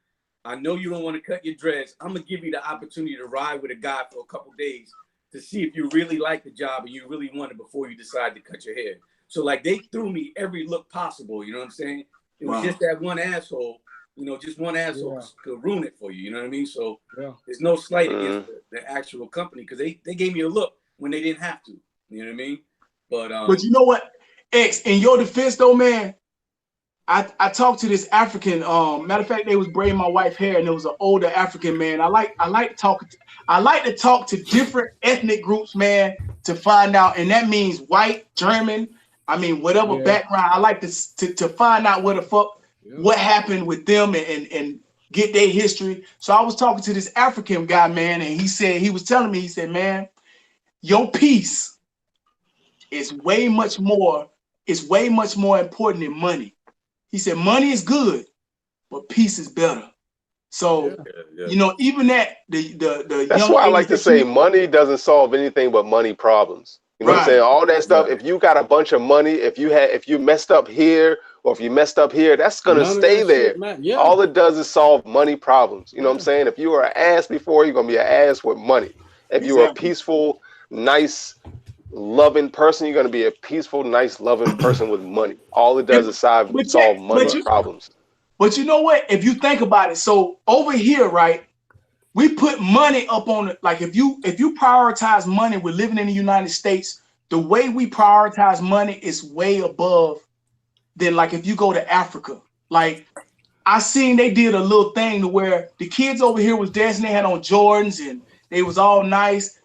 I know you don't want to cut your dreads. I'm going to give you the opportunity to ride with a guy for a couple days to see if you really like the job and you really want it before you decide to cut your hair. So, like, they threw me every look possible. You know what I'm saying? It was just that one asshole, just one asshole could ruin it for you. You know what I mean? So there's no slight against the actual company, because they gave me a look when they didn't have to. You know what I mean? But you know what, X, in your defense though, man, I talked to this African. Matter of fact, they was braiding my wife's hair, and it was an older African man. I like to talk to different ethnic groups, man, to find out, and that means white, German. I mean, whatever background. I like to find out what the fuck what happened with them and get their history. So I was talking to this African guy, man, and he was telling me, man, your peace is way much more important than money. He said, money is good, but peace is better. So, even that, that's why I like to say money doesn't solve anything but money problems. You know what I'm saying? All that stuff. If you got a bunch of money, if you messed up here, or if you messed up here, that's gonna stay there. All it does is solve money problems. You know what I'm saying? If you were an ass before, you're gonna be an ass with money. If you were a peaceful, nice, loving person, you're gonna be a peaceful, nice, loving person with money. All it does is solve money problems. But you know what? If you think about it, so over here, right, we put money up on it. Like if you prioritize money, we're living in the United States, the way we prioritize money is way above than like if you go to Africa. Like I seen they did a little thing to where the kids over here was dancing, they had on Jordans and they was all nice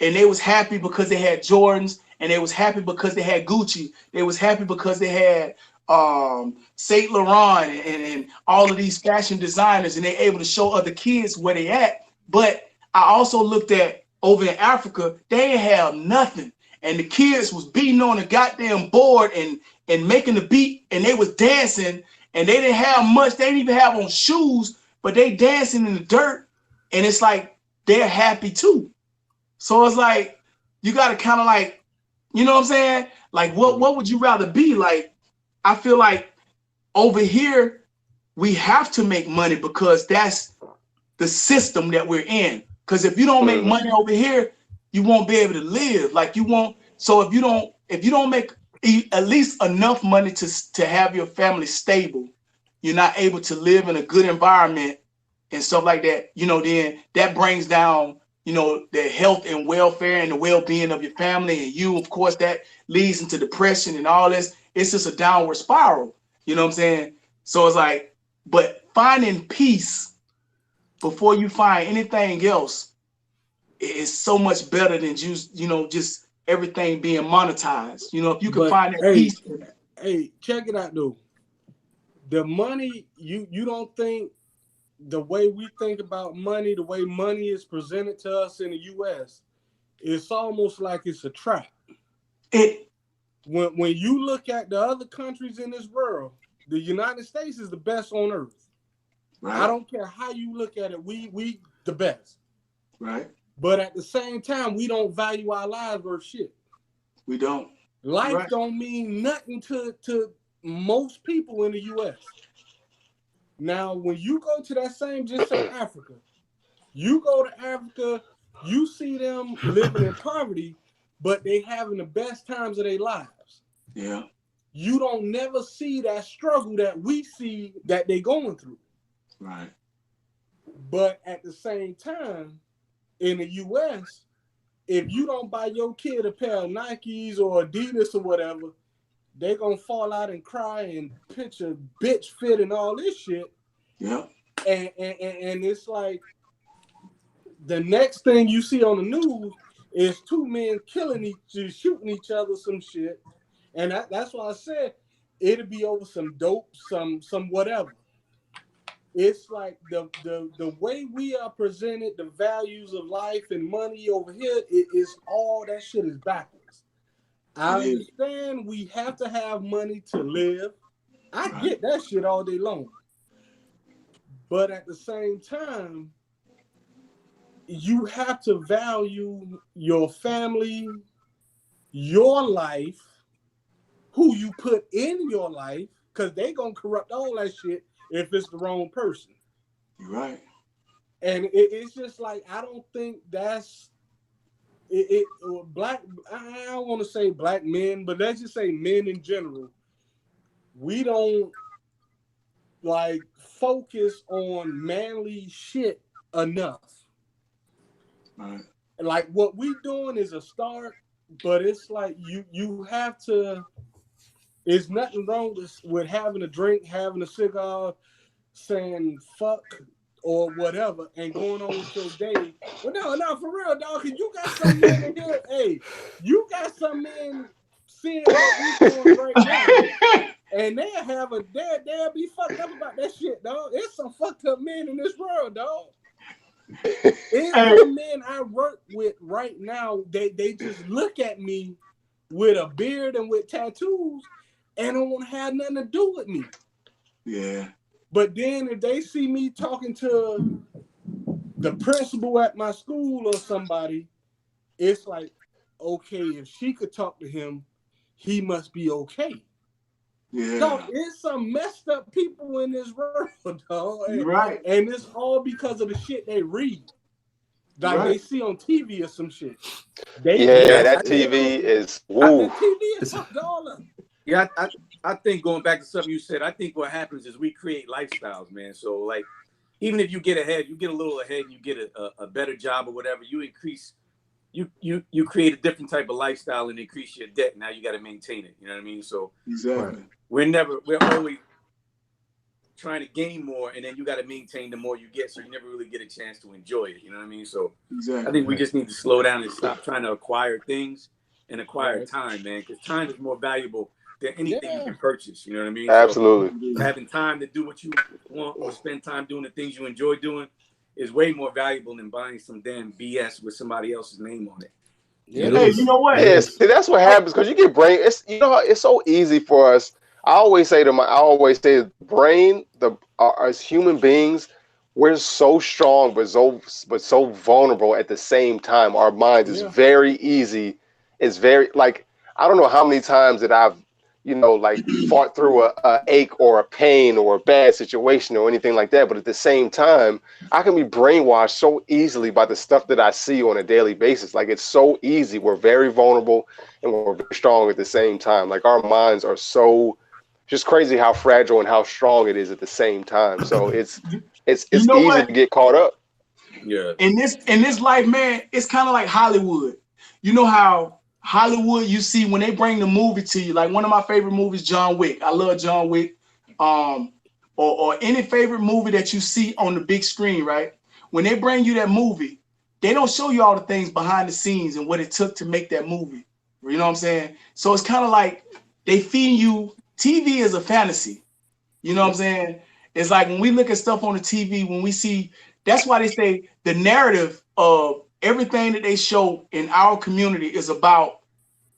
and they was happy because they had Jordans, and they was happy because they had Gucci. They was happy because they had Saint Laurent and all of these fashion designers, and they able to show other kids where they at. But I also looked at over in Africa, they ain't have nothing, and the kids was beating on the goddamn board and making the beat, and they was dancing, and they didn't have much. They didn't even have on shoes, but they dancing in the dirt, and it's like they're happy too. So it's like you got to kind of like, you know what I'm saying? Like what would you rather be? Like I feel like over here we have to make money because that's the system that we're in. Because if you don't make money over here, you won't be able to live. Like you won't. So if you don't make at least enough money to have your family stable, you're not able to live in a good environment and stuff like that. You know, then that brings down, you know, the health and welfare and the well-being of your family, and you, of course, that leads into depression and all this. It's just a downward spiral. You know what I'm saying? So it's like, but finding peace before you find anything else is so much better than just everything being monetized. You know, if you can find that peace. Hey, check it out though. The money, you don't think the way we think about money, the way money is presented to us in the US, it's almost like it's a trap. When you look at the other countries in this world, the United States is the best on earth. Right. I don't care how you look at it, we the best. Right. But at the same time, we don't value our lives worth shit. We don't. Life don't mean nothing to most people in the US. Now, when you go to that same, just say Africa, you go to Africa, you see them living in poverty, but they having the best times of their lives. Yeah. You don't never see that struggle that we see that they going through. Right. But at the same time, in the US, if you don't buy your kid a pair of Nikes or Adidas or whatever, they're gonna fall out and cry and pitch a bitch fit and all this shit. Yeah. And it's like the next thing you see on the news is two men shooting each other, some shit. And that's why I said it'll be over some dope, some whatever. It's like the way we are presented, the values of life and money over here, it is all that shit is backwards. I understand we have to have money to live. I get that shit all day long. But at the same time, you have to value your family, your life, who you put in your life, because they gonna corrupt all that shit if it's the wrong person. You're right. And it's just like, I don't think that's black. I don't want to say black men, but let's just say men in general. We don't like focus on manly shit enough. Right. Like what we doing is a start, but it's like you have to. There's nothing wrong with having a drink, having a cigar, saying fuck or whatever, and going on with your day. But no, for real, dog. Cause you got some men in here. Hey, you got some men seeing what we doing right now, and they'll be fucked up about that shit, dog. It's some fucked up men in this world, dog. It's some men I work with right now. They just look at me with a beard and with tattoos, and don't want to have nothing to do with me. Yeah. But then if they see me talking to the principal at my school or somebody, it's like, okay, if she could talk to him, he must be okay. Yeah. Dog, there's some messed up people in this world, dog. And, right. And it's all because of the shit they read. Like they see on TV or some shit. That TV is woo. TV is fucked all up. Yeah, I think going back to something you said, I think what happens is we create lifestyles, man. So like, even if you get ahead, you get a little ahead, you get a better job or whatever, you increase, you create a different type of lifestyle and increase your debt. Now you got to maintain it. You know what I mean? So exactly, we're always trying to gain more, and then you got to maintain the more you get, so you never really get a chance to enjoy it. You know what I mean? So I think we just need to slow down and stop trying to acquire things and acquire time, man, because time is more valuable than anything you can purchase. You know what I mean? Absolutely. So having time to do what you want or spend time doing the things you enjoy doing is way more valuable than buying some damn BS with somebody else's name on it. Hey, you know what? Yes, that's what happens because you get brain. It's so easy for us. I always say brain, as human beings, we're so strong but so vulnerable at the same time. Our minds is very easy. It's very like, I don't know how many times that I've fought through a ache or a pain or a bad situation or anything like that. But at the same time, I can be brainwashed so easily by the stuff that I see on a daily basis. Like, it's so easy. We're very vulnerable and we're very strong at the same time. Like, our minds are so just crazy how fragile and how strong it is at the same time. So it's easy to get caught up. Yeah. In this life, man, it's kind of like Hollywood. You know how Hollywood, you see when they bring the movie to you, like one of my favorite movies, John Wick. I love John Wick. Or any favorite movie that you see on the big screen, right? When they bring you that movie, they don't show you all the things behind the scenes and what it took to make that movie. You know what I'm saying? So it's kind of like they feed you. TV is a fantasy. You know what I'm saying? It's like when we look at stuff on the TV, when we see, that's why they say the narrative of everything that they show in our community is about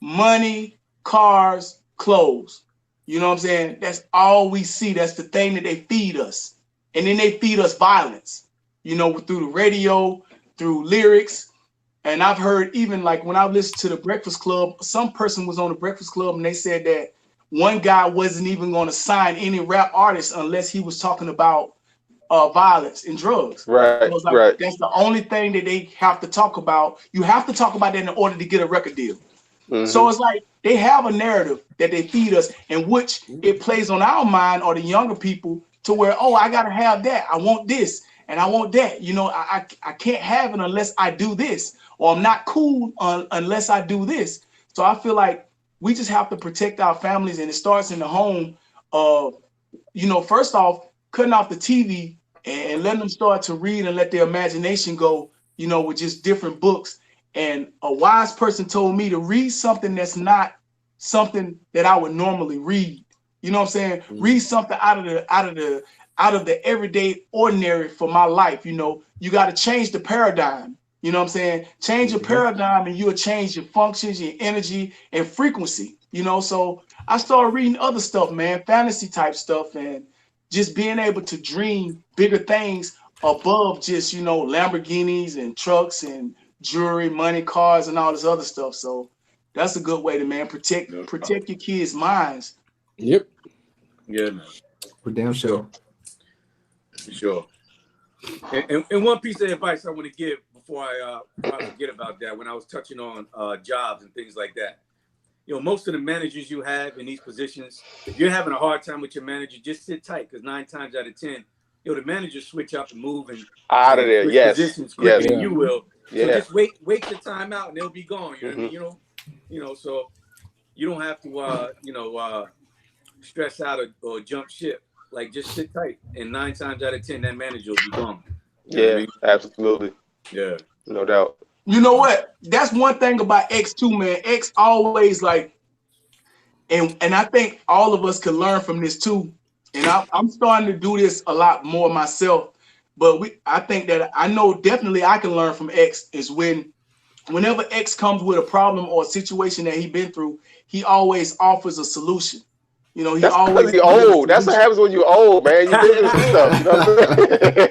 money, cars, clothes. You know what I'm saying? That's all we see. That's the thing that they feed us. And then they feed us violence, through the radio, through lyrics. And I've heard even like when I listened to the Breakfast Club, some person was on the Breakfast Club and they said that one guy wasn't even going to sign any rap artist unless he was talking about violence and drugs. Right, so right. That's the only thing that they have to talk about. You have to talk about that in order to get a record deal. Mm-hmm. So it's like they have a narrative that they feed us, in which it plays on our mind or the younger people to where, I got to have that. I want this and I want that. I can't have it unless I do this, or I'm not cool unless I do this. So I feel like we just have to protect our families, and it starts in the home. First off, cutting off the TV and letting them start to read and let their imagination go, you know, with just different books. And a wise person told me to read something that's not something that I would normally read. You know what I'm saying? Read something out of the everyday ordinary for my life. You know, you got to change the paradigm. You know what I'm saying? Change your paradigm and you'll change your functions, your energy, and frequency. You know, so I started reading other stuff, man, fantasy type stuff, and just being able to dream bigger things above just, you know, Lamborghinis and trucks and jewelry, money, cars, and all this other stuff. So that's a good way to, man, protect your kids' minds. Yep. Yeah, man. For damn sure. For sure. And one piece of advice I want to give before I forget about that, when I was touching on jobs and things like that. You know, most of the managers you have in these positions, if you're having a hard time with your manager, just sit tight, because 9 times out of 10, you know, the managers switch up and move and out of there. Yes. Positions quicker than you will. Yeah. So just wait the time out and they'll be gone. You know what I mean? You know, so you don't have to stress out or jump ship. Like, just sit tight, and 9 times out of 10, that manager will be gone. You know what I mean? Absolutely. Yeah, no doubt. You know what? That's one thing about X too, man. X always like, and I think all of us can learn from this too. And I'm starting to do this a lot more myself. But I think that I know definitely I can learn from X is whenever X comes with a problem or a situation that he's been through, he always offers a solution. You know, that's always you old. That's what happens when you're old, man. You been through stuff. You know what I'm saying?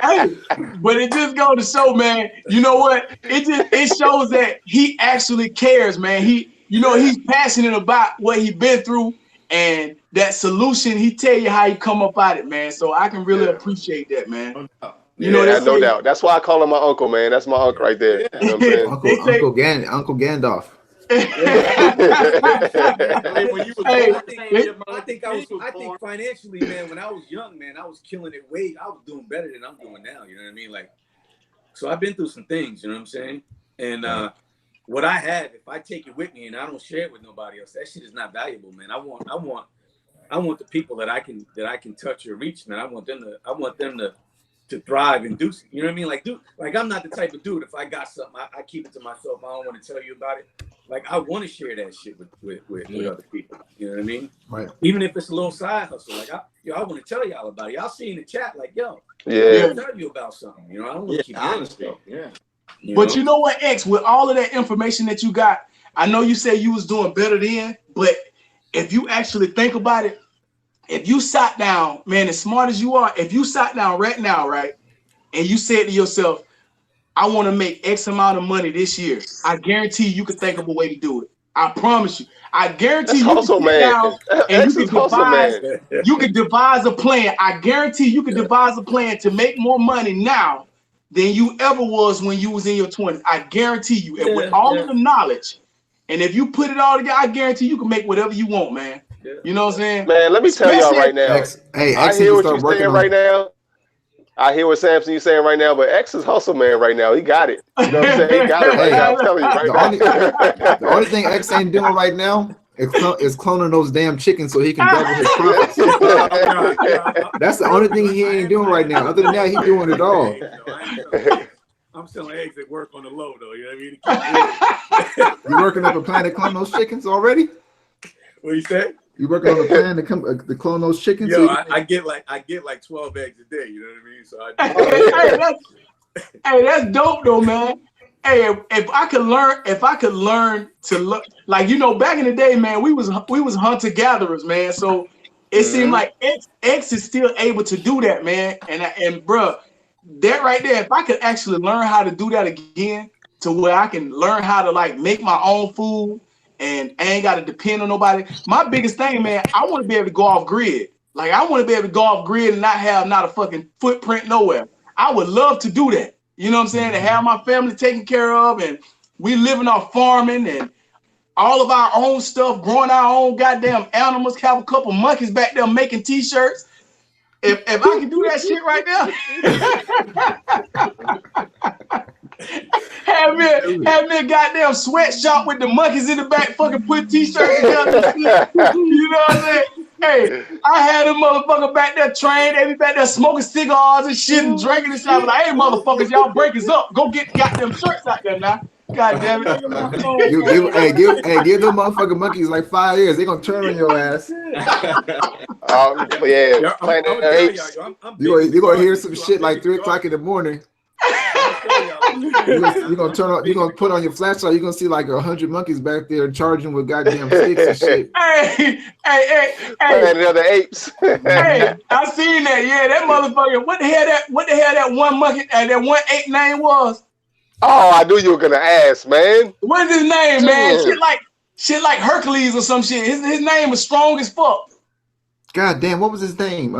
Hey, but it just goes to show, man. You know what? It shows that he actually cares, man. He's passionate about what he's been through, and that solution. He tell you how he come up at it, man. So I can really appreciate that, man. You know, no doubt. That's why I call him my uncle, man. That's my uncle right there. You know what I'm saying? Uncle Gandalf. I think financially, man, when I was young, man, I was killing it I was doing better than I'm doing now. You know what I mean? Like, so I've been through some things, you know what I'm saying? And what I have, if I take it with me and I don't share it with nobody else, that shit is not valuable, man. I want the people that I can touch or reach, man. I want them to thrive and do, you know what I mean? Like, I'm not the type of dude, if I got something, I keep it to myself. I don't want to tell you about it. Like, I want to share that shit with other people. You know what I mean? Right. Even if it's a little side hustle. Like, I want to tell y'all about it. Y'all see in the chat, like, yo, I tell you about something. You know, I don't want to keep honestly. Yeah. But you know what, X, with all of that information that you got, I know you say you was doing better then, but if you actually think about it, if you sat down, man, as smart as you are, if you sat down right now, right, and you said to yourself, I want to make X amount of money this year, I guarantee you could think of a way to do it. I promise you. I guarantee you could sit down and you could devise a plan. I guarantee you could devise a plan to make more money now than you ever was when you was in your 20s. I guarantee you. And with all of the knowledge, and if you put it all together, I guarantee you can make whatever you want, man. You know what I'm saying? Man, let me tell y'all right now. I hear what you're saying right now. I hear what Samson you saying right now, but X is hustle man right now. He got it. You know what I'm saying? He got it right now. I'm telling you right now. The only thing X ain't doing right now is cloning those damn chickens so he can double his profits. That's the only thing he ain't doing right now. Other than that, he's doing it all. I'm selling eggs at work on the low, though. You know what I mean? You working up a plan to clone those chickens already? What you say? You working on a plan to clone those chickens? Yo, I get like 12 eggs a day. You know what I mean? So that's dope though, man. Hey, if I could learn to look like, you know, back in the day, man, we was hunter gatherers, man. So it seemed like X is still able to do that, man. And bro, that right there, if I could actually learn how to do that again, to where I can learn how to like make my own food. And I ain't got to depend on nobody. My biggest thing, man, I want to be able to go off grid. Like, I want to be able to go off grid and not have a fucking footprint nowhere. I would love to do that. You know what I'm saying? To have my family taken care of, and we living off farming and all of our own stuff, growing our own goddamn animals, have a couple monkeys back there making t-shirts. If I can do that shit right now. Have me a goddamn sweatshop with the monkeys in the back, fucking put t-shirts together. You know what I'm saying? Hey, I had a motherfucker back there trained. They be back there smoking cigars and shit and drinking and shit. I was like, hey, motherfuckers, y'all break us up. Go get the goddamn shirts out there now. God damn it. Give them motherfucking monkeys like 5 years. They gonna turn on your ass. You gonna hear some shit like 3 o'clock in the morning. You're gonna turn on. You're gonna put on your flashlight. You're gonna see like 100 monkeys back there charging with goddamn sticks and shit. Hey! And the other apes. Hey, I seen that. Yeah, that motherfucker. What the hell that one monkey that one ape name was? Oh, I knew you were gonna ask, man. What is his name, man? Shit like Hercules or some shit. His name was strong as fuck. God damn, what was his name?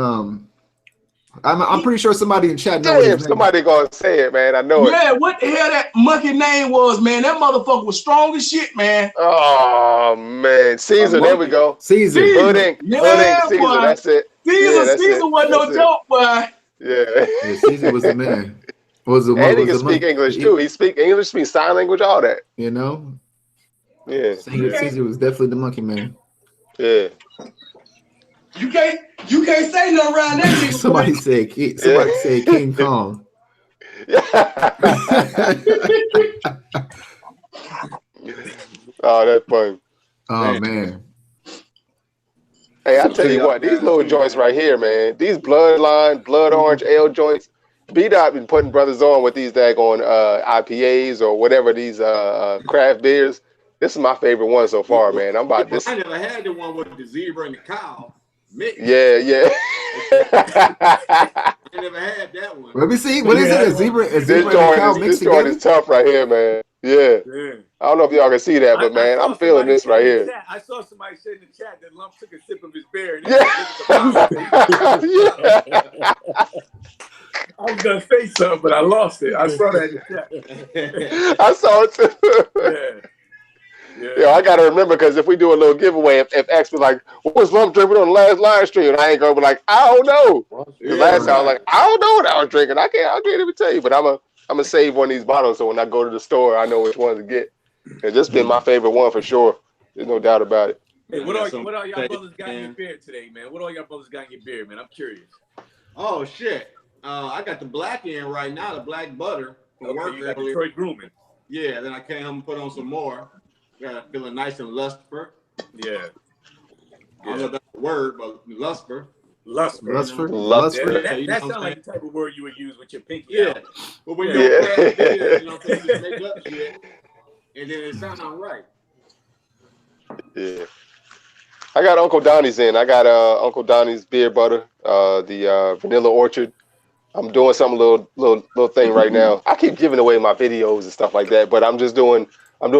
I'm pretty sure somebody in chat knows. Damn, somebody gonna say it, man. I know it. Yeah, what the hell that monkey name was, man? That motherfucker was strong as shit, man. Oh man, Caesar. There we go. Caesar. Hood ink, Caesar. Boy. That's it. Caesar wasn't no joke, boy. Yeah. Caesar was the man. And he can speak English too. He speak English, speak sign language, all that. You know. Yeah. Caesar was definitely the monkey man. Yeah. You can't say nothing around that nigga. Somebody said King Kong. Oh, that's funny. Oh man. Hey, I tell you what, these little joints right here, man. These bloodline, blood orange ale joints. B-Dot been putting brothers on with these daggone IPAs or whatever these craft beers. This is my favorite one so far, man. I'm about this. I never had the one with the zebra and the cow. Mixed. Yeah. I never had that one. Let me see. What is it? A zebra and a cow mixed This joint together? is tough right here, man. Yeah. I don't know if y'all can see that, but man, I'm feeling this right here. I saw somebody say in the chat that Lump took a sip of his beer. And I was gonna say something, but I lost it. I saw that in the chat. I saw it too. Yeah, I gotta remember because if we do a little giveaway, if X was like, "What was Lump drinking on the last live stream?" and I ain't gonna be like, "I don't know." The last time I was like, "I don't know what I was drinking. I can't even tell you." But I'm gonna save one of these bottles so when I go to the store, I know which one to get. And this been my favorite one for sure. There's no doubt about it. Hey, what all y'all brothers got in your beard today, man? What all y'all brothers got in your beard, man? I'm curious. Oh shit! I got the black in right now, the black butter. Okay, you got Detroit grooming. Yeah, then I came home and put on some more. Got it feeling nice and luster. Yeah. I don't know if that's a word, but luster. Luster. That sounds like the type of word you would use with your pinky. Yeah. But when you're you know, you just make up shit, and then it sounds right. Yeah. I got Uncle Donnie's in. I got Uncle Donnie's beard butter, the Vanilla Orchard. I'm doing some little thing right now. I keep giving away my videos and stuff like that, but I'm doing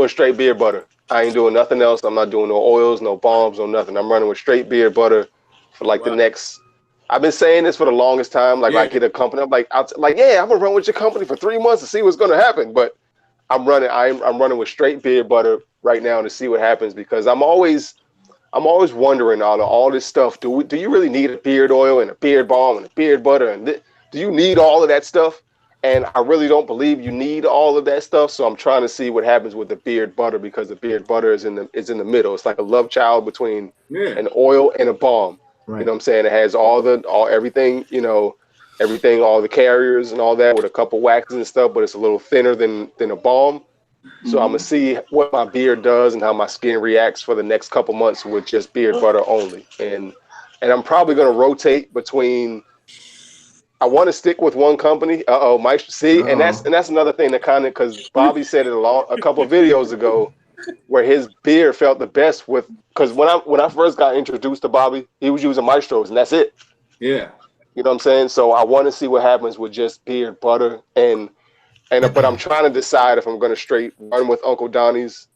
straight beard butter. I ain't doing nothing else. I'm not doing no oils, no balms, no nothing. I'm running with straight beard butter for like the next. I've been saying this for the longest time. Like I get a company, I'm like, I'm gonna run with your company for 3 months to see what's gonna happen. But I'm running with straight beard butter right now to see what happens because I'm always wondering all this stuff. Do you really need a beard oil and a beard balm and a beard butter and do you need all of that stuff? And I really don't believe you need all of that stuff. So I'm trying to see what happens with the beard butter because the beard butter is in the middle. It's like a love child between an oil and a balm. Right. You know what I'm saying? It has everything, everything, all the carriers and all that with a couple waxes and stuff, but it's a little thinner than a balm. So I'm gonna see what my beard does and how my skin reacts for the next couple months with just beard butter only. And I'm probably gonna rotate between. I want to stick with one company. And that's another thing that kind of because Bobby said it a couple of videos ago, where his beard felt the best with because when I first got introduced to Bobby, he was using Maestros and that's it. Yeah, you know what I'm saying. So I want to see what happens with just beard butter but I'm trying to decide if I'm going to straight run with Uncle Donnie's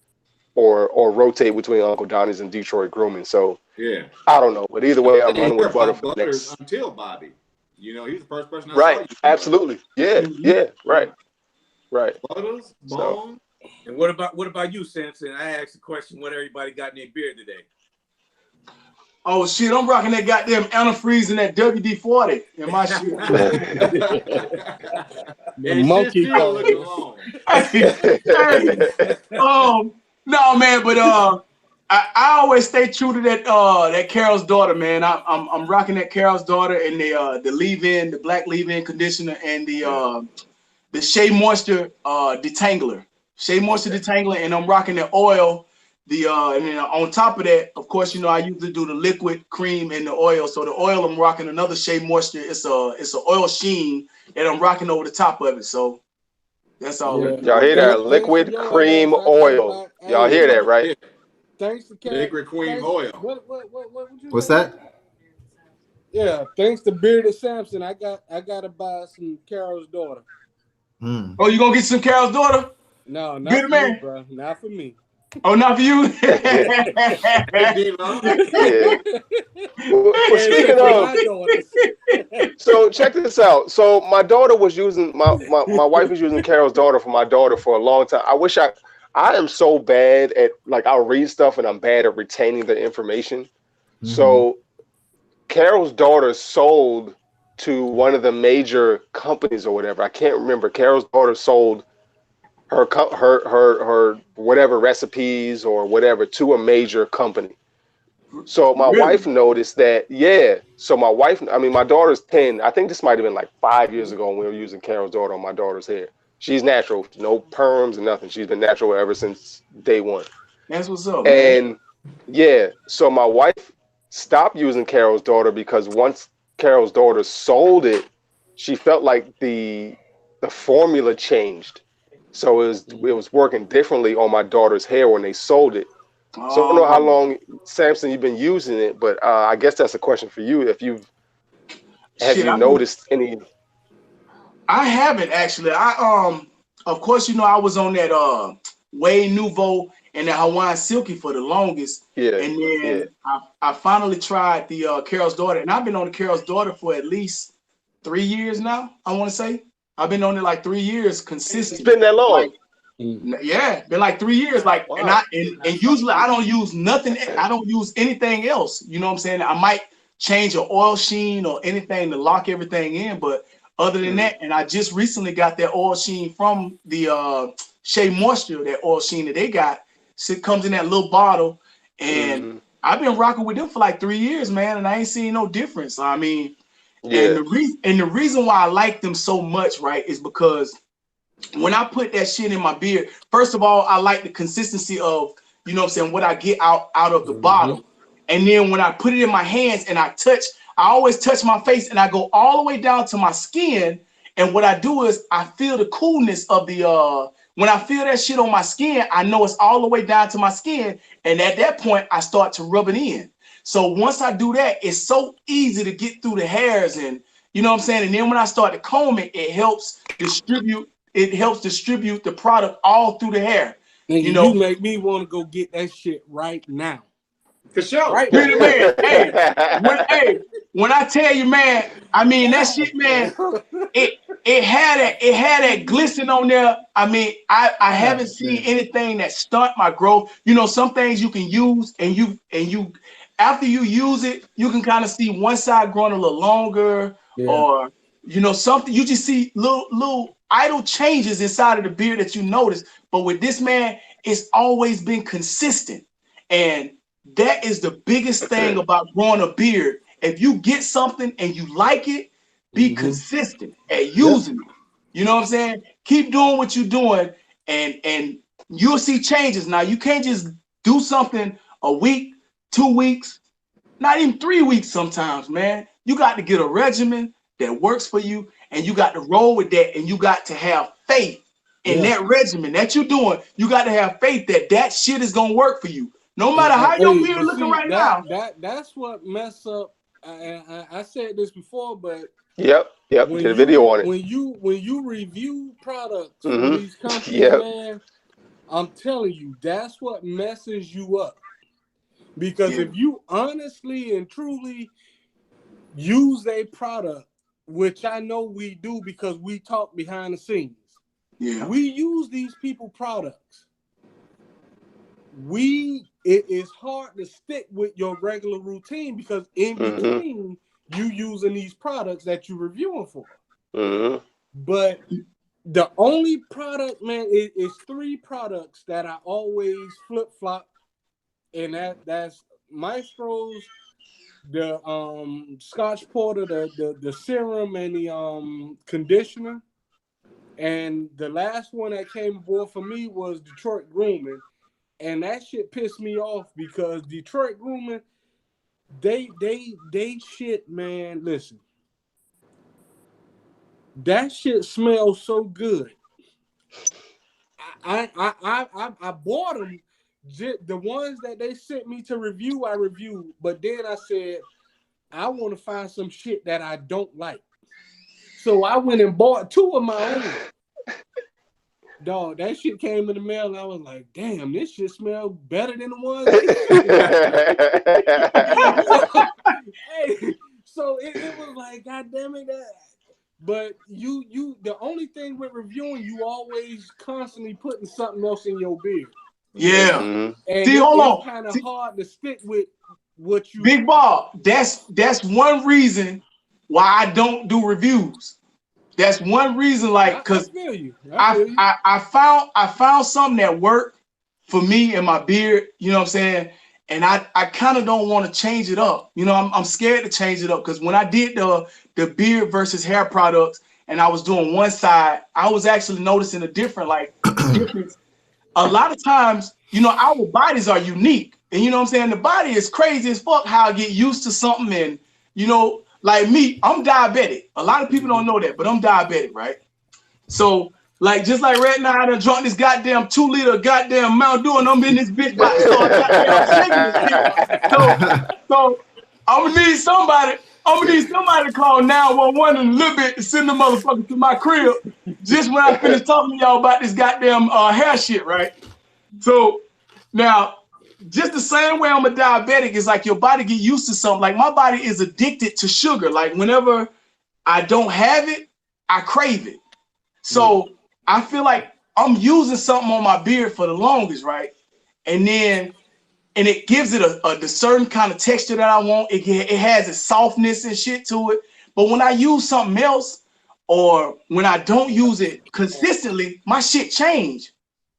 or rotate between Uncle Donnie's and Detroit Grooming. So I don't know, but either way, I'm running with butter for the next until Bobby. You know, he's the first person I saw. Absolutely. Yeah, right. Butters, balm. And what about you, Samson? I asked the question, what everybody got in their beard today? Oh shit, I'm rocking that goddamn antifreeze and that WD-40 in my shit. Monkey looking long. No man, but I always stay true to that Carol's Daughter, man. I'm rocking that Carol's Daughter and the leave-in, the black leave-in conditioner, and the Shea Moisture detangler. Shea Moisture detangler, and I'm rocking the oil. And then on top of that, of course, you know, I usually do the liquid, cream, and the oil. So the oil, I'm rocking another Shea Moisture. It's a oil sheen that I'm rocking over the top of it. So that's all. Yeah. Y'all hear that? Liquid, cream, oil. Y'all hear that, right? Thanks to liquid cream oil. What you What's say? that? Yeah, thanks to Bearded Samson, I gotta buy some Carol's Daughter. Oh, you gonna get some Carol's Daughter? No, not Good for man. me, bro. Not for me. Oh, not for you. Yeah. Well, speaking of, so check this out. So my daughter was using my wife was using Carol's Daughter for my daughter for a long time. I am so bad at, like, I'll read stuff and I'm bad at retaining the information. So Carol's Daughter sold to one of the major companies or whatever. I can't remember. Carol's Daughter sold her whatever recipes or whatever to a major company. So my wife noticed that, So my daughter's 10. I think this might have been like 5 years ago when we were using Carol's Daughter on my daughter's hair. She's natural, no perms and nothing. She's been natural ever since day one. That's what's up, man. And so my wife stopped using Carol's Daughter because once Carol's Daughter sold it, she felt like the formula changed. So it was working differently on my daughter's hair when they sold it. So I don't know how long, Samson, you've been using it, but I guess that's a question for you. Have you noticed any? I haven't actually. Of course, you know, I was on that Way Nouveau and the Hawaiian Silky for the longest. Yeah. And then I finally tried the Carol's Daughter, and I've been on the Carol's Daughter for at least 3 years now. I want to say I've been on it like 3 years consistent. It's been that long. Like, yeah, been like 3 years. Like, wow. and usually I don't use nothing. I don't use anything else. You know what I'm saying? I might change an oil sheen or anything to lock everything in, but other than that, and I just recently got that oil sheen from the Shea Moisture, that oil sheen that they got. So it comes in that little bottle, and I've been rocking with them for like 3 years, man, and I ain't seen no difference. I mean, and the reason why I like them so much, right, is because when I put that shit in my beard, first of all, I like the consistency of, you know what I'm saying, what I get out of the bottle. And then when I put it in my hands and I always touch my face and I go all the way down to my skin. And what I do is I feel the coolness of when I feel that shit on my skin, I know it's all the way down to my skin. And at that point, I start to rub it in. So once I do that, it's so easy to get through the hairs, and you know what I'm saying? And then when I start to comb it, it helps distribute the product all through the hair. Nigga, you know, you make me want to go get that shit right now. For sure. Right, man. When I tell you, man, I mean that shit, man. It had that glisten on there. I mean, I haven't seen anything that stunt my growth. You know, some things you can use, and you after you use it, you can kind of see one side growing a little longer, or you know, something. You just see little idle changes inside of the beard that you notice. But with this, man, it's always been consistent, and that is the biggest thing about growing a beard. If you get something and you like it, be consistent at using it. You know what I'm saying? Keep doing what you're doing, and you'll see changes. Now, you can't just do something a week, 2 weeks, not even 3 weeks sometimes, man. You got to get a regimen that works for you, and you got to roll with that, and you got to have faith in that regimen that you're doing. You got to have faith that shit is going to work for you. No matter how your beard looking right now. That's what mess up. I said this before, but Yep. Did a video on it. When you review products from these companies, man, I'm telling you, that's what messes you up. Because if you honestly and truly use a product, which I know we do because we talk behind the scenes, we use these people products. It is hard to stick with your regular routine because in between you using these products that you're reviewing for. But the only product, man, is 3 products that I always flip-flop and that's Maestro's, the Scotch Porter, the serum and the conditioner. And the last one that came aboard for me was Detroit Grooming. And that shit pissed me off because Detroit Grooming, they shit, man, listen. That shit smells so good. I bought them. The ones that they sent me to review, I reviewed. But then I said, I want to find some shit that I don't like. So I went and bought 2 of my own. Dog, that shit came in the mail, and I was like, damn, this shit smells better than the ones. Hey, so it was like, God damn it. But you, the only thing with reviewing, you always constantly putting something else in your beard. Yeah. And see, hold on. It's kind of hard to stick with what you. Big Bob, that's one reason why I don't do reviews. That's one reason, like, cause I found something that worked for me and my beard. You know what I'm saying? And I kind of don't want to change it up. You know, I'm scared to change it up because when I did the beard versus hair products, and I was doing one side, I was actually noticing a difference. A lot of times, you know, our bodies are unique, and you know what I'm saying. The body is crazy as fuck. How I get used to something, and you know. Like me, I'm diabetic. A lot of people don't know that, but I'm diabetic, right? So, like, just like right now, I done drunk this goddamn 2-liter goddamn Mountain Dew, and I'm in this bitch by So I'm gonna need somebody to call 911 in a little bit to send the motherfucker to my crib just when I finish talking to y'all about this goddamn hair shit, right? So now, just the same way I'm a diabetic is like your body get used to something. Like my body is addicted to sugar. Like whenever I don't have it, I crave it. So I feel like I'm using something on my beard for the longest, right? And it gives it a certain kind of texture that I want. It has a softness and shit to it. But when I use something else or when I don't use it consistently, my shit change.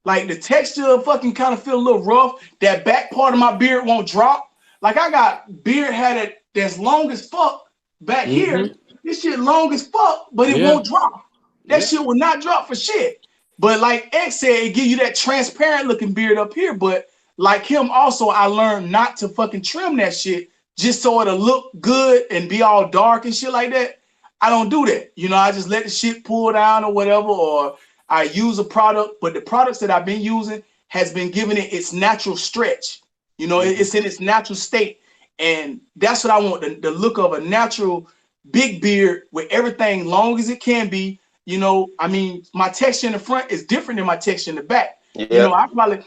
Like the texture fucking kind of feel a little rough. That back part of my beard won't drop. Like I got beard hair that's long as fuck back here. This shit long as fuck, but it won't drop. That shit will not drop for shit. But like X said, it give you that transparent looking beard up here. But like him also, I learned not to fucking trim that shit just so it'll look good and be all dark and shit like that. I don't do that. You know, I just let the shit pull down or whatever, or I use a product, but the products that I've been using has been giving it its natural stretch. You know, it's in its natural state. And that's what I want, the look of a natural big beard with everything long as it can be. You know, I mean, my texture in the front is different than my texture in the back. You know, I probably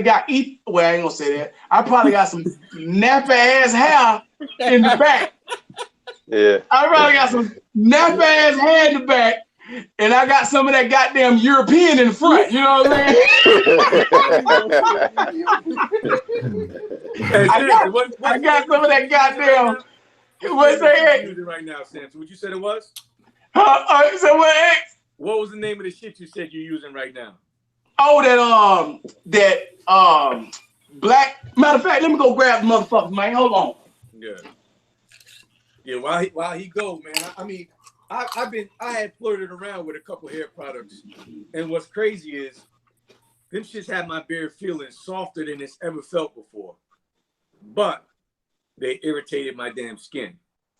got well, I ain't gonna say that. I probably got some nappy ass hair in the back. I probably got some nappy ass hair in the back. And I got some of that goddamn European in the front. You know what I'm saying? I got some of that goddamn. What's that? Using right now, Samson. What you said it was? So what? X? What was the name of the shit you said you're using right now? Oh, that black. Matter of fact, let me go grab the motherfucker, man. Hold on. Yeah. While he go, man. I mean. I had flirted around with a couple hair products, and what's crazy is them shits had my beard feeling softer than it's ever felt before, but they irritated my damn skin.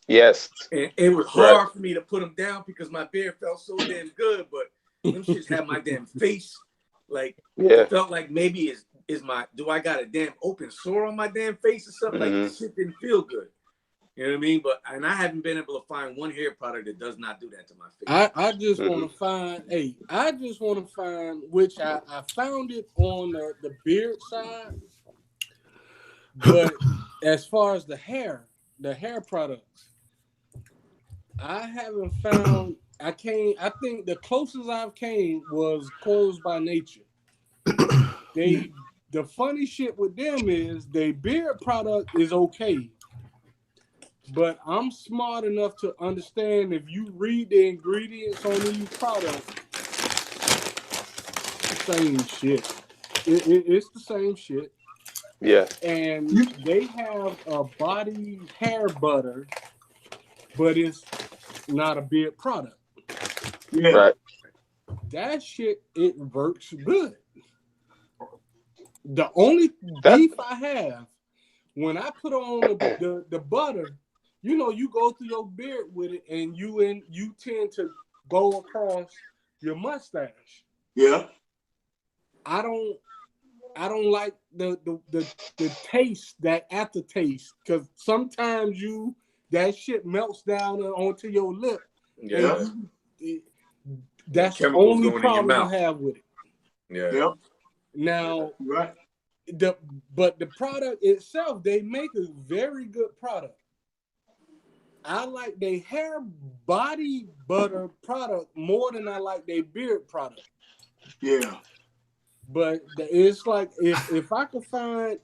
Yes. And it was hard for me to put them down because my beard felt so damn good, but them shits had my damn face like it felt like maybe do I got a damn open sore on my damn face or something? Like this shit didn't feel good. You know what I mean? And I haven't been able to find one hair product that does not do that to my face. I just want to find, which I found it on the beard side. But as far as the hair products, I haven't found, I think the closest I've came was Coils by Nature. The funny shit with them is their beard product is okay. But I'm smart enough to understand if you read the ingredients on these products, it's the same shit. It's the same shit. Yeah. And they have a body hair butter, but it's not a beard product. Yeah. Right. That shit, it works good. The only beef I have, when I put on the butter, you know, you go through your beard with it, and you tend to go across your mustache. Yeah. I don't like the taste, that aftertaste, because sometimes that shit melts down onto your lip. Yeah. That's the only problem I have with it. Yeah. Yep. Now, right. But the product itself, they make a very good product. I like their hair body butter product more than I like their beard product. Yeah. But it's like if I could find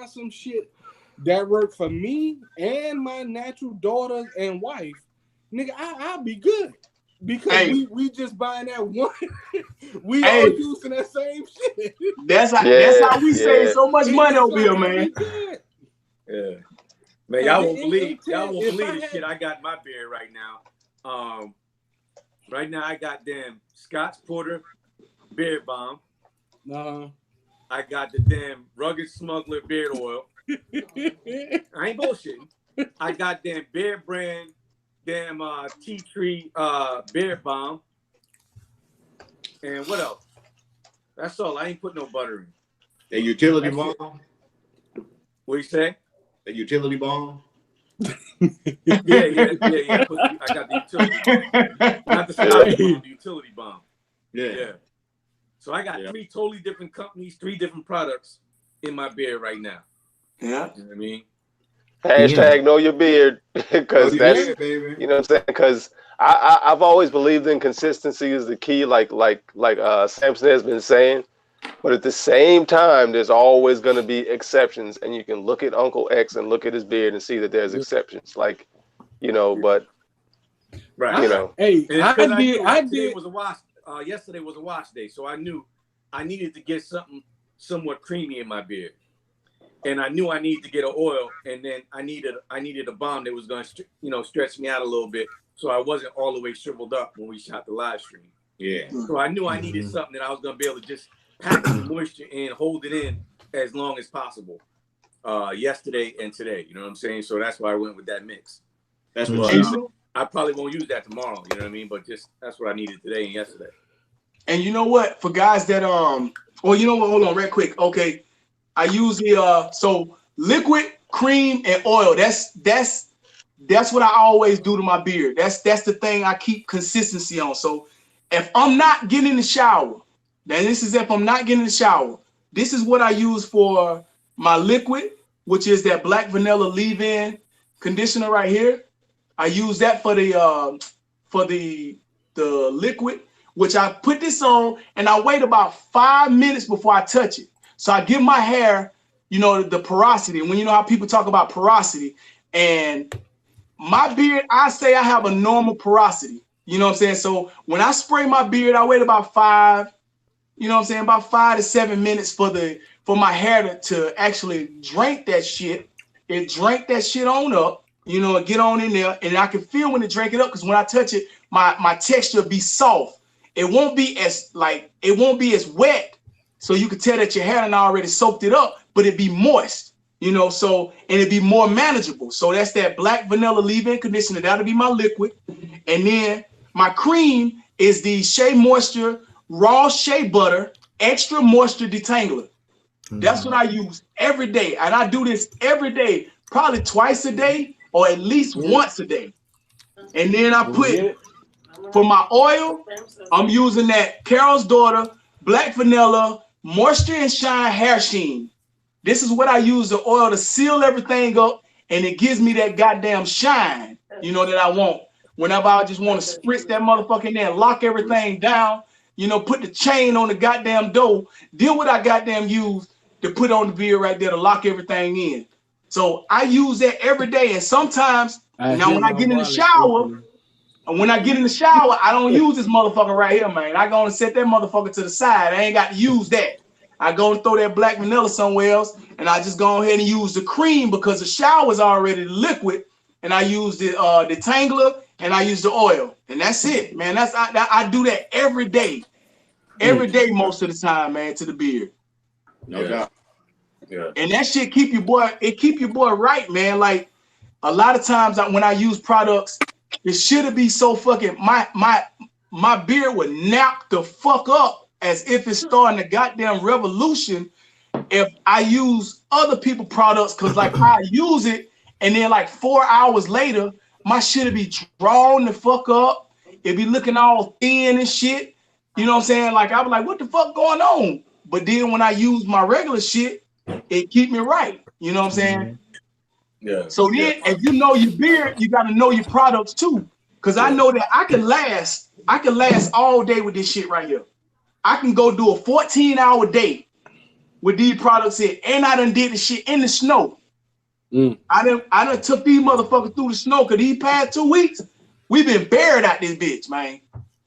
some shit that work for me and my natural daughter and wife, nigga, I'll be good. Because we just buying that one. We all using that same shit. That's how we save so much money over here, man. Yeah. Man, y'all won't believe the shit I got in my beard right now. Right now I got damn Scotch Porter beard balm. I got the damn Rugged Smuggler beard oil. I ain't bullshitting. I got damn Beard Brand damn tea tree beard balm. And what else? That's all. I ain't put no butter in. The utility balm. What you say? The utility balm. Yeah. I got the utility balm. Not the Scotch balm, the utility balm. Yeah. So I got 3 totally different companies, 3 different products in my beard right now. Yeah. You know what I mean? Hashtag know your beard, because that's you know what I'm saying. Because I've always believed in consistency is the key, like Samson has been saying. But at the same time, there's always going to be exceptions, and you can look at Uncle X and look at his beard and see that there's exceptions. Like, you know, but right, you know, hey, I did. Today was a wash. Yesterday was a wash day, so I knew I needed to get something somewhat creamy in my beard. And I knew I needed to get an oil, and then I needed a balm that was going to, stretch me out a little bit, so I wasn't all the way shriveled up when we shot the live stream. Yeah. So I knew I needed something that I was going to be able to just pack the moisture in, hold it in as long as possible. Yesterday and today, you know what I'm saying? So that's why I went with that mix. That's what she said. I probably won't use that tomorrow, you know what I mean? But just that's what I needed today and yesterday. And you know what? For guys that well, you know what? Hold on, real quick. Okay. I use the so liquid, cream, and oil. That's what I always do to my beard. That's the thing I keep consistency on. So if I'm not getting in the shower, then this is if I'm not getting in the shower. This is what I use for my liquid, which is that black vanilla leave-in conditioner right here. I use that for the liquid, which I put this on and I wait about 5 minutes before I touch it. So I give my hair, the porosity. And when you know how people talk about porosity, and my beard, I say I have a normal porosity. You know what I'm saying? So when I spray my beard, I wait about 5 to 7 minutes for my hair to actually drink that shit. It drank that shit on up, and get on in there. And I can feel when it drank it up, because when I touch it, my texture be soft. It won't be as wet. So you can tell that your hair done already soaked it up, but it be moist, and it be more manageable. So that's that black vanilla leave-in conditioner. That'll be my liquid. And then my cream is the Shea Moisture Raw Shea Butter Extra Moisture Detangler. That's what I use every day. And I do this every day, probably twice a day or at least once a day. And then I put, for my oil, I'm using that Carol's Daughter Black Vanilla Moisture and Shine Hair Sheen. This is what I use the oil to seal everything up, and it gives me that goddamn shine, that I want. Whenever I just want to spritz that motherfucker in there and lock everything down, put the chain on the goddamn dough, then what I goddamn use to put on the beard right there to lock everything in. So I use that every day, and sometimes, when I get in the shower, I don't use this motherfucker right here, man. I go and set that motherfucker to the side. I ain't got to use that. I go and throw that black vanilla somewhere else, and I just go ahead and use the cream because the shower's already liquid, and I use the tangler and I use the oil, and that's it, man. I do that every day most of the time, man, to the beard. No doubt. Yeah. And that shit keep your boy right, man. Like a lot of times when I use products, it should be so fucking my beard would knock the fuck up as if it's starting a goddamn revolution if I use other people products, cause like I use it and then like 4 hours later, my shit'll be drawn the fuck up. It be looking all thin and shit. You know what I'm saying? Like I was like, what the fuck going on? But then when I use my regular shit, it keep me right. You know what I'm saying? Yeah. So then if you know your beard, you gotta know your products too. Cause I know that I can last all day with this shit right here. I can go do a 14-hour day with these products in, and I done did the shit in the snow. I done took these motherfuckers through the snow, cause these past 2 weeks, we've been buried out this bitch, man.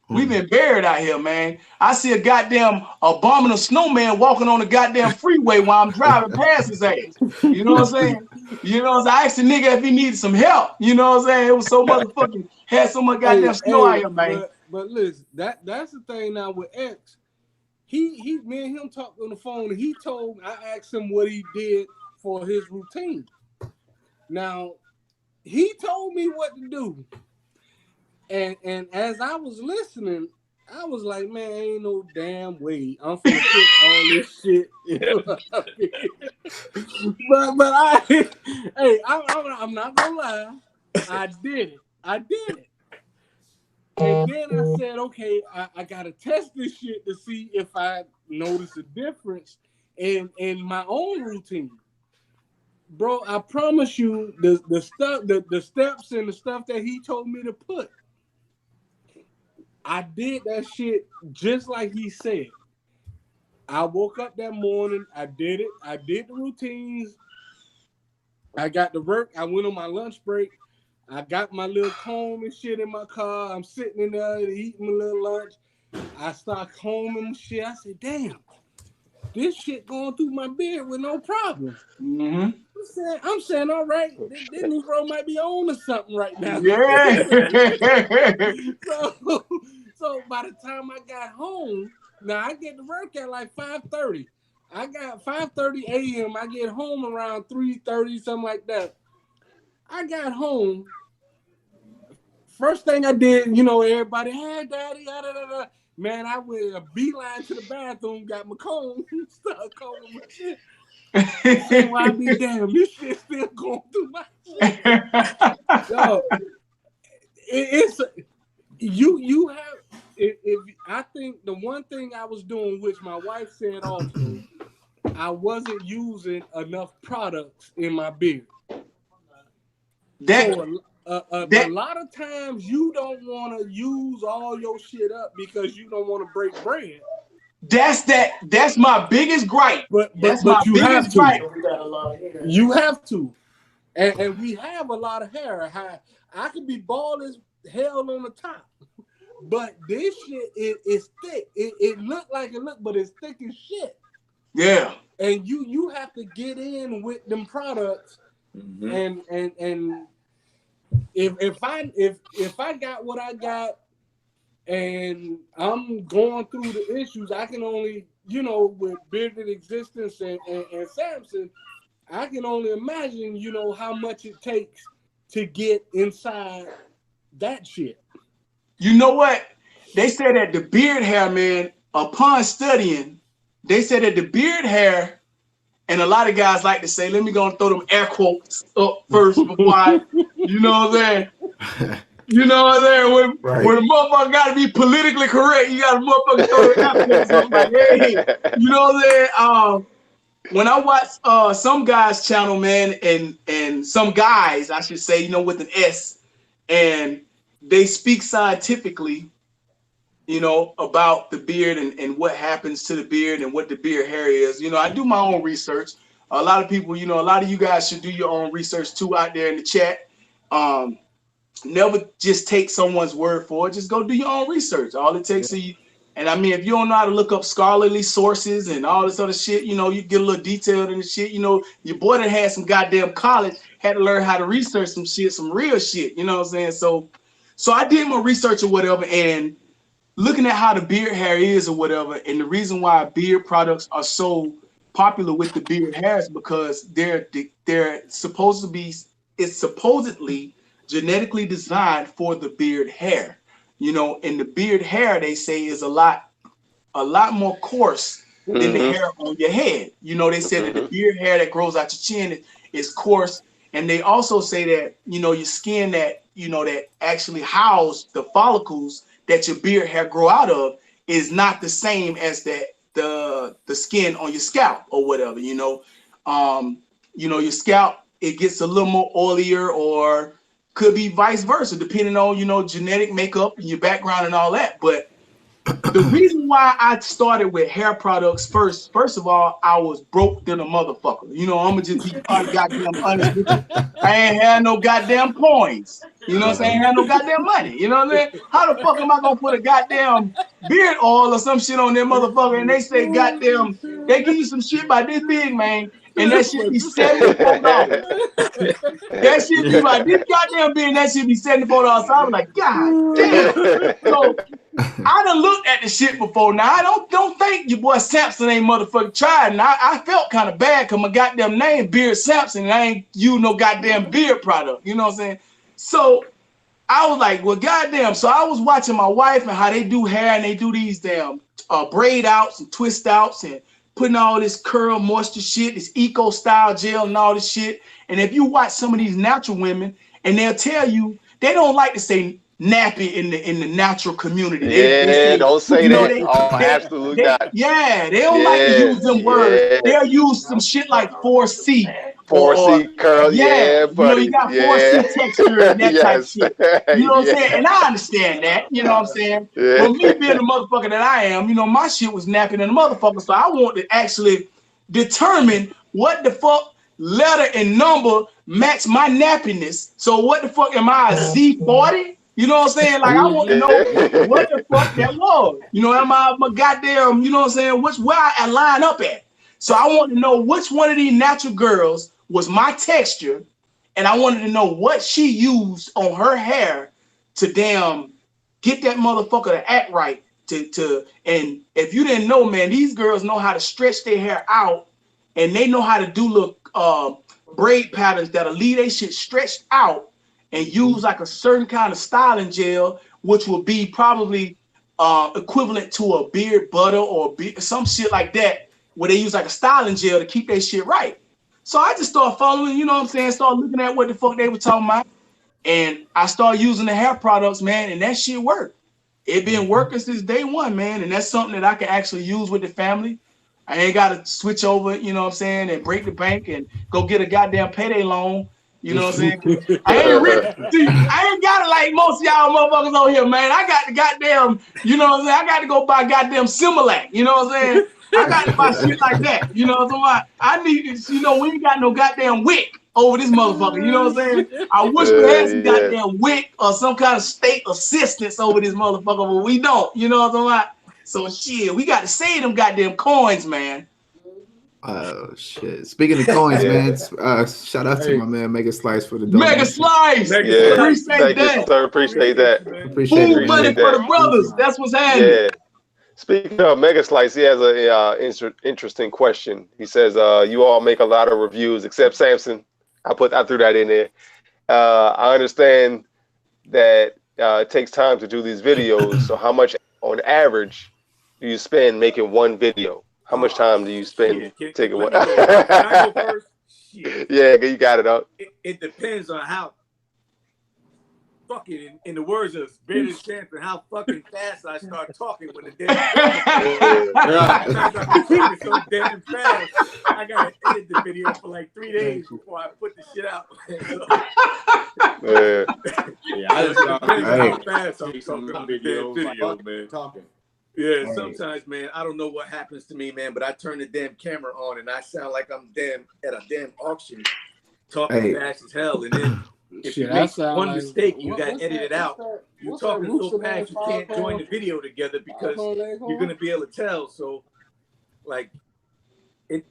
We've been buried out here, man. I see a goddamn abominable snowman walking on the goddamn freeway while I'm driving past his ass. You know what I'm saying? You know what I'm saying? I asked the nigga if he needed some help. You know what I'm saying? It was so motherfucking, had so much goddamn snow out here, man. But listen, that's the thing now with X. Me and him talked on the phone, and he told me, I asked him what he did for his routine. Now, he told me what to do. And as I was listening, I was like, man, ain't no damn way I'm finna put all this shit in. I'm not gonna lie, I did it. And then I said, okay, I gotta test this shit to see if I notice a difference in my own routine. Bro, I promise you, the steps and the stuff that he told me to put, I did that shit just like he said. I woke up that morning, I did it, I did the routines, I got to work, I went on my lunch break, I got my little comb and shit in my car, I'm sitting in there eating my little lunch, I start combing shit, I said, damn, this shit going through my beard with no problem. Mm-hmm. I'm saying, all right, this Negro might be on to something right now. Yeah. So by the time I got home, now I get to work at like 5:30. I got 5:30 a.m. I get home around 3:30, something like that. I got home. First thing I did, you know, everybody, hey, daddy, da, da, da, da. Man, I went a beeline to the bathroom, got my comb, started combing my shit. Say, why be damn, this shit still going through my shit. Yo, you have, if I think the one thing I was doing, which my wife said also, I wasn't using enough products in my beard. So a lot of times you don't want to use all your shit up because you don't want to break bread. That's my biggest gripe. But you have to. You have to. And we have a lot of hair. I could be bald as hell on the top. But this shit is thick. It look like it look, but it's thick as shit. Yeah. And you have to get in with them products. Mm-hmm. And if I got what I got and I'm going through the issues, I can only, you know, with Bearded Existence and Samson, I can only imagine, you know, how much it takes to get inside that shit. You know what? They said that the beard hair, man, upon studying, they said that the beard hair, and a lot of guys like to say, let me go and throw them air quotes up first before I, you know what I'm saying? You know what I'm saying? When a motherfucker got to be politically correct, you got to motherfucker throw the air quotes up like, hey, you know what I'm saying? When I watch some guys' channel, man, and some guys, I should say, you know, with an S, and they speak scientifically, you know, about the beard and what happens to the beard and what the beard hair is. You know, I do my own research. A lot of people, you know, a lot of you guys should do your own research too out there in the chat. Never just take someone's word for it. Just go do your own research. All it takes is And I mean, if you don't know how to look up scholarly sources and all this other shit, you know, you get a little detailed in the shit. You know, your boy that had some goddamn college had to learn how to research some shit, some real shit. You know what I'm saying? So I did my research or whatever, and looking at how the beard hair is or whatever, and the reason why beard products are so popular with the beard hair is because they're supposed to be, it's supposedly genetically designed for the beard hair. You know, and the beard hair, they say, is a lot more coarse than the hair on your head. You know, they said that the beard hair that grows out your chin is coarse. And they also say that, you know, your skin that, you know, that actually house the follicles that your beard hair grow out of is not the same as the skin on your scalp or whatever, you know. Your scalp, it gets a little more oilier, or could be vice versa, depending on, you know, genetic makeup and your background and all that. But the reason why I started with hair products first of all, I was broke than a motherfucker. You know, I'm gonna just be goddamn honest with you. I ain't had no goddamn coins. You know what I'm saying? I ain't had no goddamn money. You know what I'm saying? How the fuck am I gonna put a goddamn beard oil or some shit on that motherfucker and they say goddamn, they give you some shit about this big, man, and that shit be $74. That shit be like this goddamn big, that shit be $74. So I was like, God damn. So I done looked at the shit before. Now I don't think your boy Sampson ain't motherfucking tried. And I felt kind of bad because my goddamn name Beard Sampson, and I ain't use no goddamn beard product. You know what I'm saying? So I was like, well, goddamn. So I was watching my wife and how they do hair, and they do these damn braid outs and twist outs and putting all this curl moisture shit, this eco style gel and all this shit. And if you watch some of these natural women, and they'll tell you they don't like to say nappy in the natural community. They say, don't say you know, that. Absolutely not. Yeah, they don't like to use them words. They'll use some shit like 4C. 4C curl, buddy. You know, you got 4C texture and that type shit. You know what I'm saying? And I understand that. You know what I'm saying? But me being the motherfucker that I am, you know, my shit was napping in the motherfucker. So I want to actually determine what the fuck letter and number match my nappiness. So what the fuck am I, a Z40? You know what I'm saying? Like, I want to know what the fuck that was. You know, am I my goddamn, you know what I'm saying, where I line up at. So I want to know which one of these natural girls was my texture, and I wanted to know what she used on her hair to damn get that motherfucker to act right. And if you didn't know, man, these girls know how to stretch their hair out, and they know how to do little braid patterns that'll leave their shit stretched out, and use like a certain kind of styling gel, which will be probably equivalent to a beard butter or some shit like that, where they use like a styling gel to keep their shit right. So I just started following, you know what I'm saying, started looking at what the fuck they were talking about, and I started using the hair products, man, and that shit worked. It been working since day one, man, and that's something that I can actually use with the family. I ain't got to switch over, you know what I'm saying, and break the bank and go get a goddamn payday loan. You know what I'm saying? I ain't rich. See, I ain't got it like most of y'all motherfuckers on here, man. I got the goddamn, you know what I'm saying? I got to go buy goddamn Similac. You know what I'm saying? I got to buy shit like that. You know what I'm saying? I need this, you know, we ain't got no goddamn wick over this motherfucker. You know what I'm saying? I wish we had some goddamn wick or some kind of state assistance over this motherfucker, but we don't. You know what I'm saying? So shit, we got to save them goddamn coins, man. Oh shit! Speaking of coins, man, shout out to my man Mega Slice for the donation. Mega Slice, appreciate that. Sir. Appreciate that. Appreciate Food money for the brothers. That's what's happening. Yeah. Speaking of Mega Slice, he has a interesting question. He says, "You all make a lot of reviews, except Samson." I threw that in there. I understand that it takes time to do these videos. So, how much on average do you spend making one video? How much time do you spend taking one? Can I go first? Yeah, you got it up. It depends on how fucking, in the words of Bearded Stanford, how fucking fast I start talking when the damn talking so damn fast. I gotta edit the video for like 3 days before I put the shit out. I just how fast I'm talking on the damn video, like, man. Talking. Yeah, sometimes, man, I don't know what happens to me, man, but I turn the damn camera on and I sound like I'm at a damn auction, talking fast as hell. And then if you make one mistake, you got to edit it out. you're talking so fast you can't join the video together because you're gonna be able to tell. So, like,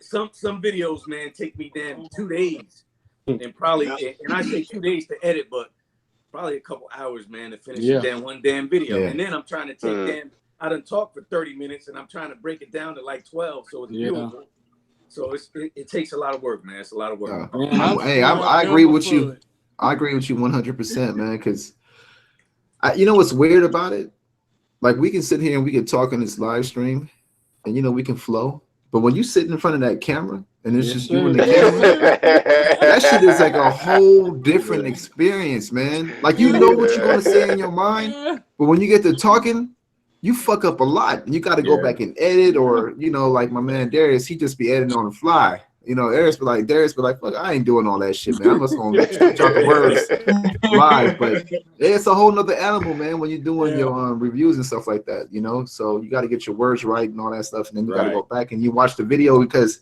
some videos, man, take me damn 2 days, and probably, and I say 2 days to edit, but probably a couple hours, man, to finish one damn video. And then I'm trying to take I done talk for 30 minutes, and I'm trying to break it down to like 12, so it's beautiful. So it takes a lot of work, man. It's a lot of work. I agree with you. I agree with you 100%, man. Because you know what's weird about it? Like, we can sit here and we can talk on this live stream, and we can flow. But when you sit in front of that camera and it's just you and the camera, that shit is like a whole different experience, man. Like, you know what you're gonna say in your mind, but when you get to talking, you fuck up a lot. You got to go back and edit, or like my man Darius, he just be editing on the fly. Darius be like, fuck, I ain't doing all that shit, man. I'm just gonna drop the words live. But it's a whole nother animal, man, when you're doing your reviews and stuff like that. So you got to get your words right and all that stuff, and then you got to go back and you watch the video, because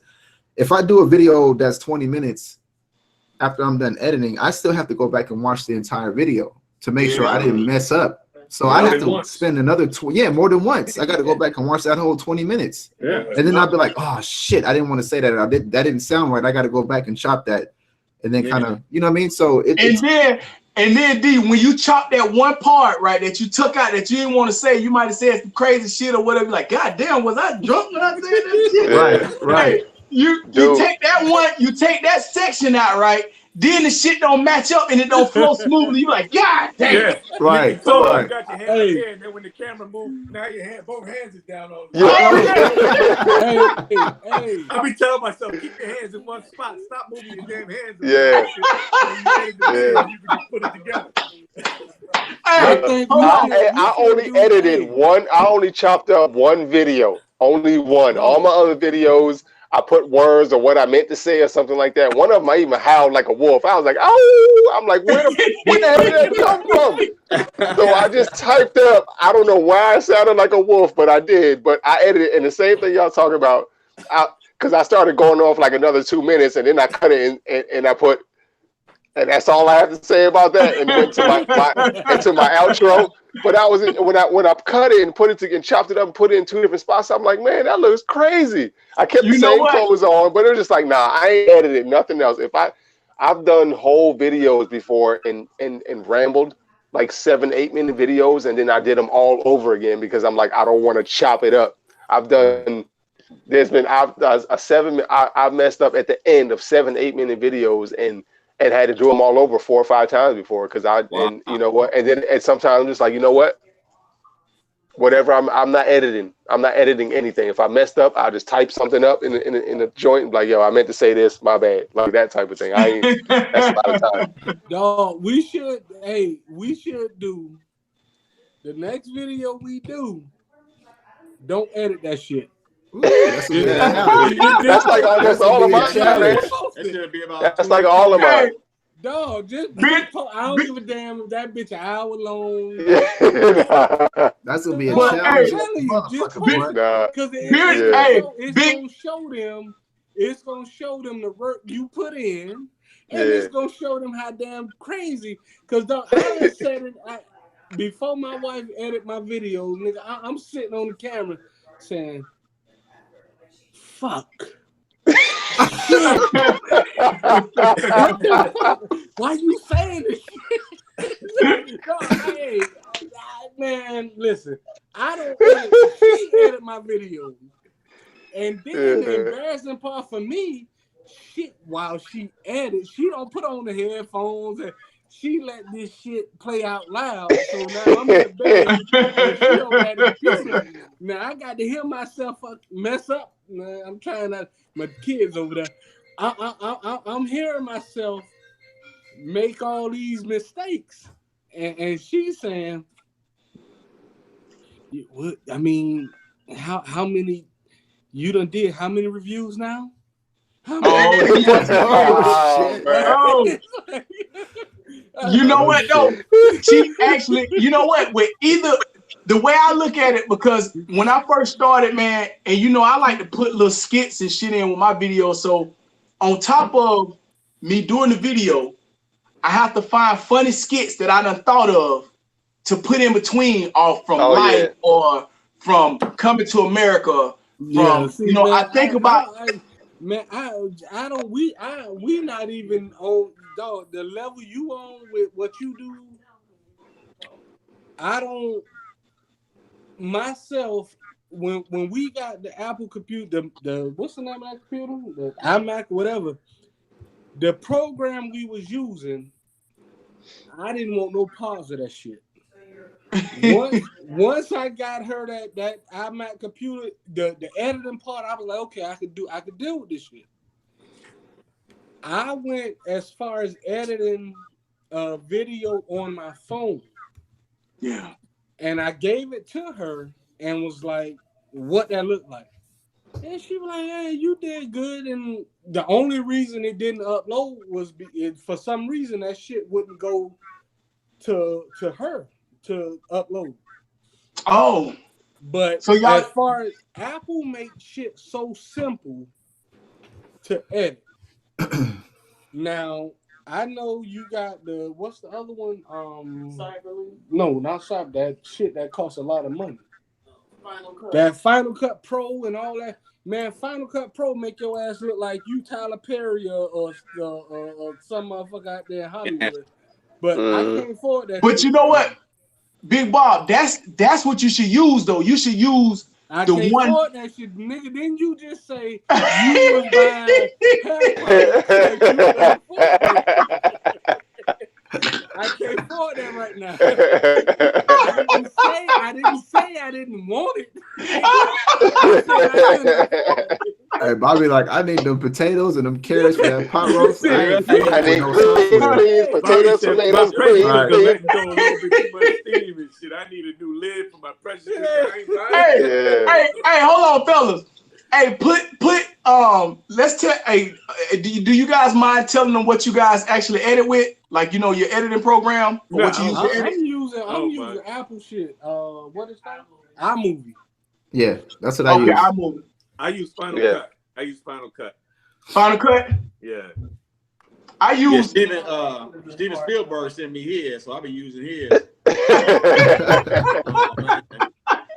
if I do a video that's 20 minutes after I'm done editing, I still have to go back and watch the entire video to make sure I didn't mess up. So I have to spend another more than once. I got to go back and watch that whole 20 minutes. Yeah. And then I'll be like, oh shit, I didn't want to say that. That didn't sound right. I got to go back and chop that, and then kind of, you know what I mean? So and then D, when you chop that one part right that you took out that you didn't want to say, you might have said some crazy shit or whatever. Like, God damn, was I drunk when I said that shit? Right. You take that one, you take that section out, right? Then the shit don't match up and it don't flow smoothly. You like, God damn. Yeah. Right. So you got your hand here, and then when the camera moves, now both hands is down on the I be telling myself, keep your hands in one spot. Stop moving your damn hands. You can put it together. I only edited one. I only chopped up one video. Only one. All my other videos, I put words or what I meant to say or something like that. One of them I even howled like a wolf. I was like, oh, I'm like, where the hell did that come from? So I just typed up, I don't know why I sounded like a wolf, but I did. But I edited, and the same thing y'all talking about, because I started going off like another 2 minutes, and then I cut it and I put, and that's all I have to say about that, and went to my outro. But I was when I cut it and put it and chopped it up and put it in 2 different spots, I'm like, man, that looks crazy. I kept the same clothes on, but it was just like, nah, I ain't edited nothing else. If I've done whole videos before and rambled like 7-8 minute videos, and then I did them all over again because I'm like, I don't want to chop it up. I've messed up at the end of 7-8 minute videos and had to do them all over 4 or 5 times before, because and you know what, and sometimes I'm just like, you know what, whatever, I'm not editing anything. If I messed up, I'll just type something up in the joint, like, yo, I meant to say this, my bad, like that type of thing. That's a lot of time. Dog, we should do the next video we do. Don't edit that shit. Ooh, that's like almost all of mine, man. That's like all of mine. Dog, just I don't give a damn if that bitch an hour long. That's gonna be a challenge. Because it's gonna show them the work you put in, and it's gonna show them how damn crazy. Because I said it before my wife edit my videos, nigga. I'm sitting on the camera saying, fuck. Why you saying this shit? No, hey, man, listen. I don't edit. She edit my videos. And then the embarrassing part for me, while she edits, she don't put on the headphones and she let this shit play out loud. So now I'm in the bed and she don't have the computer. Now I got to hear myself mess up. Man, I'm trying to, my kids over there. I'm hearing myself make all these mistakes. And she's saying, what? I mean, how many you done did? How many reviews now? How many? You know what though? She actually, you know what? With either the way I look at it, because when I first started, man, and you know, I like to put little skits and shit in with my videos. So on top of me doing the video, I have to find funny skits that I done thought of to put in between off from life or from coming to America. From see, you know, man, I think about man, I don't we not even on dog the level you on with what you do. I don't myself when we got the Apple computer, the what's the name of that computer? The iMac, whatever. The program we was using, I didn't want no parts of that shit. Once I got her that iMac computer, the editing part, I was like, okay, I could deal with this shit. I went as far as editing video on my phone. Yeah. And I gave it to her and was like, what that looked like. And she was like, hey, you did good. And the only reason it didn't upload was for some reason that shit wouldn't go to her to upload. Oh. But so y'all, as far as Apple makes shit so simple to edit. Now, I know you got what's the other one? No, not Cyber. That shit that costs a lot of money. Final Cut. That Final Cut Pro and all that. Man, Final Cut Pro make your ass look like you Tyler Perry or some motherfucker out there in Hollywood. But I can't afford that. But you know what, Big Bob, that's what you should use though. You should use I the can't one. afford that shit, nigga. Didn't you just say you was buying hair products? I can't afford that right now. I didn't say I didn't want it. Hey, Bobby, like, I need them potatoes and them carrots for that pot roast. I need greens, potatoes, tomatoes, greens. Let go a little bit too much steam and shit. I need a new lid for my precious. Hey, hold on, fellas. Hey, let's tell. Hey, do you guys mind telling them what you guys actually edit with? Like, you know, your editing program or what you use to edit? I'm using Apple shit. What is that? iMovie. Yeah, that's what I use. iMovie. I use Final Cut. Final Cut. Yeah. I use Steven Spielberg sent me his, so I've been using his.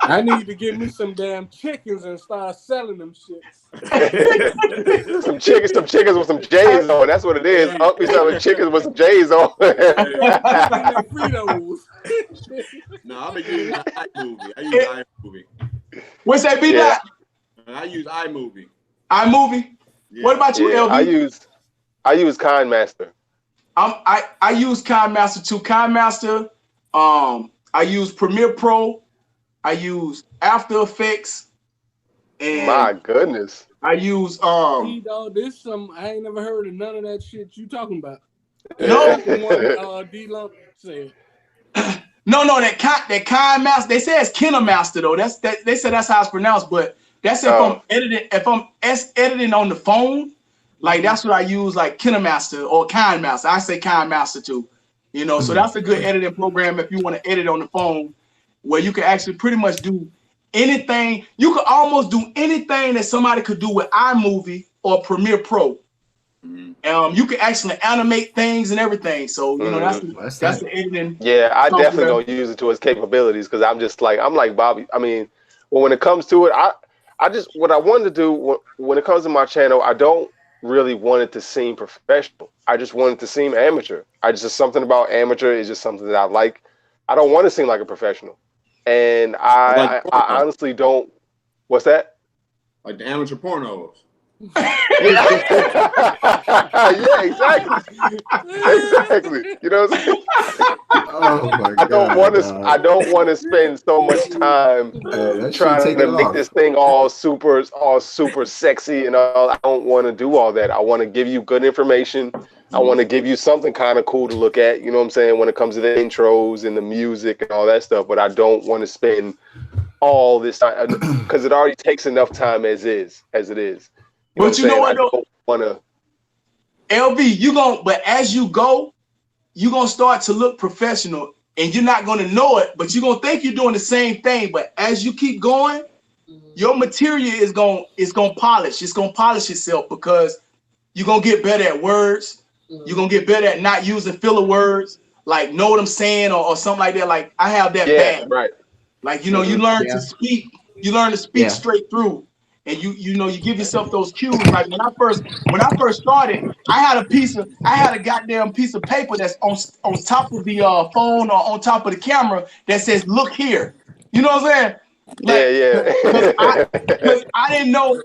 I need to get me some damn chickens and start selling them shits. some chickens with some J's on. That's what it is. Up, we selling chickens with some J's on. No, I've been using iMovie. I use iMovie. What's that? I use iMovie. iMovie. Yeah. What about you, LB? I use KindMaster. I use KindMaster too. KindMaster. I use Premiere Pro. I use After Effects. And my goodness. I use this I ain't never heard of none of that shit you talking about. No. D-Lump said. No, that KindMaster. They say it's KineMaster though. They said that's how it's pronounced, but that's if I'm editing. If I'm editing on the phone, like that's what I use, like KineMaster or KindMaster. I say KindMaster too. You know, so that's a good editing program if you want to edit on the phone, where you can actually pretty much do anything. You could almost do anything that somebody could do with iMovie or Premiere Pro. You can actually animate things and everything. So you know that's the editing. Yeah, I definitely don't use it to its capabilities because I'm like Bobby. I mean, when it comes to it, what I wanted to do when it comes to my channel, I don't really want it to seem professional. I just want it to seem amateur. Just something about amateur is just something that I like. I don't want to seem like a professional, and I honestly don't. What's that? Like the amateur pornos. Yeah, exactly. You know what I'm saying? Oh my God, I don't want to spend so much time trying to make this thing all super sexy and all. I don't want to do all that. I want to give you good information. I want to give you something kind of cool to look at. You know what I'm saying? When it comes to the intros and the music and all that stuff, but I don't want to spend all this time because it already takes enough time as it is. But you know what though? LB, but as you go, you're gonna start to look professional and you're not gonna know it, but you're gonna think you're doing the same thing. But as you keep going, your material is gonna polish. It's gonna polish itself because you're gonna get better at words. You're gonna get better at not using filler words. like know what I'm saying or something like that. Like I have that bad. Right. Like, you know, you learn to speak, straight through. And you know, you give yourself those cues. Like when I first started, I had a goddamn piece of paper that's on top of the phone or on top of the camera that says, "Look here." You know what I'm saying? Like, because I didn't know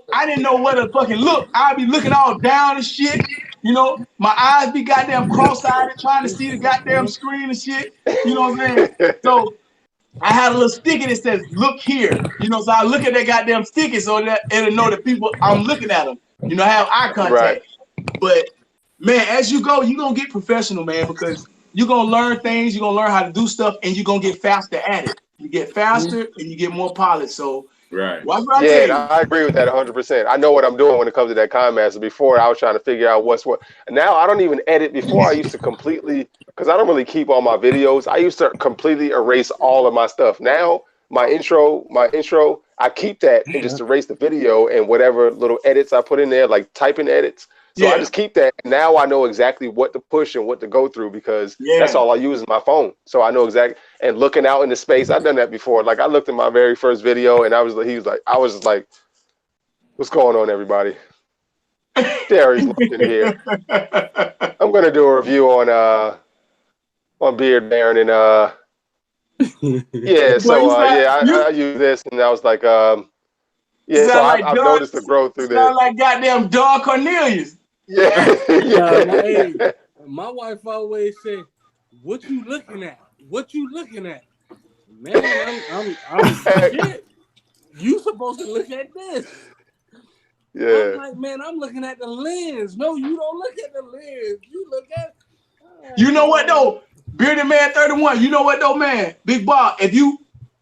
where to fucking look. I'd be looking all down and shit. You know, my eyes be goddamn cross-eyed trying to see the goddamn screen and shit. You know what I'm saying? So I had a little sticky that says, "Look here." You know, so I look at that goddamn sticky so that it'll know that people, I'm looking at them. You know, have eye contact. Right. But man, as you go, you're gonna get professional, man, because you're gonna learn things, you're gonna learn how to do stuff, and you're gonna get faster at it. You get faster and you get more polished. So right. I agree with that 100%. I know what I'm doing when it comes to that Master. Before I was trying to figure out what's what. Now I don't even edit. Before I used to completely, because I don't really keep all my videos. I used to completely erase all of my stuff. Now my intro, I keep that and just erase the video and whatever little edits I put in there, like typing edits. So I just keep that. Now I know exactly what to push and what to go through because that's all I use is my phone. So I know exactly. And looking out into space, I've done that before. Like I looked at my very first video and I was just like, what's going on, everybody? Terry's in here. I'm gonna do a review on Beard Baron and I use this and I was like, so I've noticed the growth through this. Sound like goddamn Don Cornelius. Hey, my wife always said, "What you looking at? What you looking at?" Man, I'm shit. You supposed to look at this. Yeah. I'm like, man, I'm looking at the lens. No, you don't look at the lens. You look at. You know what though, Bearded Man 31. You know what though, man, Big Bob. If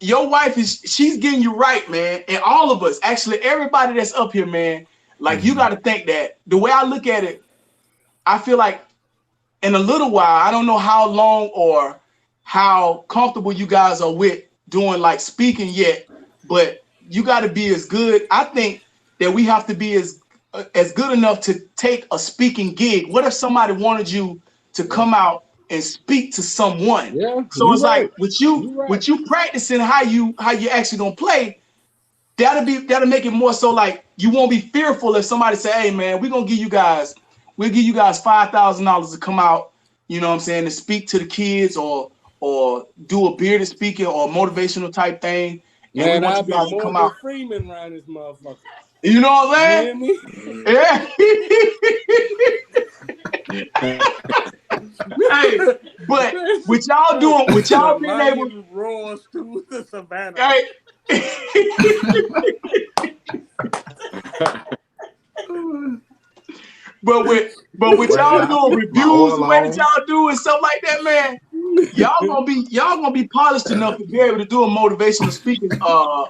your wife she's getting you right, man, and all of us, actually, everybody that's up here, man. Like you got to think that the way I look at it, I feel like in a little while, I don't know how long or how comfortable you guys are with doing like speaking yet, but you got to be as good. I think that we have to be as good enough to take a speaking gig. What if somebody wanted you to come out and speak to someone? Yeah, so it's like with you practicing how you actually gonna play. That'll make it more so like you won't be fearful if somebody say, "Hey man, we'll give you guys $5,000 to come out, you know what I'm saying, to speak to the kids or do a bearded speaking or motivational type thing." And man, we want I'll you guys be to come Morgan out. Freeman around this motherfucker. You know what I'm saying? You Yeah. Hey, but with y'all being able roars to the savannah. Hey. But with y'all doing reviews the way that y'all do and stuff like that, man, y'all gonna be polished enough to be able to do a motivational speaking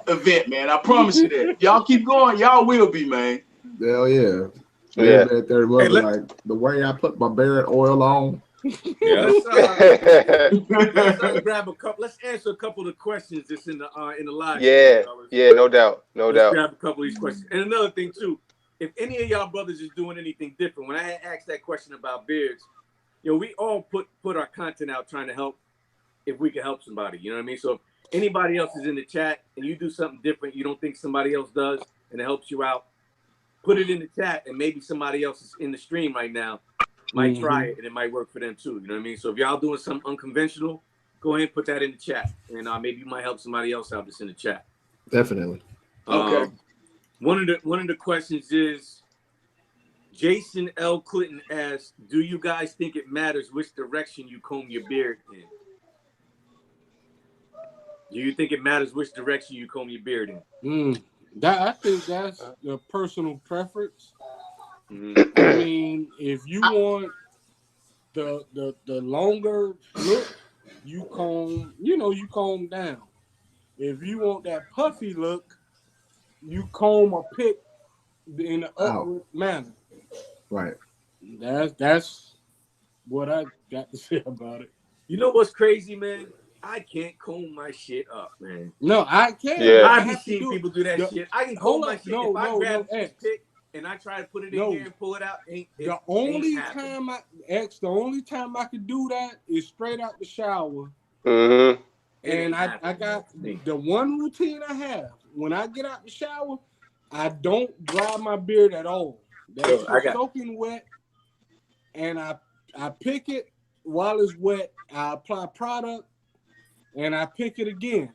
event, man. I promise you that. Y'all keep going, y'all will be, man. Hell yeah. Yeah. Like the way I put my beard oil on. Yeah, let's grab a couple. Let's answer a couple of the questions that's in the live. Yeah, no doubt. Let's grab a couple of these questions. And another thing too, if any of y'all brothers is doing anything different, when I asked that question about beards, we all put our content out trying to help if we can help somebody. You know what I mean? So if anybody else is in the chat and you do something different, you don't think somebody else does, and it helps you out, put it in the chat, and maybe somebody else is in the stream right now might try it, and it might work for them too. You know what I mean? So if y'all doing something unconventional, go ahead and put that in the chat, and maybe you might help somebody else out that's in the chat. Definitely. Okay. One of the questions is, Jason L. Clinton asks, "Do you guys think it matters which direction you comb your beard in?" Do you think it matters which direction you comb your beard in? I think that's a personal preference. I mean, if you want the longer look, you comb down. If you want that puffy look, you comb or pick in an upward manner. Right. That's what I got to say about it. You know what's crazy, man? I can't comb my shit up, man. No, I can't. Yeah. I be seeing people do that shit. I can comb my shit. If I grab a pick, and I try to put it in here and pull it out. The only time I could do that is straight out the shower. Mm-hmm. And I got the one routine I have. When I get out the shower, I don't dry my beard at all. That's soaking wet, and I pick it while it's wet. I apply product, and I pick it again.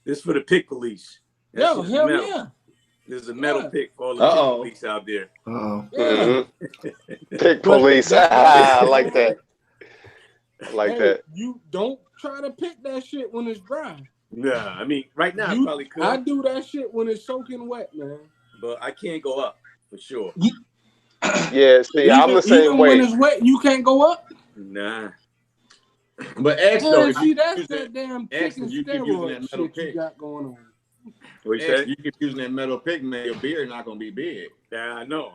This for the pick police. Hell yeah. This is a metal pick for all the pick police out there. Pick police. I like that. I like that. You don't try to pick that shit when it's dry. Nah, I mean, right now I probably could. I do that shit when it's soaking wet, man. But I can't go up for sure. Yeah, see, I'm the same way. When it's wet, you can't go up? Nah. But X though, see, that's that damn X, you keep using that metal pick you got going on. What you say? You keep using that metal pick, man, your beard not gonna be big. Yeah, I know.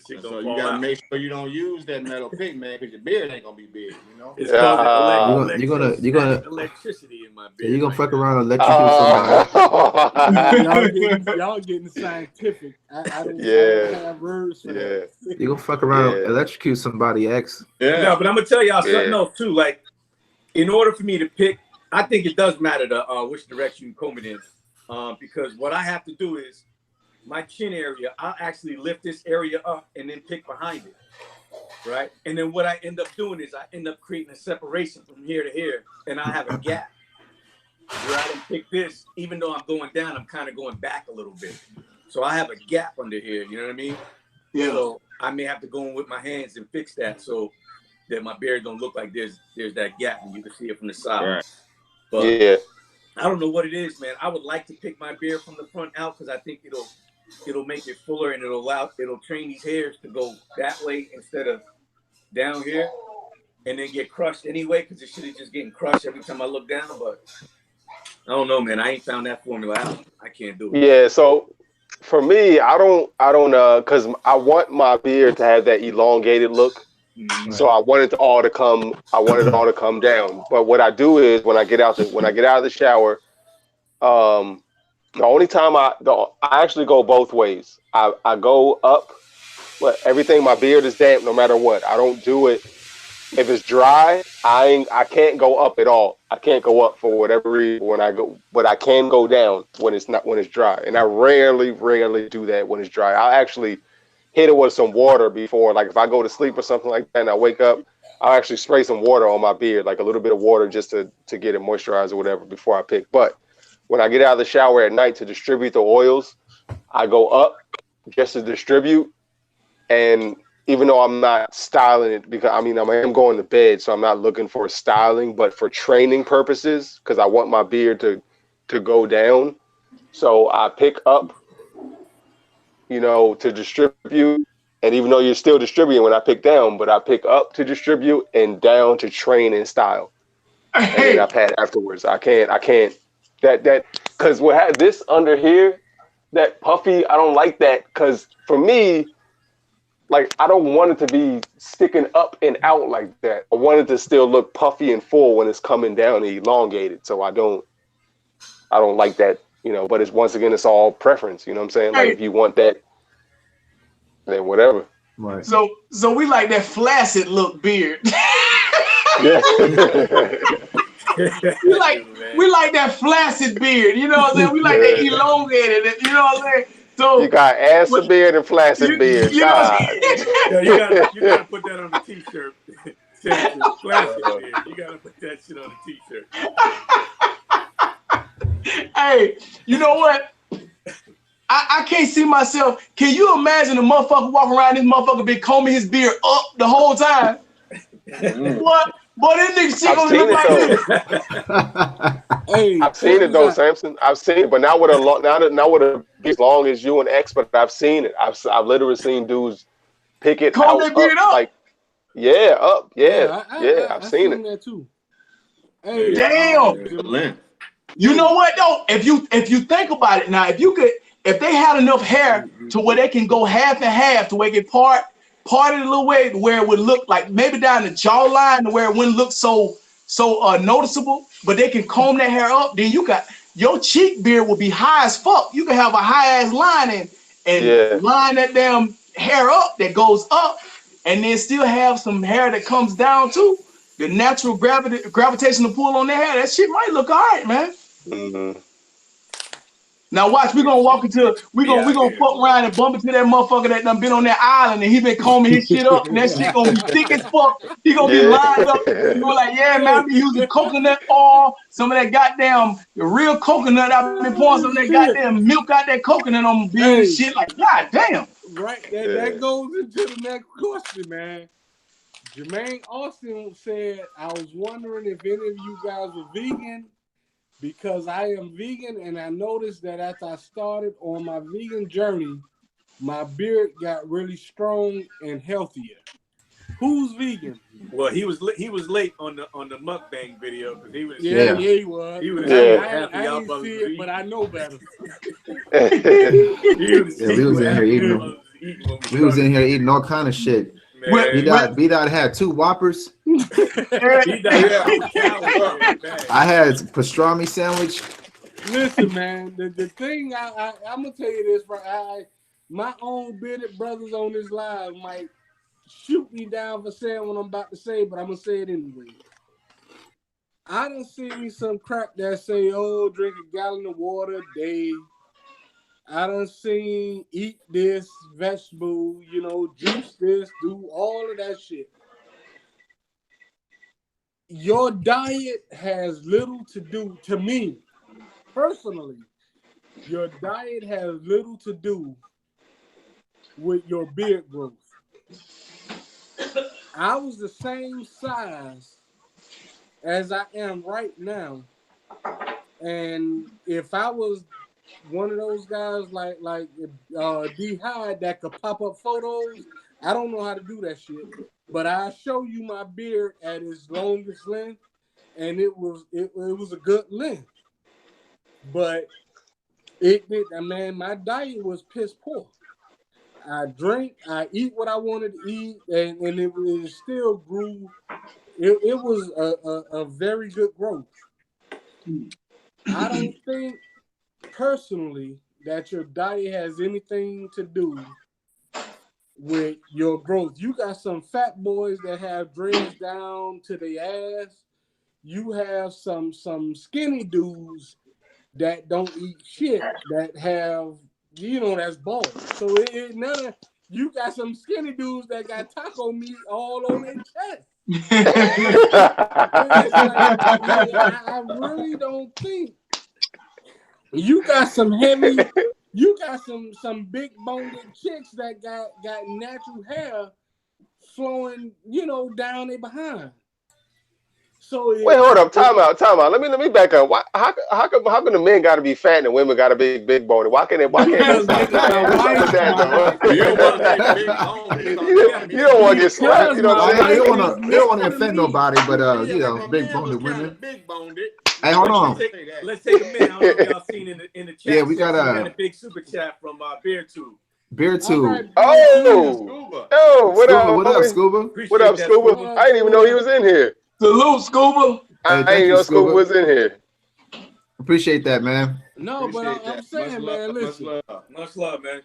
So you gotta make sure you don't use that metal pick, man, because your beard ain't gonna be big. You know. It's you're gonna electricity in my beard. You're gonna fuck around and electrocute somebody. Y'all getting scientific. I don't have words for that. You're gonna fuck around and electrocute somebody, X. Yeah. No, but I'm gonna tell y'all something else too. Like, in order for me to pick, I think it does matter to which direction you comb it in. Because what I have to do is my chin area, I'll actually lift this area up and then pick behind it, right? And then what I end up doing is I end up creating a separation from here to here, and I have a gap where I don't pick this. Even though I'm going down, I'm kind of going back a little bit. So I have a gap under here, you know what I mean? Yeah. So I may have to go in with my hands and fix that so that my beard don't look like there's that gap and you can see it from the side. Right. But I don't know what it is, man. I would like to pick my beard from the front out because I think it'll make it fuller and it'll train these hairs to go that way instead of down here and then get crushed anyway because it should have just getting crushed every time I look down. But I don't know, man. I ain't found that formula out. I can't do it. Yeah, so for me, I don't because I want my beard to have that elongated look. So I wanted it all to come down. But what I do is when I get out of the shower, the only time I actually go both ways. I go up, but everything, my beard is damp no matter what. I don't do it. If it's dry, I can't go up at all. I can't go up for whatever reason when I go, but I can go down when it's dry. And I rarely do that when it's dry. I'll actually hit it with some water before, like if I go to sleep or something like that and I wake up, I'll actually spray some water on my beard, like a little bit of water just to get it moisturized or whatever before I pick. But when I get out of the shower at night to distribute the oils, I go up just to distribute. And even though I'm not styling it, because I am going to bed, so I'm not looking for styling, but for training purposes, because I want my beard to go down. So I pick up, to distribute. And even though you're still distributing when I pick down, but I pick up to distribute and down to train and style. And then I pat afterwards. I can't, because what had this under here, that puffy, I don't like that. Because for me, like, I don't want it to be sticking up and out like that. I want it to still look puffy and full when it's coming down and elongated. So I don't like that. But it's all preference. You know what I'm saying? Like if you want that, then whatever. Right. So we like that flaccid look beard. Yeah. we like that flaccid beard. You know what I'm saying? We like that elongated. You know what I'm saying? So you got acid beard and flaccid beard. You gotta put that on the t-shirt. Flaccid beard. You gotta put that shit on the t-shirt. Hey, you know what? I can't see myself. Can you imagine a motherfucker walking around, this motherfucker been combing his beard up the whole time? What? Boy, this nigga shit gonna look like this. Hey, I've seen it though, Samson. I've seen it, but not with a as long as you and X. But I've seen it. I've literally seen dudes pick it comb their beard up. Like, up. Yeah. I've seen it. That too. Hey, damn. You know what though? If you think about it now, if they had enough hair to where they can go half and half to where it get parted a little way to where it would look like maybe down the jawline to where it wouldn't look so noticeable, but they can comb that hair up, then you got your cheek beard will be high as fuck. You can have a high ass line and line that damn hair up that goes up, and then still have some hair that comes down too. The natural gravitational pull on that hair, that shit might look all right, man. Mm-hmm. Now watch, we gonna fuck around and bump into that motherfucker that done been on that island and he been combing his shit up and that shit gonna be thick as fuck. He gonna be lined up. You know, like, yeah, man, I be using coconut oil, some of that goddamn the real coconut. I've been pouring some of that goddamn milk out that coconut on my beard and shit. Like, god damn. Right, that goes into the next question, man. Jermaine Austin said, I was wondering if any of you guys were vegan, because I am vegan, and I noticed that after I started on my vegan journey, my beard got really strong and healthier. Who's vegan? Well, he was late on the mukbang video because he was. Yeah, he was. He was. I ain't see it, but I know better. We was in here eating all kind of shit. B-Dot had 2 Whoppers. I had pastrami sandwich. Listen, man, the thing I'm gonna tell you this, right? My own bearded brothers on this live might shoot me down for saying what I'm about to say, but I'm gonna say it anyway. I done seen some crap that say, oh, drink a gallon of water a day. I done seen eat this vegetable, you know, juice this, do all of that shit. Your diet has little to do, to me, personally, your diet has little to do with your beard growth. I was the same size as I am right now. And if I was one of those guys like D-Hyde that could pop up photos, I don't know how to do that shit. But I show you my beard at its longest length, and it was a good length. But my diet was piss poor. I drink, I eat what I wanted to eat, and it still grew. It was a very good growth. I don't think personally that your diet has anything to do with your growth. You got some fat boys that have dreads down to their ass. You have some skinny dudes that don't eat shit that have, you know, that's bald. So you got some skinny dudes that got taco meat all on their chest. I really don't think you got some heavy. You got some big boned chicks that got natural hair flowing, you know, down their behind. So wait, hold up, time out. Let me back up. Why, how come the men got to be fat and the women got to be big bone? Why can't they? You don't want to get slapped. You know what I'm saying? You don't want to offend nobody, but you know, big boned women. Hey, hold on. Let's take a minute. I don't know if y'all seen in the chat. Yeah, we got a big super chat from BeardTube. BeardTube. Oh, what up, Scuba? What up, Scuba? I didn't even know he was in here. Salute, Scuba. I didn't know Scuba was in here. Appreciate that, man. No, but I'm saying, man, listen. Much love, man.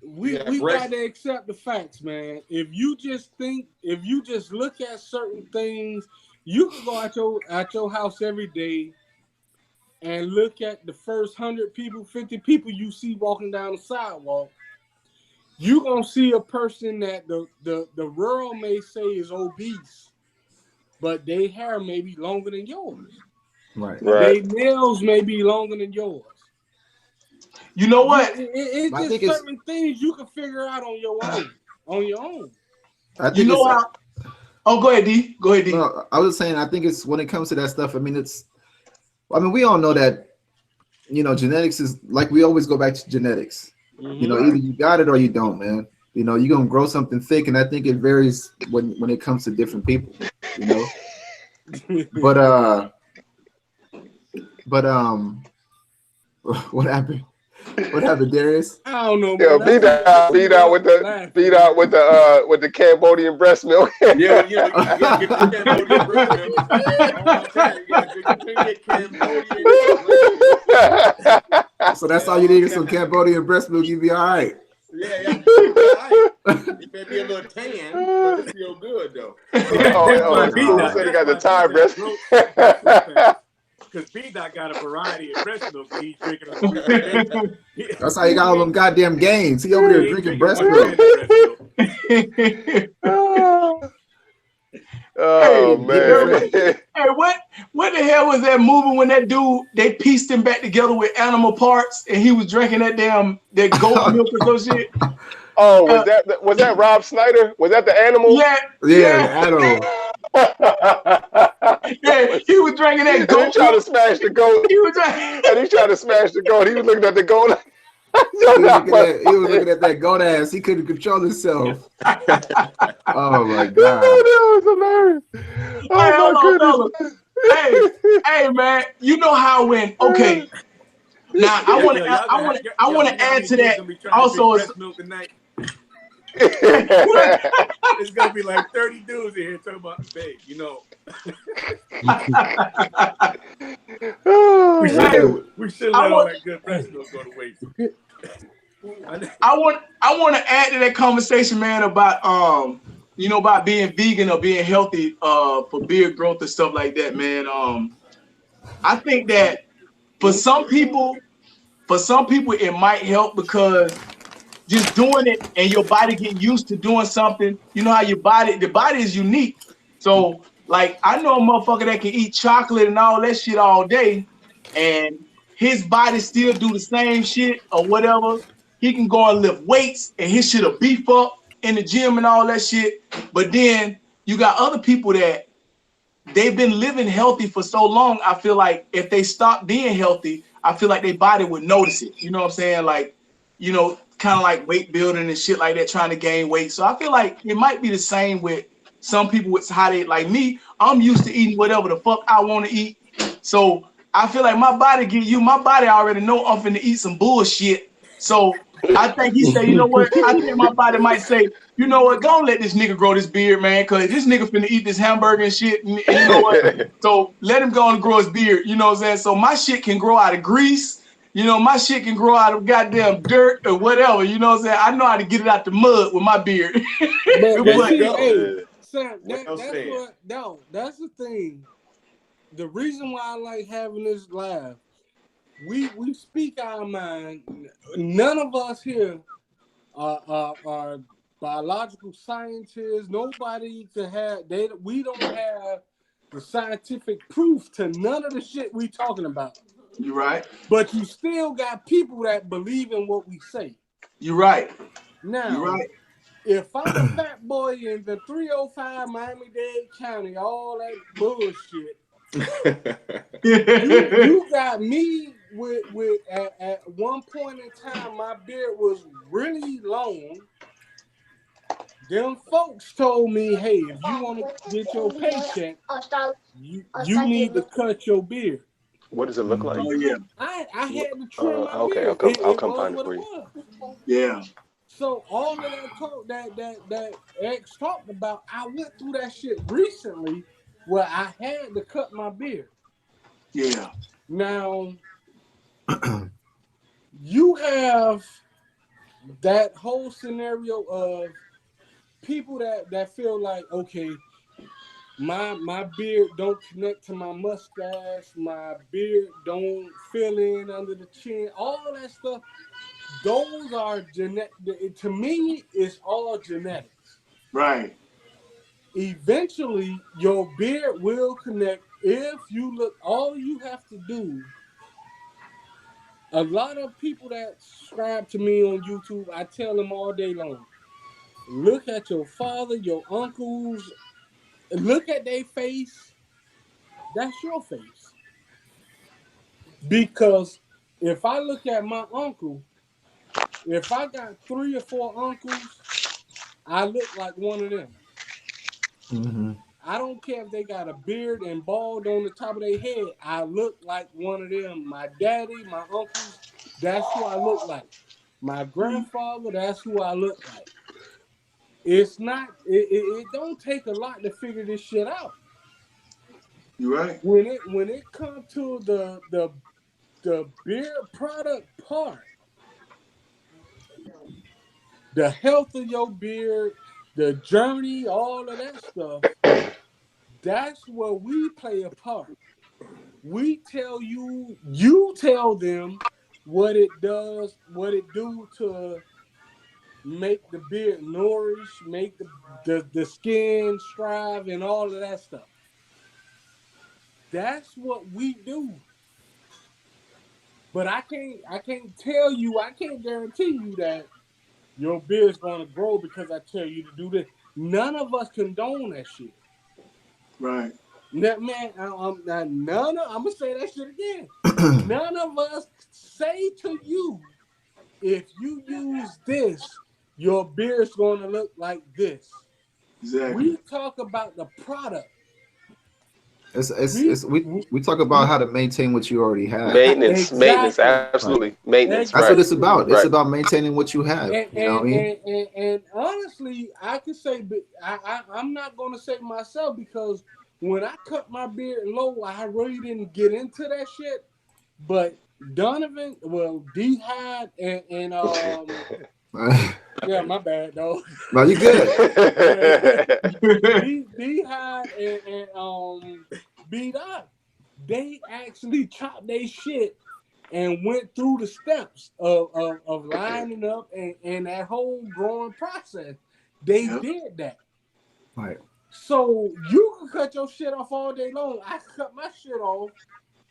We got to accept the facts, man. If you just look at certain things, you can go out your house every day and look at the first 100 people, 50 people you see walking down the sidewalk. You're going to see a person that the world may say is obese, but their hair may be longer than yours. Right. Their nails may be longer than yours. You know what? It's just certain things you can figure out on your own. I think Oh, go ahead, D. Go ahead, D. No, I was saying, I think it's when it comes to that stuff. I mean, we all know that, you know, genetics is like, we always go back to genetics. Mm-hmm. You know, either you got it or you don't, man. You know, you're gonna grow something thick, and I think it varies when it comes to different people. You know, but what happened? What happened, Darius? I don't know. Yeah, beat out with the Cambodian breast milk. Yeah, you gotta get the Cambodian breast milk. So that's all you need is some Cambodian breast milk. You'll be all right. Yeah. It may be a little tan, but it feel good though. Cool said he got the tire breast. Because B-Dot got a variety of breast milk that he's drinking. That's how he got all them goddamn gains. He over there drinking breast milk. Oh man! Hey, what the hell was that movie when that dude they pieced him back together with animal parts and he was drinking that goat milk or some shit? Oh, was that Rob Snyder? Was that the animal? Yeah, the animal. Yeah, he was drinking that goat. He trying to smash the goat. He was trying to smash the goat. He was looking at the goat. He was looking at that goat ass. He couldn't control himself. Oh my god! That was hilarious. Oh my goodness. Hey, man, you know how when now I want to add to that also. It's gonna be like 30 dudes in here talking about, babe, you know. we should let all that good breast milk go to waste. I want to add to that conversation, man, about about being vegan or being healthy for beard growth and stuff like that, man. I think that for some people it might help because just doing it and your body get used to doing something. You know how the body is unique. So like I know a motherfucker that can eat chocolate and all that shit all day and his body still do the same shit or whatever. He can go and lift weights and his shit'll beef up in the gym and all that shit. But then you got other people that they've been living healthy for so long. I feel like if they stop being healthy, I feel like their body would notice it. You know what I'm saying? Like, kind of like weight building and shit like that, trying to gain weight. So I feel like it might be the same with some people with how they, like me, I'm used to eating whatever the fuck I want to eat. So I feel like my body already know I'm finna eat some bullshit. So I think he said, you know what? I think my body might say, you know what? Go and let this nigga grow this beard, man, because this nigga finna eat this hamburger and shit. And you know what? So let him go and grow his beard. You know what I'm saying? So my shit can grow out of grease. My shit can grow out of goddamn dirt or whatever. You know what I'm saying? I know how to get it out the mud with my beard. But see, hey, Sam, that's the thing. The reason why I like having this live, we speak our mind. None of us here are biological scientists. Nobody can have data. We don't have the scientific proof to none of the shit we talking about. You're right. But you still got people that believe in what we say. You're right. Now, you're right. If I'm a fat boy in the 305 Miami-Dade County, all that bullshit, you got me with at one point in time, my beard was really long. Them folks told me, hey, if you want to get your paycheck, you need to cut your beard. What does it look like? Oh yeah. I had to trim my okay, beard. I'll come find it for you. Yeah. So all of that talk that X talked about, I went through that shit recently where I had to cut my beard. Yeah. Now you have that whole scenario of people that feel like, okay, my beard don't connect to my mustache, my beard don't fill in under the chin, all that stuff. Those are genetic. To me, it's all genetics. Right. Eventually, your beard will connect if you look. All you have to do. A lot of people that subscribe to me on YouTube, I tell them all day long, look at your father, your uncles, look at their face. That's your face. Because if I look at my uncle, if I got 3 or 4 uncles, I look like one of them. Mm-hmm. I don't care if they got a beard and bald on the top of their head. I look like one of them. My daddy, my uncles, that's who I look like. My grandfather, that's who I look like. It's not. It don't take a lot to figure this shit out. You're right. When it comes to the beard product part, the health of your beard, the journey, all of that stuff, that's where we play a part. We tell you, you tell them what it does, what it do to make the beard nourish, make the skin strive, and all of that stuff. That's what we do. But I can't tell you, I can't guarantee you that your beard's gonna grow because I tell you to do this. None of us condone that shit. Right. That man, I'm gonna say that shit again. None of us say to you, if you use this, your beard's gonna look like this. Exactly. We talk about the product. We talk about how to maintain what you already have. Maintenance, Exactly. maintenance, absolutely. Right. Maintenance. That's what it's about. Right. It's about maintaining what you have. And, you know what I mean? And honestly, I could say, but I'm not gonna say myself, because when I cut my beard low, I really didn't get into that shit. But Donovan, well, D-Hide and yeah, my bad though. No, you good. D-Hide and B-Dot, they actually chopped their shit and went through the steps of lining up and that whole growing process. They did that. Right. So you can cut your shit off all day long. I cut my shit off,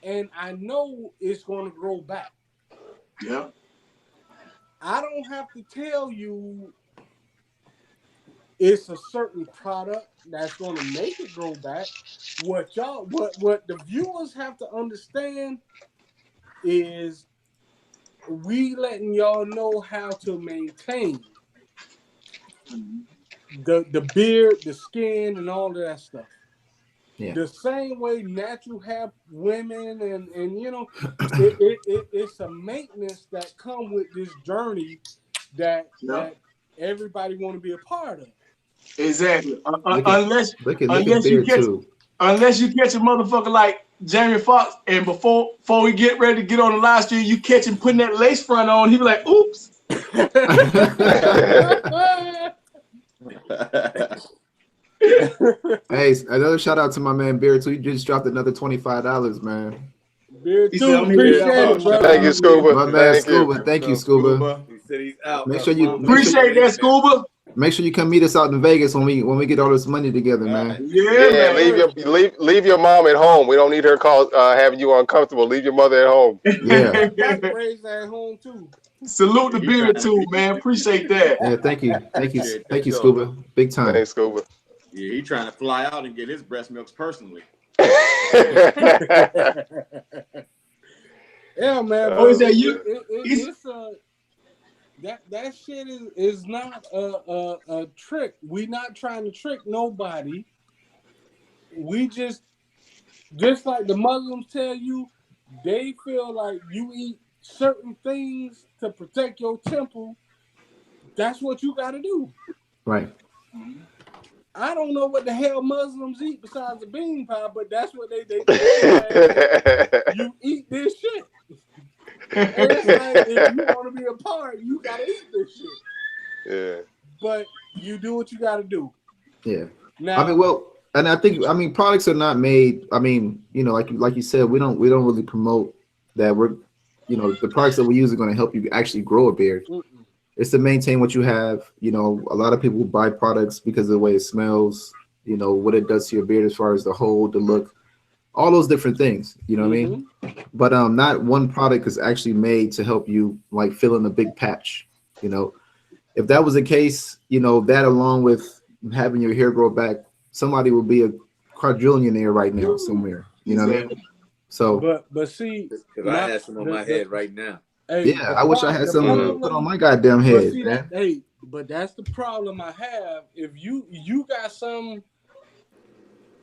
and I know it's going to grow back. Yeah. I don't have to tell you it's a certain product that's going to make it grow back. What the viewers have to understand is we letting y'all know how to maintain the beard, the skin, and all of that stuff. Yeah. The same way natural have women, and you know, it's a maintenance that come with this journey that everybody want to be a part of. Exactly. Unless you catch a motherfucker like Jamie Foxx, and before we get ready to get on the live stream, you catch him putting that lace front on, he be like, "Oops." Hey, another shout out to my man Beard too. He just dropped another $25, man. Beard too, appreciate it, bro. Thank you, Scuba. My man Scuba. Thank you, Scuba. He said he's out. Make sure you appreciate that, Scuba. Make sure you come meet us out in Vegas when we get all this money together, man. Yeah, leave your mom at home. We don't need her having you uncomfortable. Leave your mother at home. Yeah. Raised at home too. Salute the Beard too, man. Appreciate that. Yeah, thank you, Scuba. Big time. Thanks, Scuba. Yeah, he's trying to fly out and get his breast milks personally. Yeah, man. Oh, is that you? That shit is not a trick. We not trying to trick nobody. We just like the Muslims tell you, they feel like you eat certain things to protect your temple. That's what you got to do. Right. I don't know what the hell Muslims eat besides the bean pie, but that's what they you eat this shit. And it's like, if you want to be a part, you gotta eat this shit. Yeah. But you do what you gotta do. Yeah. Now, I mean, products are not made. I mean, you know, like you said, we don't really promote that the products that we use are going to help you actually grow a beard. It's to maintain what you have. You know, a lot of people buy products because of the way it smells, you know, what it does to your beard as far as the hold, the look, all those different things, you know what I mean? But not one product is actually made to help you like fill in a big patch. You know, if that was the case, you know, that along with having your hair grow back, somebody would be a quadrillionaire right now somewhere. You know what I mean? So, but see, because I had some on my head right now. Hey, yeah, I wish I had something put on my goddamn head. But that's the problem I have. If you got some,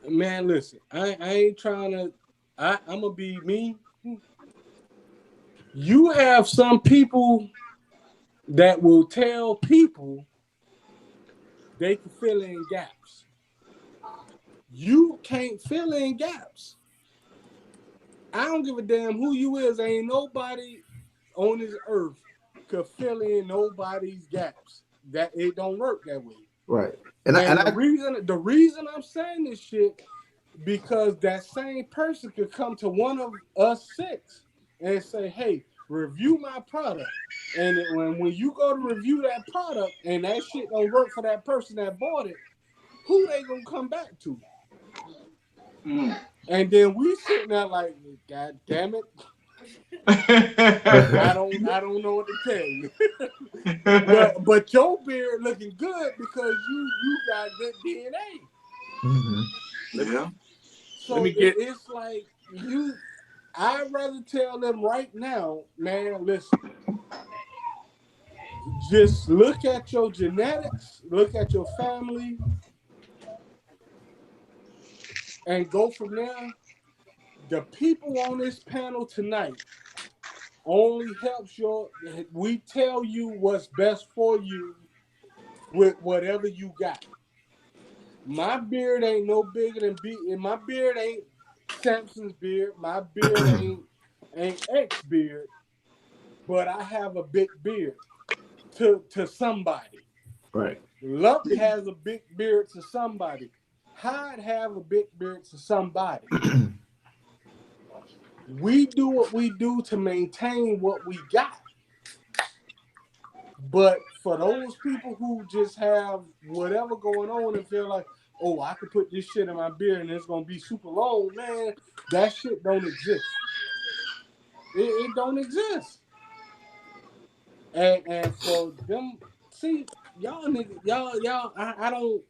man, listen, I ain't trying to. I'm gonna be me. You have some people that will tell people they can fill in gaps. You can't fill in gaps. I don't give a damn who you is. Ain't nobody on this earth could fill in nobody's gaps. that it don't work that way. Right. The reason I'm saying this shit, because that same person could come to one of us 6 and say, hey, review my product. And when you go to review that product and that shit don't work for that person that bought it, who they gonna come back to? And then we sitting there like, God damn it. I don't know what to tell you. but your beard looking good because you got good DNA. Yeah. So it's like I'd rather tell them right now, man, listen, just look at your genetics, look at your family, and go from there. The people on this panel tonight only helps we tell you what's best for you with whatever you got. My beard ain't no bigger than and my beard ain't Samson's beard. My beard ain't X beard, but I have a big beard to somebody. Right. Luck has a big beard to somebody. Hyde have a big beard to somebody. We do what we do to maintain what we got. But for those people who just have whatever going on and feel like, oh, I could put this shit in my beard and it's going to be super long, man, that shit don't exist. It don't exist. And for them, see, y'all niggas, y'all, I don't.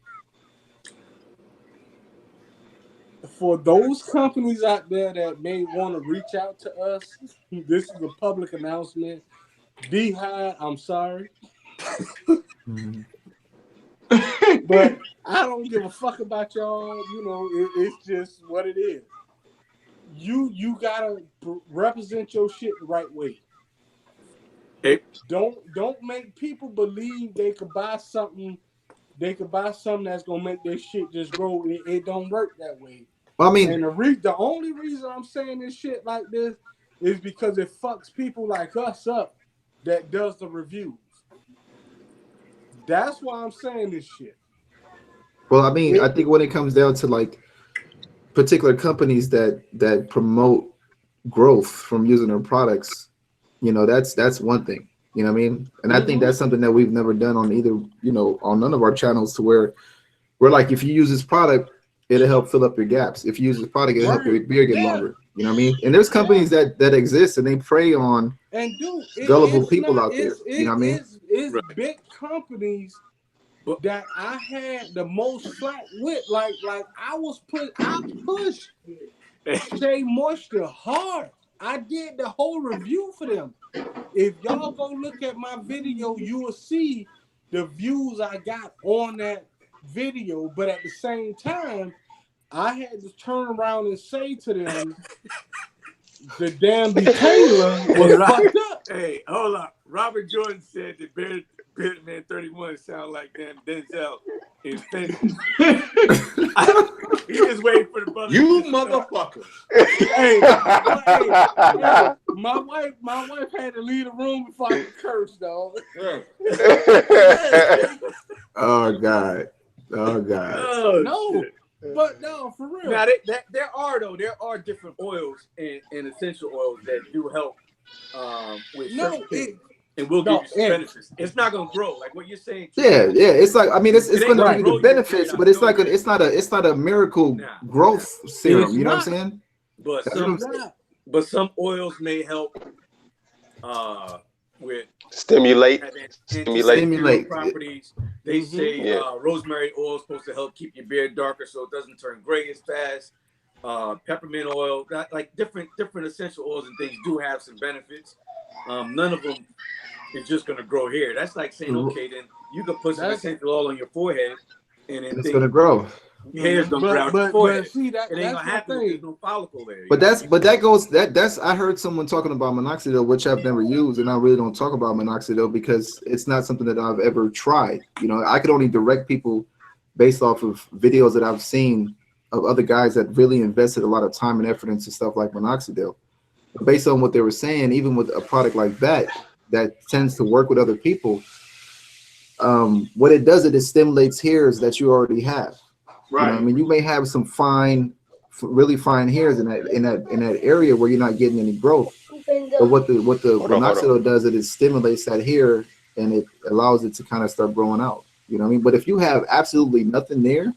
For those companies out there that may want to reach out to us, this is a public announcement. D-Hyde, I'm sorry. But I don't give a fuck about y'all. You know, it's just what it is. You gotta represent your shit the right way. Hey. Don't make people believe they could buy something. They could buy something that's gonna make their shit just grow. It don't work that way. Well, I mean, and the only reason I'm saying this shit like this is because it fucks people like us up that does the reviews. That's why I'm saying this shit. Well, I mean, I think when it comes down to like particular companies that promote growth from using their products, you know, that's one thing. You know what I mean? And I think that's something that we've never done on either, you know, on none of our channels, to where we're like, if you use this product, it'll help fill up your gaps. If you use this product, it'll help your beard get longer. You know what I mean? And there's companies that exist and they prey on gullible people out there. You know what I mean? It's big companies that I had the most flack with. Like I pushed Shea Moisture hard. I did the whole review for them. If y'all go look at my video, you will see the views I got on that video. But at the same time, I had to turn around and say to them, the damn detailer was fucked up. Hey, hold up. Robert Jordan said that Bearded Man 31 sound like damn Denzel in Fences. He just waiting for the brother. You motherfucker. Hey, my wife had to leave the room before I could curse, dog. Oh God. Oh, no. Shit. But no, for real. Now there are different oils and essential oils that do help with certain things. And we'll give you some benefits. It's not gonna grow like what you're saying. Yeah. It's like, I mean, it's gonna give you the benefits, but it's not a miracle growth serum. You know what I'm saying? But some oils may help with stimulate properties. They say rosemary oil is supposed to help keep your beard darker so it doesn't turn gray as fast. Peppermint oil, like different essential oils and things do have some benefits. None of them is just going to grow hair. That's like saying, okay, then you can put some essential oil on your forehead and it's going to grow. Your hair's going to grow out your forehead. See, it ain't going to happen if there's no follicle there. But that's I heard someone talking about minoxidil, which I've never used, and I really don't talk about minoxidil because it's not something that I've ever tried. You know, I could only direct people based off of videos that I've seen of other guys that really invested a lot of time and effort into stuff like minoxidil. But based on what they were saying, even with a product like that tends to work with other people, what it does, it stimulates hairs that you already have. Right. You know, I mean, you may have some fine, really fine hairs in that area where you're not getting any growth. But what the minoxidil does, it stimulates that hair and it allows it to kind of start growing out. You know what I mean? But if you have absolutely nothing there,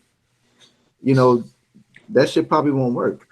you know, that shit probably won't work.